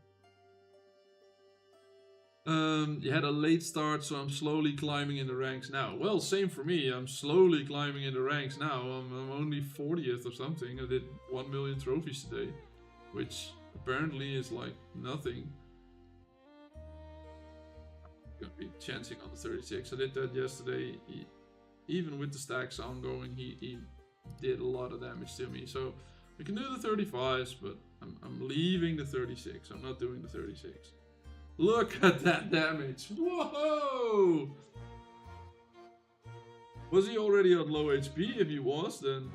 You had a late start, so I'm slowly climbing in the ranks now. Well, same for me. I'm slowly climbing in the ranks now. I'm only 40th or something. I did 1 million trophies today, which apparently is like nothing. Gonna be chancing on the 36. I did that yesterday. Even with the stacks ongoing, he did a lot of damage to me. So we can do the 35s, but I'm leaving the 36. I'm not doing the 36. Look at that damage. Whoa! Was he already on low HP? If he was, then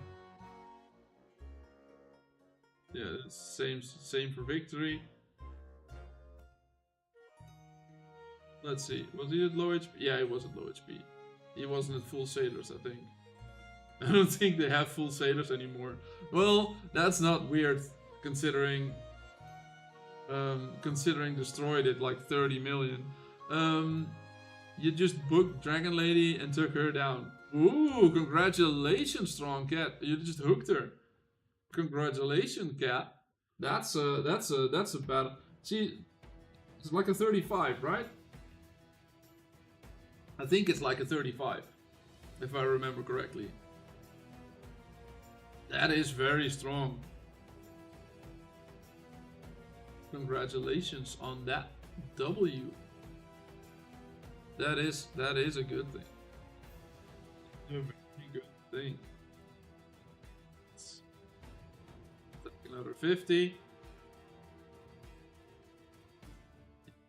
yeah, same for victory. Let's see. Was he at low HP? Yeah, he was at low HP. He wasn't at full sailors, I think. I don't think they have full sailors anymore. Well, that's not weird, considering Destroy did like 30 million. You just booked Dragon Lady and took her down. Ooh, congratulations, Strong Cat. You just hooked her. Congratulations, Cat. That's a battle. See, it's like a 35, right? I think it's like a 35, if I remember correctly. That is very strong. Congratulations on that W. That is a good thing. A very good thing. Take another 50.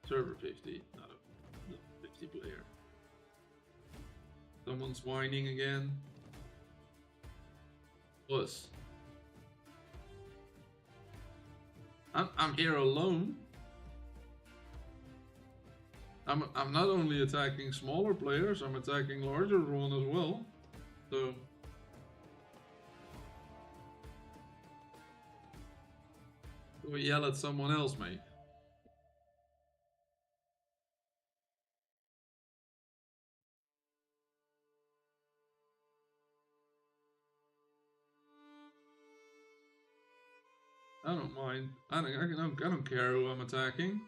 Server 50, not a 50 player. Someone's whining again. Plus. I'm here alone. I'm not only attacking smaller players, I'm attacking larger one as well. So we yell at someone else, mate. I don't mind. I don't care who I'm attacking.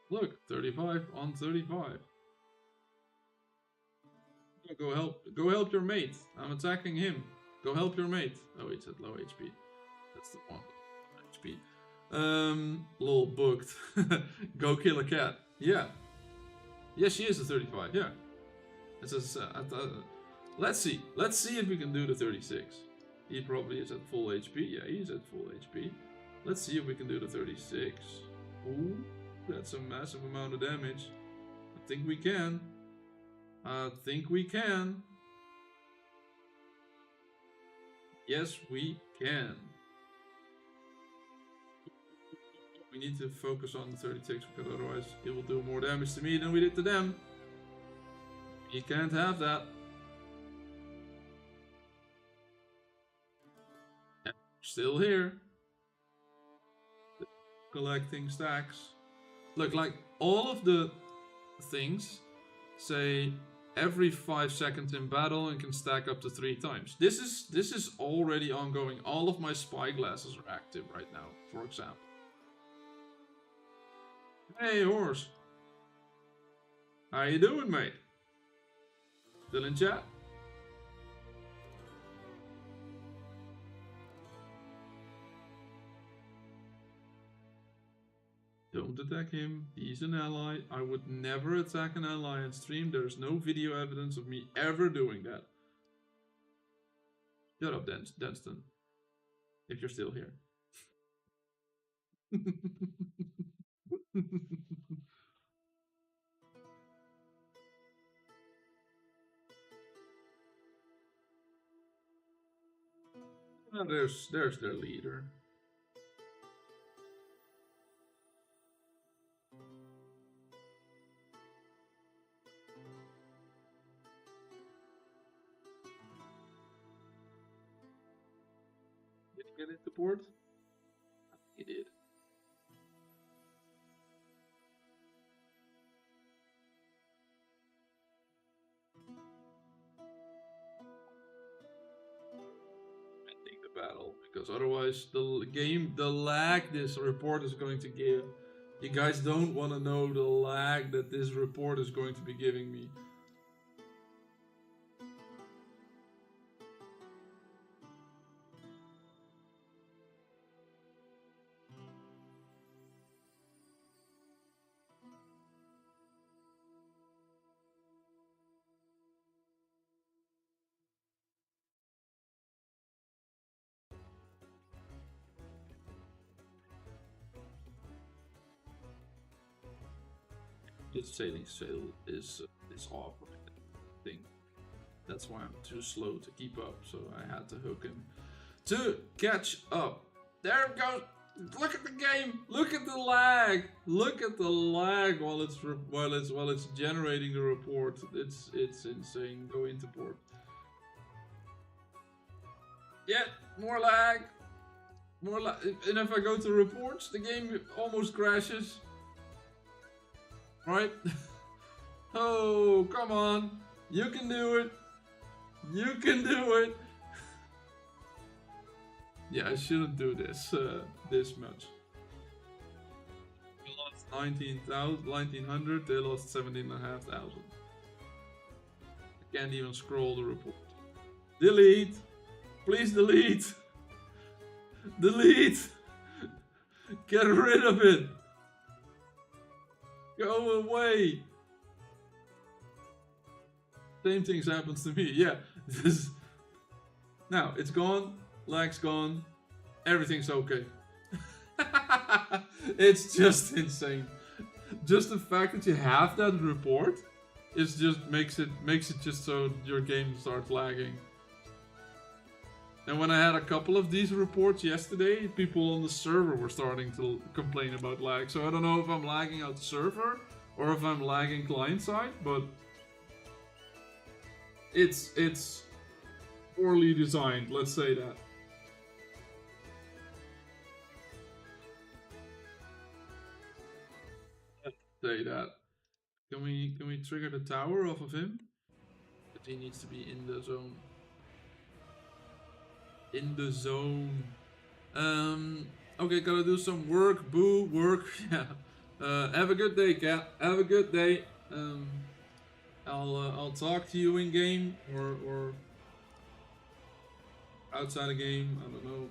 Look, 35 on 35. Go help your mate. I'm attacking him. Go help your mate. Oh, he's at low HP. That's the one. HP. Lol, booked. Go kill a cat. Yeah. Yeah, she is a 35, yeah. It's a, let's see. Let's see if we can do the 36. He probably is at full HP. Yeah, he's at full HP. Let's see if we can do the 36. Ooh, that's a massive amount of damage. I think we can. I think we can. Yes, we can. We need to focus on the 36 because otherwise it will do more damage to me than we did to them. You can't have that. Still here. Collecting stacks. Look, like all of the things say every 5 seconds in battle and can stack up to 3 times. This is already ongoing. All of my spy glasses are active right now, for example. Hey horse. How you doing, mate? Still in chat? Don't attack him. He's an ally. I would never attack an ally on stream. There's no video evidence of me ever doing that. Shut up, Dunstan. If you're still here. Well, there's their leader. Did he get into port? He did. Ending the battle, because otherwise the lag this report is going to give. You guys don't want to know the lag that this report is going to be giving me. This sailing sail is off, I think. That's why I'm too slow to keep up, so I had to hook him to catch up. There it goes. Look at the game. Look at the lag. Look at the lag while it's generating the report. It's insane. Go into port. Yeah, more lag. More lag. And if I go to reports, the game almost crashes. Right? Oh, come on. You can do it. You can do it. Yeah, I shouldn't do this this much. We lost 1900, they lost 17,500. I can't even scroll the report. Delete! Please delete! Delete! Get rid of it! Go away! Same things happens to me, yeah. This now it's gone, lag's gone, everything's okay. It's just insane. Just the fact that you have that report is just makes it just so your game starts lagging. And when I had a couple of these reports yesterday, people on the server were starting to complain about lag. So I don't know if I'm lagging out the server or if I'm lagging client side, but it's poorly designed, let's say that. Say that. Can we trigger the tower off of him? But he needs to be in the zone. In the zone. Okay, gotta do some work. Boo, work. Yeah. Have a good day, cat. Have a good day. I'll talk to you in game or outside a game. I don't know.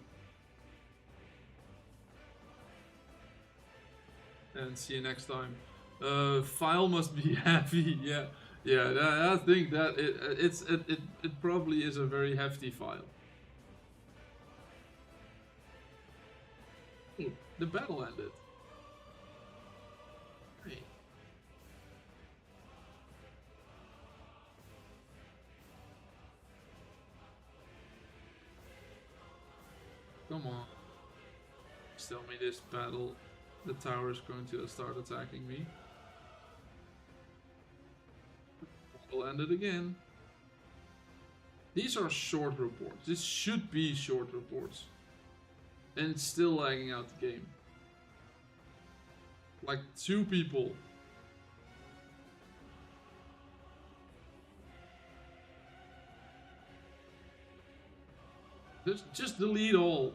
And see you next time. File must be heavy. Yeah, yeah. I think that it probably is a very hefty file. The battle ended. Hey. Come on. Just tell me this battle, the tower is going to start attacking me. landed again. These are short reports. This should be short reports. And it's still lagging out the game. Like 2 people. Just delete all.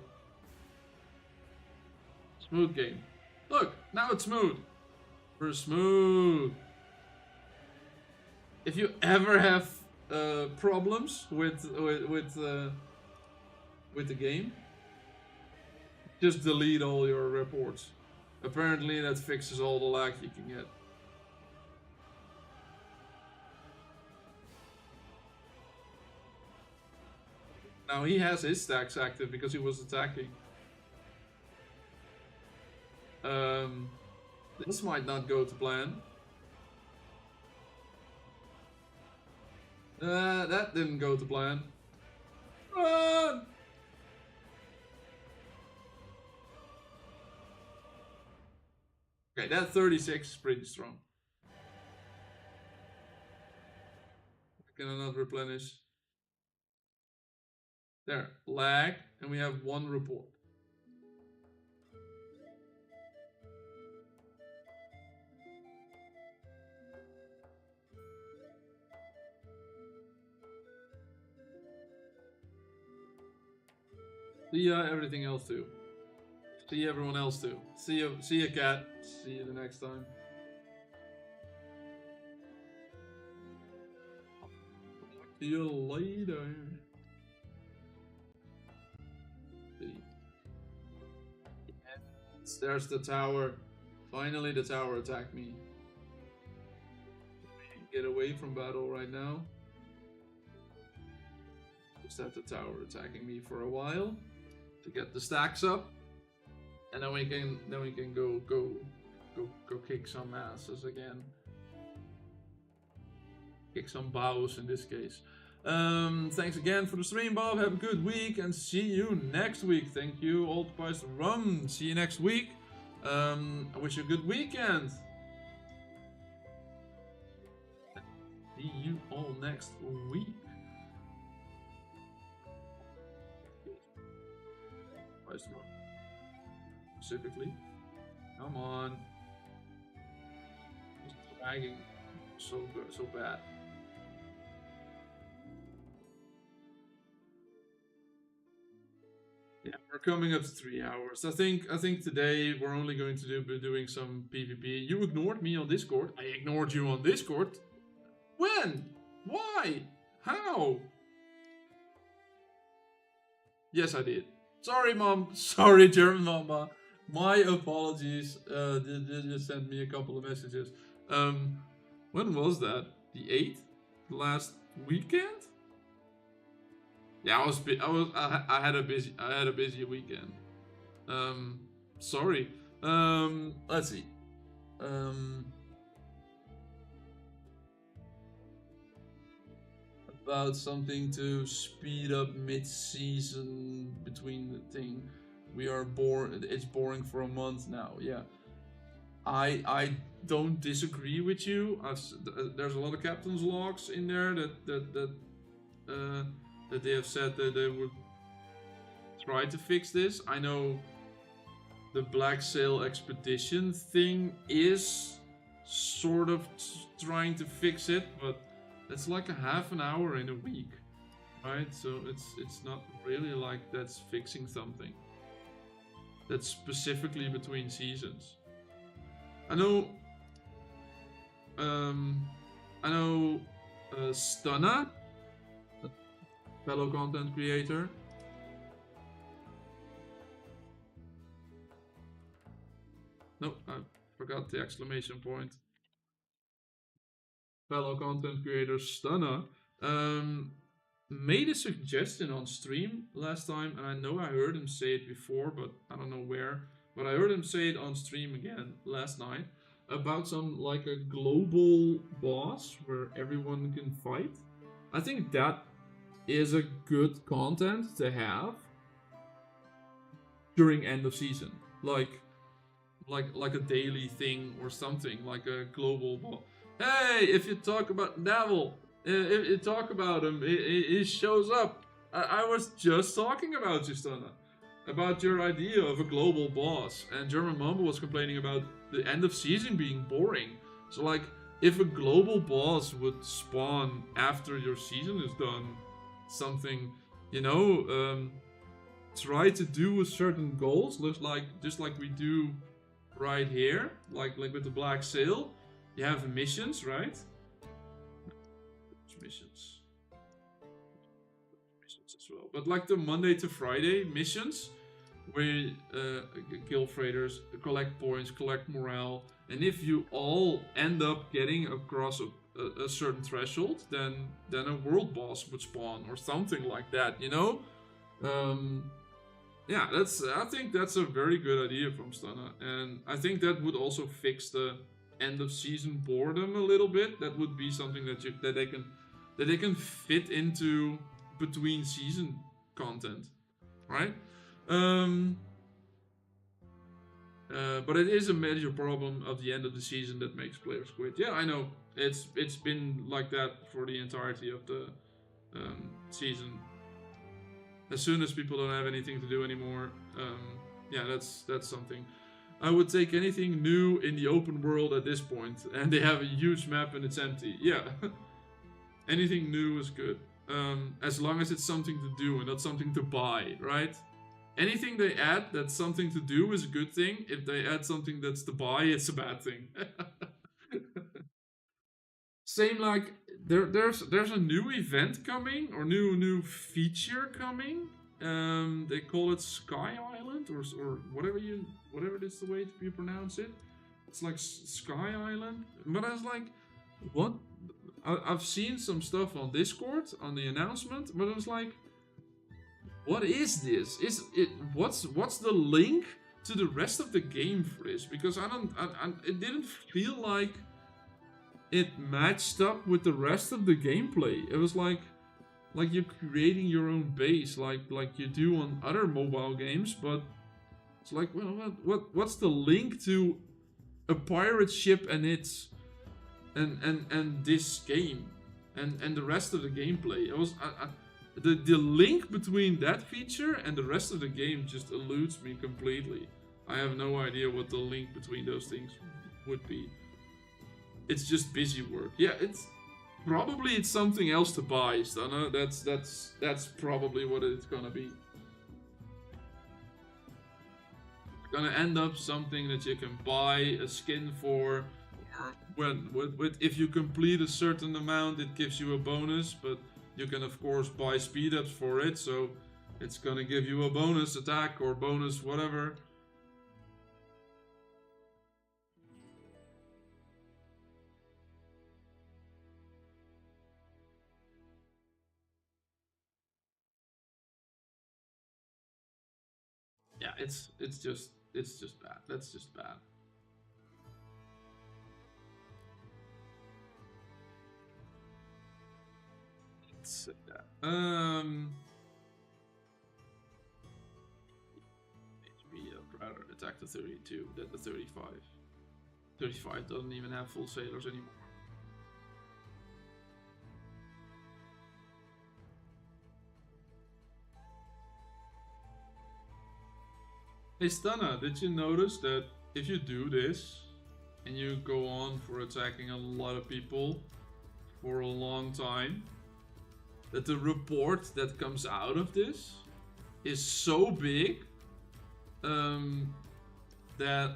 Smooth game. Look, now it's smooth. We're smooth. If you ever have problems with the game, just delete all your reports. Apparently that fixes all the lag you can get. Now he has his stacks active because he was attacking. This might not go to plan. That didn't go to plan. Run! Okay, that 36 is pretty strong. Can I not replenish? There, lag, and we have 1 report. See ya, everything else too. See everyone else too. See ya, cat. See you the next time. See you later. Yes, there's the tower. Finally, the tower attacked me. Get away from battle right now. Just have the tower attacking me for a while to get the stacks up, and then we can go kick some asses again. Kick some bows in this case. Thanks again for the stream, Bob. Have a good week and see you next week. Thank you, Old Spice Rum. See you next week. I wish you a good weekend. See you all next week. Spice Rum. Specifically. Come on. Just dragging so good, so bad. Yeah, we're coming up to 3 hours. I think today we're only going to be doing some PvP. You ignored me on Discord. I ignored you on Discord. When? Why? How? Yes, I did. Sorry, Mom. Sorry, German Mama. My apologies. They just sent me a couple of messages. When was that? The 8th? Last weekend? Yeah, I had a busy weekend. Sorry. Let's see. About something to speed up mid-season between the thing. We are bored. It's boring for a month now. Yeah. I don't disagree with you. There's a lot of captain's logs in there that they have said that they would try to fix this. I know the Black Sail Expedition thing is sort of trying to fix it, but it's like a half an hour in a week, right? So it's not really like that's fixing something. That's specifically between seasons. I know Stunna, fellow content creator. No, I forgot the exclamation point. Fellow content creator Stunna made a suggestion on stream last time, and I know I heard him say it before, but I don't know where. But I heard him say it on stream again last night about some like a global boss where everyone can fight. I think that is a good content to have during end of season, like a daily thing or something, like a global boss. Hey, if you talk about Neville, Talk about him. It shows up. I was just talking about you, Stana, about your idea of a global boss, and German Mumble was complaining about the end of season being boring. So like, if a global boss would spawn after your season is done, something, you know, try to do with certain goals, just like we do right here, like with the Black Sail, you have missions, right? Missions. Missions as well. But like the Monday to Friday missions, where kill freighters, collect points, collect morale, and if you all end up getting across a certain threshold, then a world boss would spawn or something like that, you know? Um, yeah, I think that's a very good idea from Stana, and I think that would also fix the end of season boredom a little bit. That would be something that they can fit into between season content, right? Um, but it is a major problem of the end of the season that makes players quit. Yeah, I know. It's been like that for the entirety of the season. As soon as people don't have anything to do anymore, yeah, that's something. I would take anything new in the open world at this point, and they have a huge map and it's empty. Yeah, anything new is good, as long as it's something to do and not something to buy, right? Anything they add that's something to do is a good thing. If they add something that's to buy, it's a bad thing. Same like there's a new event coming or new feature coming. They call it Sky Island or whatever it is the way you pronounce it. It's like Sky Island, but I was like, what? I've seen some stuff on Discord on the announcement, but I was like, what is this? Is it what's the link to the rest of the game for this? Because it didn't feel like it matched up with the rest of the gameplay. It was like you're creating your own base, like you do on other mobile games. But it's like, well, what's the link to a pirate ship and its and this game and the rest of the gameplay? It was the link between that feature and the rest of the game just eludes me completely. I have no idea what the link between those things would be. It's just busy work. Yeah, it's something else to buy, Stunner. That's probably what it's gonna be. It's gonna end up something that you can buy a skin for, or if you complete a certain amount, it gives you a bonus. But you can of course buy speed ups for it, so it's gonna give you a bonus attack or bonus whatever. Yeah, it's just bad. That's just bad. Let's say that. Maybe I'd rather attack the 32 than the 35. 35 doesn't even have full sailors anymore. Hey Stunna, did you notice that if you do this and you go on for attacking a lot of people for a long time, that the report that comes out of this is so big that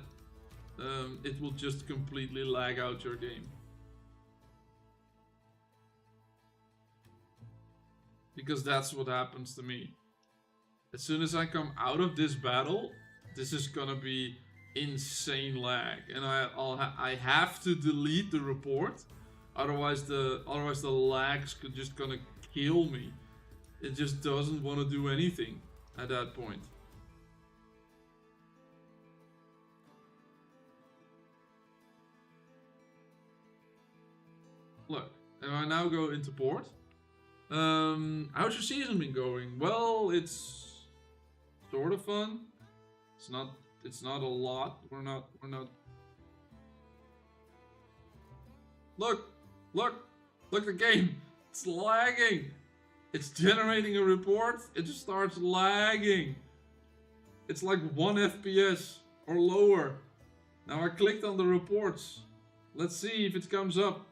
it will just completely lag out your game. Because that's what happens to me. As soon as I come out of this battle, this is gonna be insane lag, and I have to delete the report, otherwise the lag's just gonna kill me. It just doesn't want to do anything at that point. Look, and I now go into port. How's your season been going? Well, it's sort of fun. It's not a lot. We're not Look the game. It's lagging. It's generating a report. It just starts lagging. It's like 1 FPS or lower. Now I clicked on the reports. Let's see if it comes up.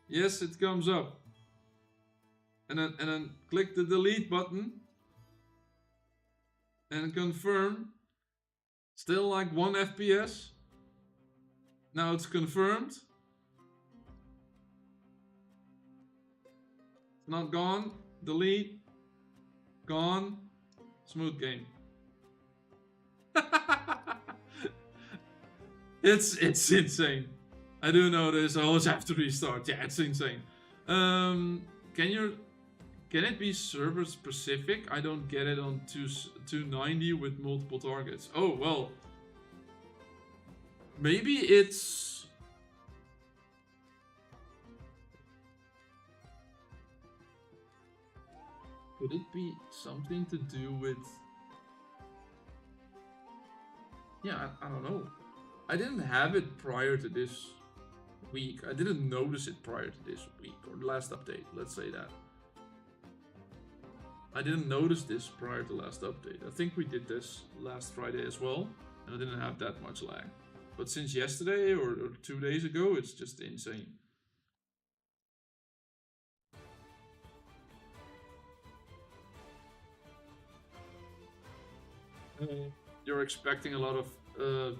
Yes, it comes up. And then click the delete button. And confirm. Still like 1 FPS. Now it's confirmed. It's not gone. Delete. Gone. Smooth game. It's insane. I do know this. I always have to restart. Yeah, it's insane. Can it be server specific? I don't get it on 290 with multiple targets. Oh well. Maybe it's... Could it be something to do with... Yeah, I don't know. I didn't have it prior to this week. I didn't notice it prior to this week, or the last update, let's say that. I didn't notice this prior to last update. I think we did this last Friday as well, and I didn't have that much lag. But since yesterday or 2 days ago, it's just insane. You're expecting a lot of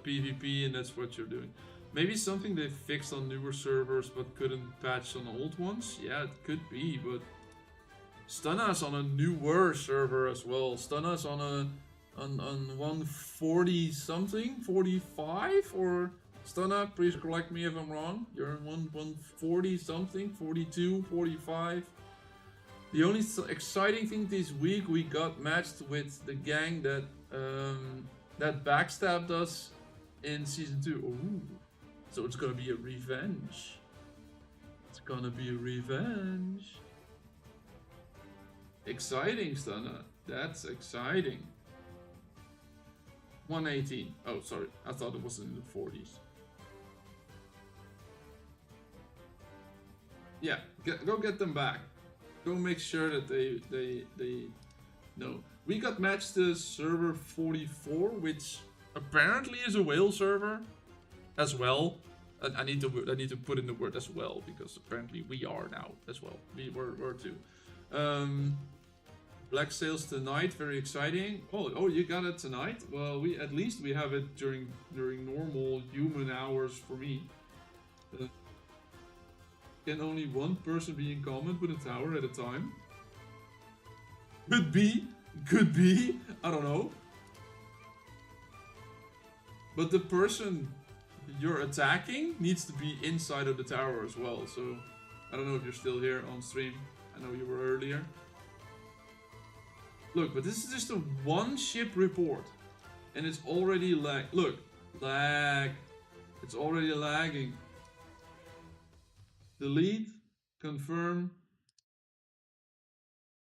PvP, and that's what you're doing. Maybe something they fixed on newer servers but couldn't patch on old ones? Yeah, it could be, but Stunna's on a newer server as well. Stunna's on a on 140 something, 45, or Stunna, please correct me if I'm wrong. You're on 140 something, 42, 45. The only exciting thing this week, we got matched with the gang that that backstabbed us in season 2. Ooh. So it's gonna be a revenge. It's gonna be a revenge. Exciting, Stunna. That's exciting. 118. Oh, sorry. I thought it was in the 40s. Yeah, go get them back. Go make sure that they know. We got matched to server 44, which apparently is a whale server as well. I need to put in the word as well, because apparently we are now as well. We're too. Black sales tonight, very exciting. Oh, you got it tonight? Well, at least we have it during normal human hours for me. Can only one person be in comment with a tower at a time? Could be. I don't know. But the person you're attacking needs to be inside of the tower as well. So I don't know if you're still here on stream. I know you were earlier. Look, but this is just a one ship report. And it's already lag. Look, lag. It's already lagging. Delete, confirm,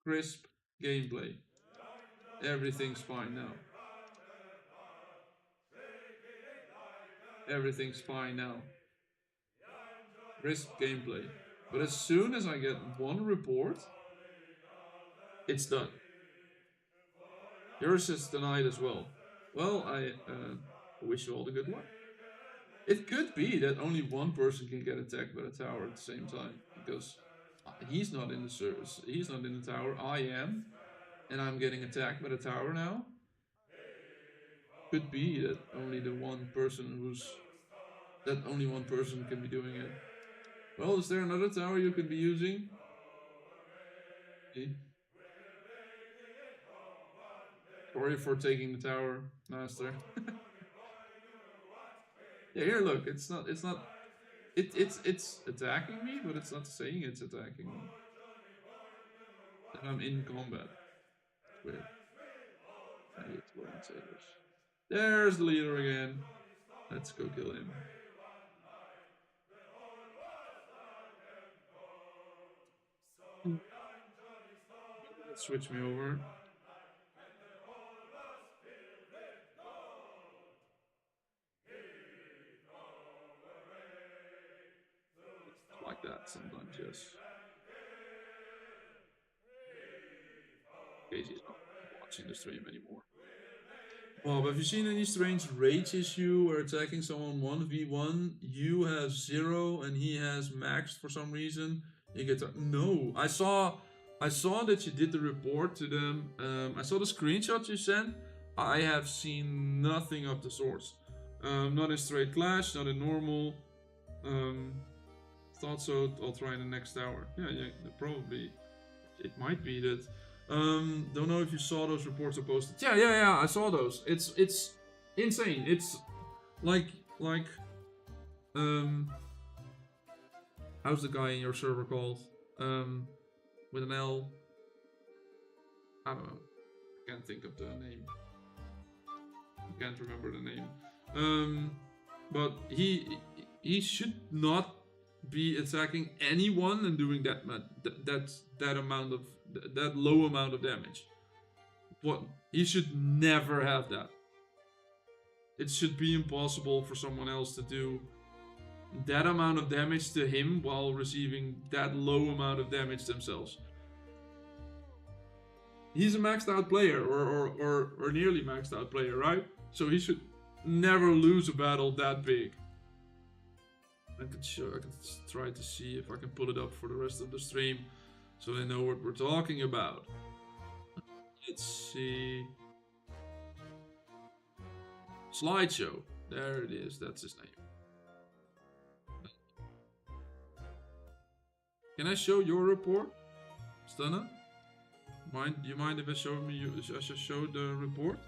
crisp gameplay. Everything's fine now. Everything's fine now. Crisp gameplay. But as soon as I get one report, it's done. Yours is denied as well. Well, I wish you all the good luck. It could be that only one person can get attacked by the tower at the same time, because he's not in the service. He's not in the tower. I am, and I'm getting attacked by the tower now. Could be that only one person can be doing it. Well, is there another tower you could be using? Okay. Sorry for taking the tower, master. Yeah, here, look. It's attacking me, but it's not saying it's attacking me. And I'm in combat. It's weird. Maybe it's World Sailors. There's the leader again. Let's go kill him. Let's switch me over. Like that sometimes, yes. Casey's not watching the stream anymore. Bob, have you seen any strange rage issue where attacking someone 1v1, you have 0 and he has maxed for some reason? You get to, no, I saw that you did the report to them. I saw the screenshots you sent. I have seen nothing of the sorts. Not in straight clash, not in normal. Thought so. I'll try in the next hour. Yeah, probably. It might be that. Don't know if you saw those reports I posted. Yeah. I saw those. It's insane. It's like how's the guy in your server called? With an L. I don't know. I can't think of the name. I can't remember the name. But he should not be attacking anyone and doing that low amount of damage. What he should never have that. It should be impossible for someone else to do that amount of damage to him while receiving that low amount of damage themselves. He's a maxed out player, or nearly maxed out player, right? So he should never lose a battle that big. I could try to see if I can pull it up for the rest of the stream, so they know what we're talking about. Let's see. Slideshow. There it is. That's his name. Can I show your report, Stunner? Do you mind if I show the report?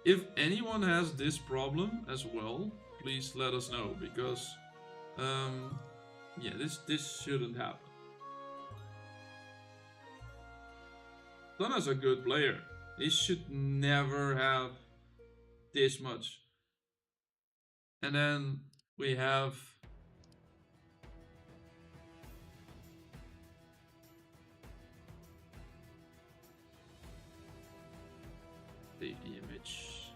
If anyone has this problem as well, please let us know, because yeah, this shouldn't happen. Stunner's a good player. He should never have this much. And then we have the image.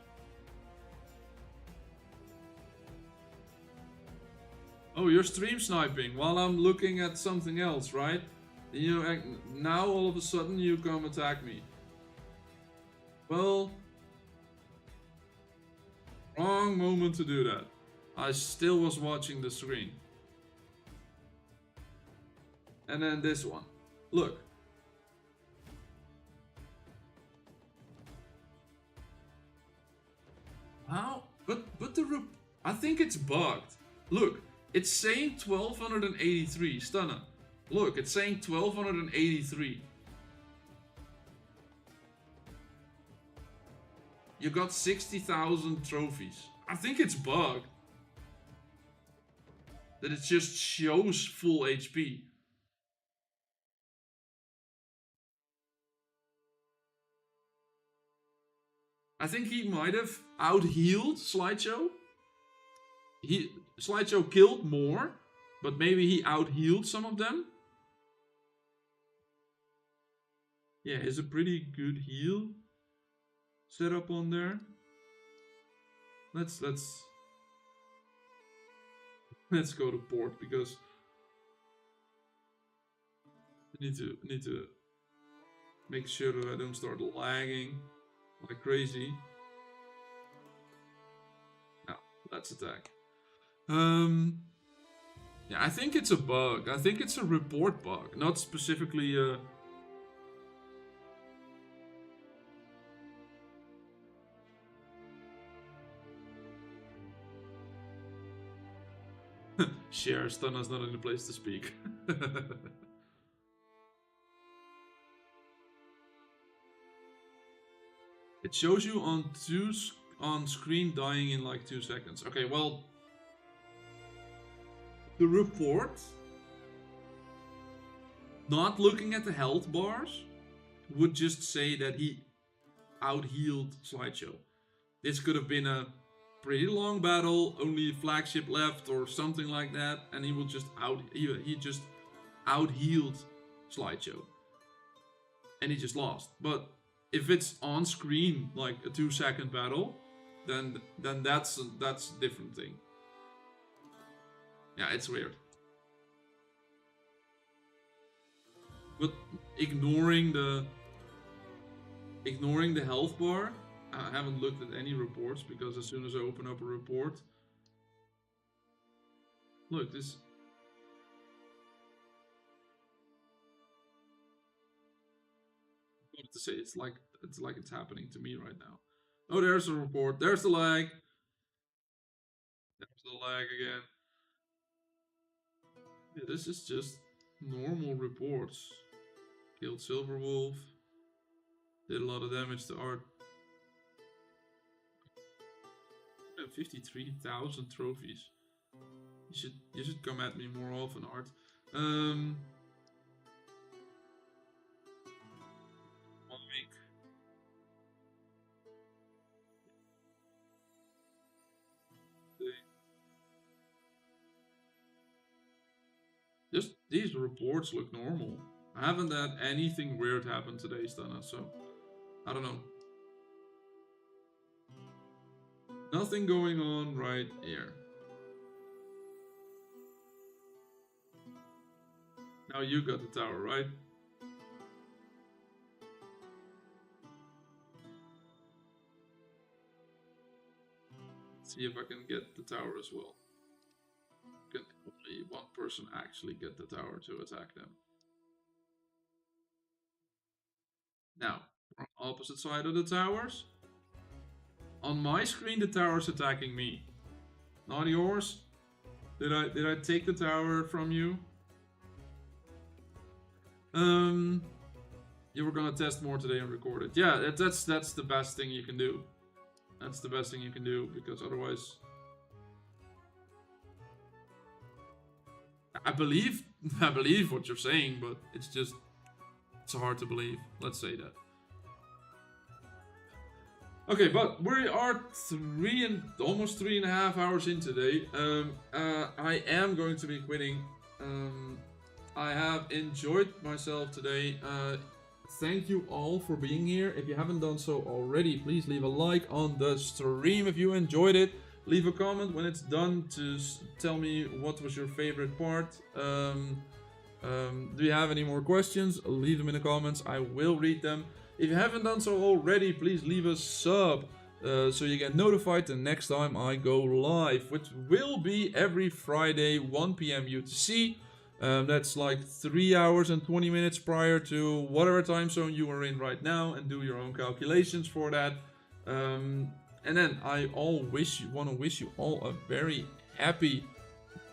Oh, you're stream sniping while I'm looking at something else, right? You know, now all of a sudden you come attack me. Well, wrong moment to do that. I still was watching the screen. And then this one. Look. How? But I think it's bugged. Look, it's saying 1283. Stunner. Look, it's saying 1283. You got 60,000 trophies. I think it's bugged. That it just shows full HP. I think he might have out-healed Slideshow. Slideshow killed more, but maybe he out-healed some of them. Yeah, it's a pretty good heal set up on there. Let's go to port, because I need to make sure that I don't start lagging like crazy. Now, let's attack. Yeah, I think it's a bug. I think it's a report bug, not specifically a... Share, Stunner's not in a place to speak. It shows you on screen dying in like 2 seconds. Okay, well, the report, not looking at the health bars, would just say that he out-healed Slideshow. This could have been a pretty long battle, only flagship left or something like that, and he will just he just out-healed Slideshow. And he just lost. But if it's on screen like a 2-second battle, then that's a different thing. Yeah, it's weird. But ignoring the ignoring the health bar. I haven't looked at any reports because as soon as I open up a report, look, this. I wanted to say it's like it's happening to me right now. Oh, there's a report. There's the lag. There's the lag again. Yeah, this is just normal reports. Killed Silverwolf. Did a lot of damage to Art. 53,000 trophies. You should come at me more often, Art. One week. Just these reports look normal. I haven't had anything weird happen today, Stana, so I don't know. Nothing going on right here. Now you got the tower, right? Let's see if I can get the tower as well. Can only one person actually get the tower to attack them. Now, from opposite side of the towers. On my screen, the tower's attacking me. Not yours. Did I take the tower from you? You were gonna test more today and record it. Yeah, that's the best thing you can do. That's the best thing you can do because otherwise, I believe what you're saying, but it's hard to believe. Let's say that. Okay, but we are almost 3.5 hours in today. I am going to be quitting. I have enjoyed myself today. Thank you all for being here. If you haven't done so already, please leave a like on the stream if you enjoyed it. Leave a comment when it's done to tell me what was your favorite part. Do you have any more questions? Leave them in the comments. I will read them. If you haven't done so already, please leave a sub so you get notified the next time I go live, which will be every Friday, 1 p.m. UTC. That's like 3 hours and 20 minutes prior to whatever time zone you are in right now, and do your own calculations for that. And then I want to wish you all a very happy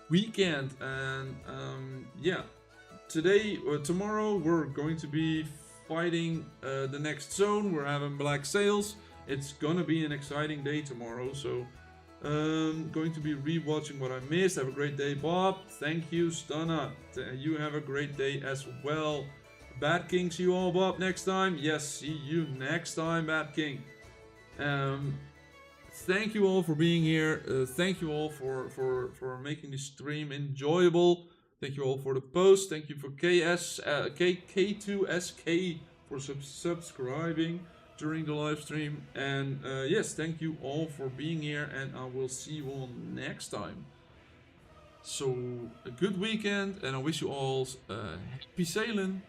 weekend. And yeah, tomorrow we're going to be fighting the next zone. We're having Black Sails. It's gonna be an exciting day tomorrow, so going to be rewatching what I missed. Have a great day, Bob. Thank you, Stana. You have a great day as well. Bad King, see you all, Bob, next time. Yes, see you next time, Bad King. Thank you all for being here. Thank you all for making the stream enjoyable. Thank you all for the post. Thank you for K2SK for subscribing during the live stream. And yes, thank you all for being here, and I will see you all next time. So, a good weekend, and I wish you all happy sailing.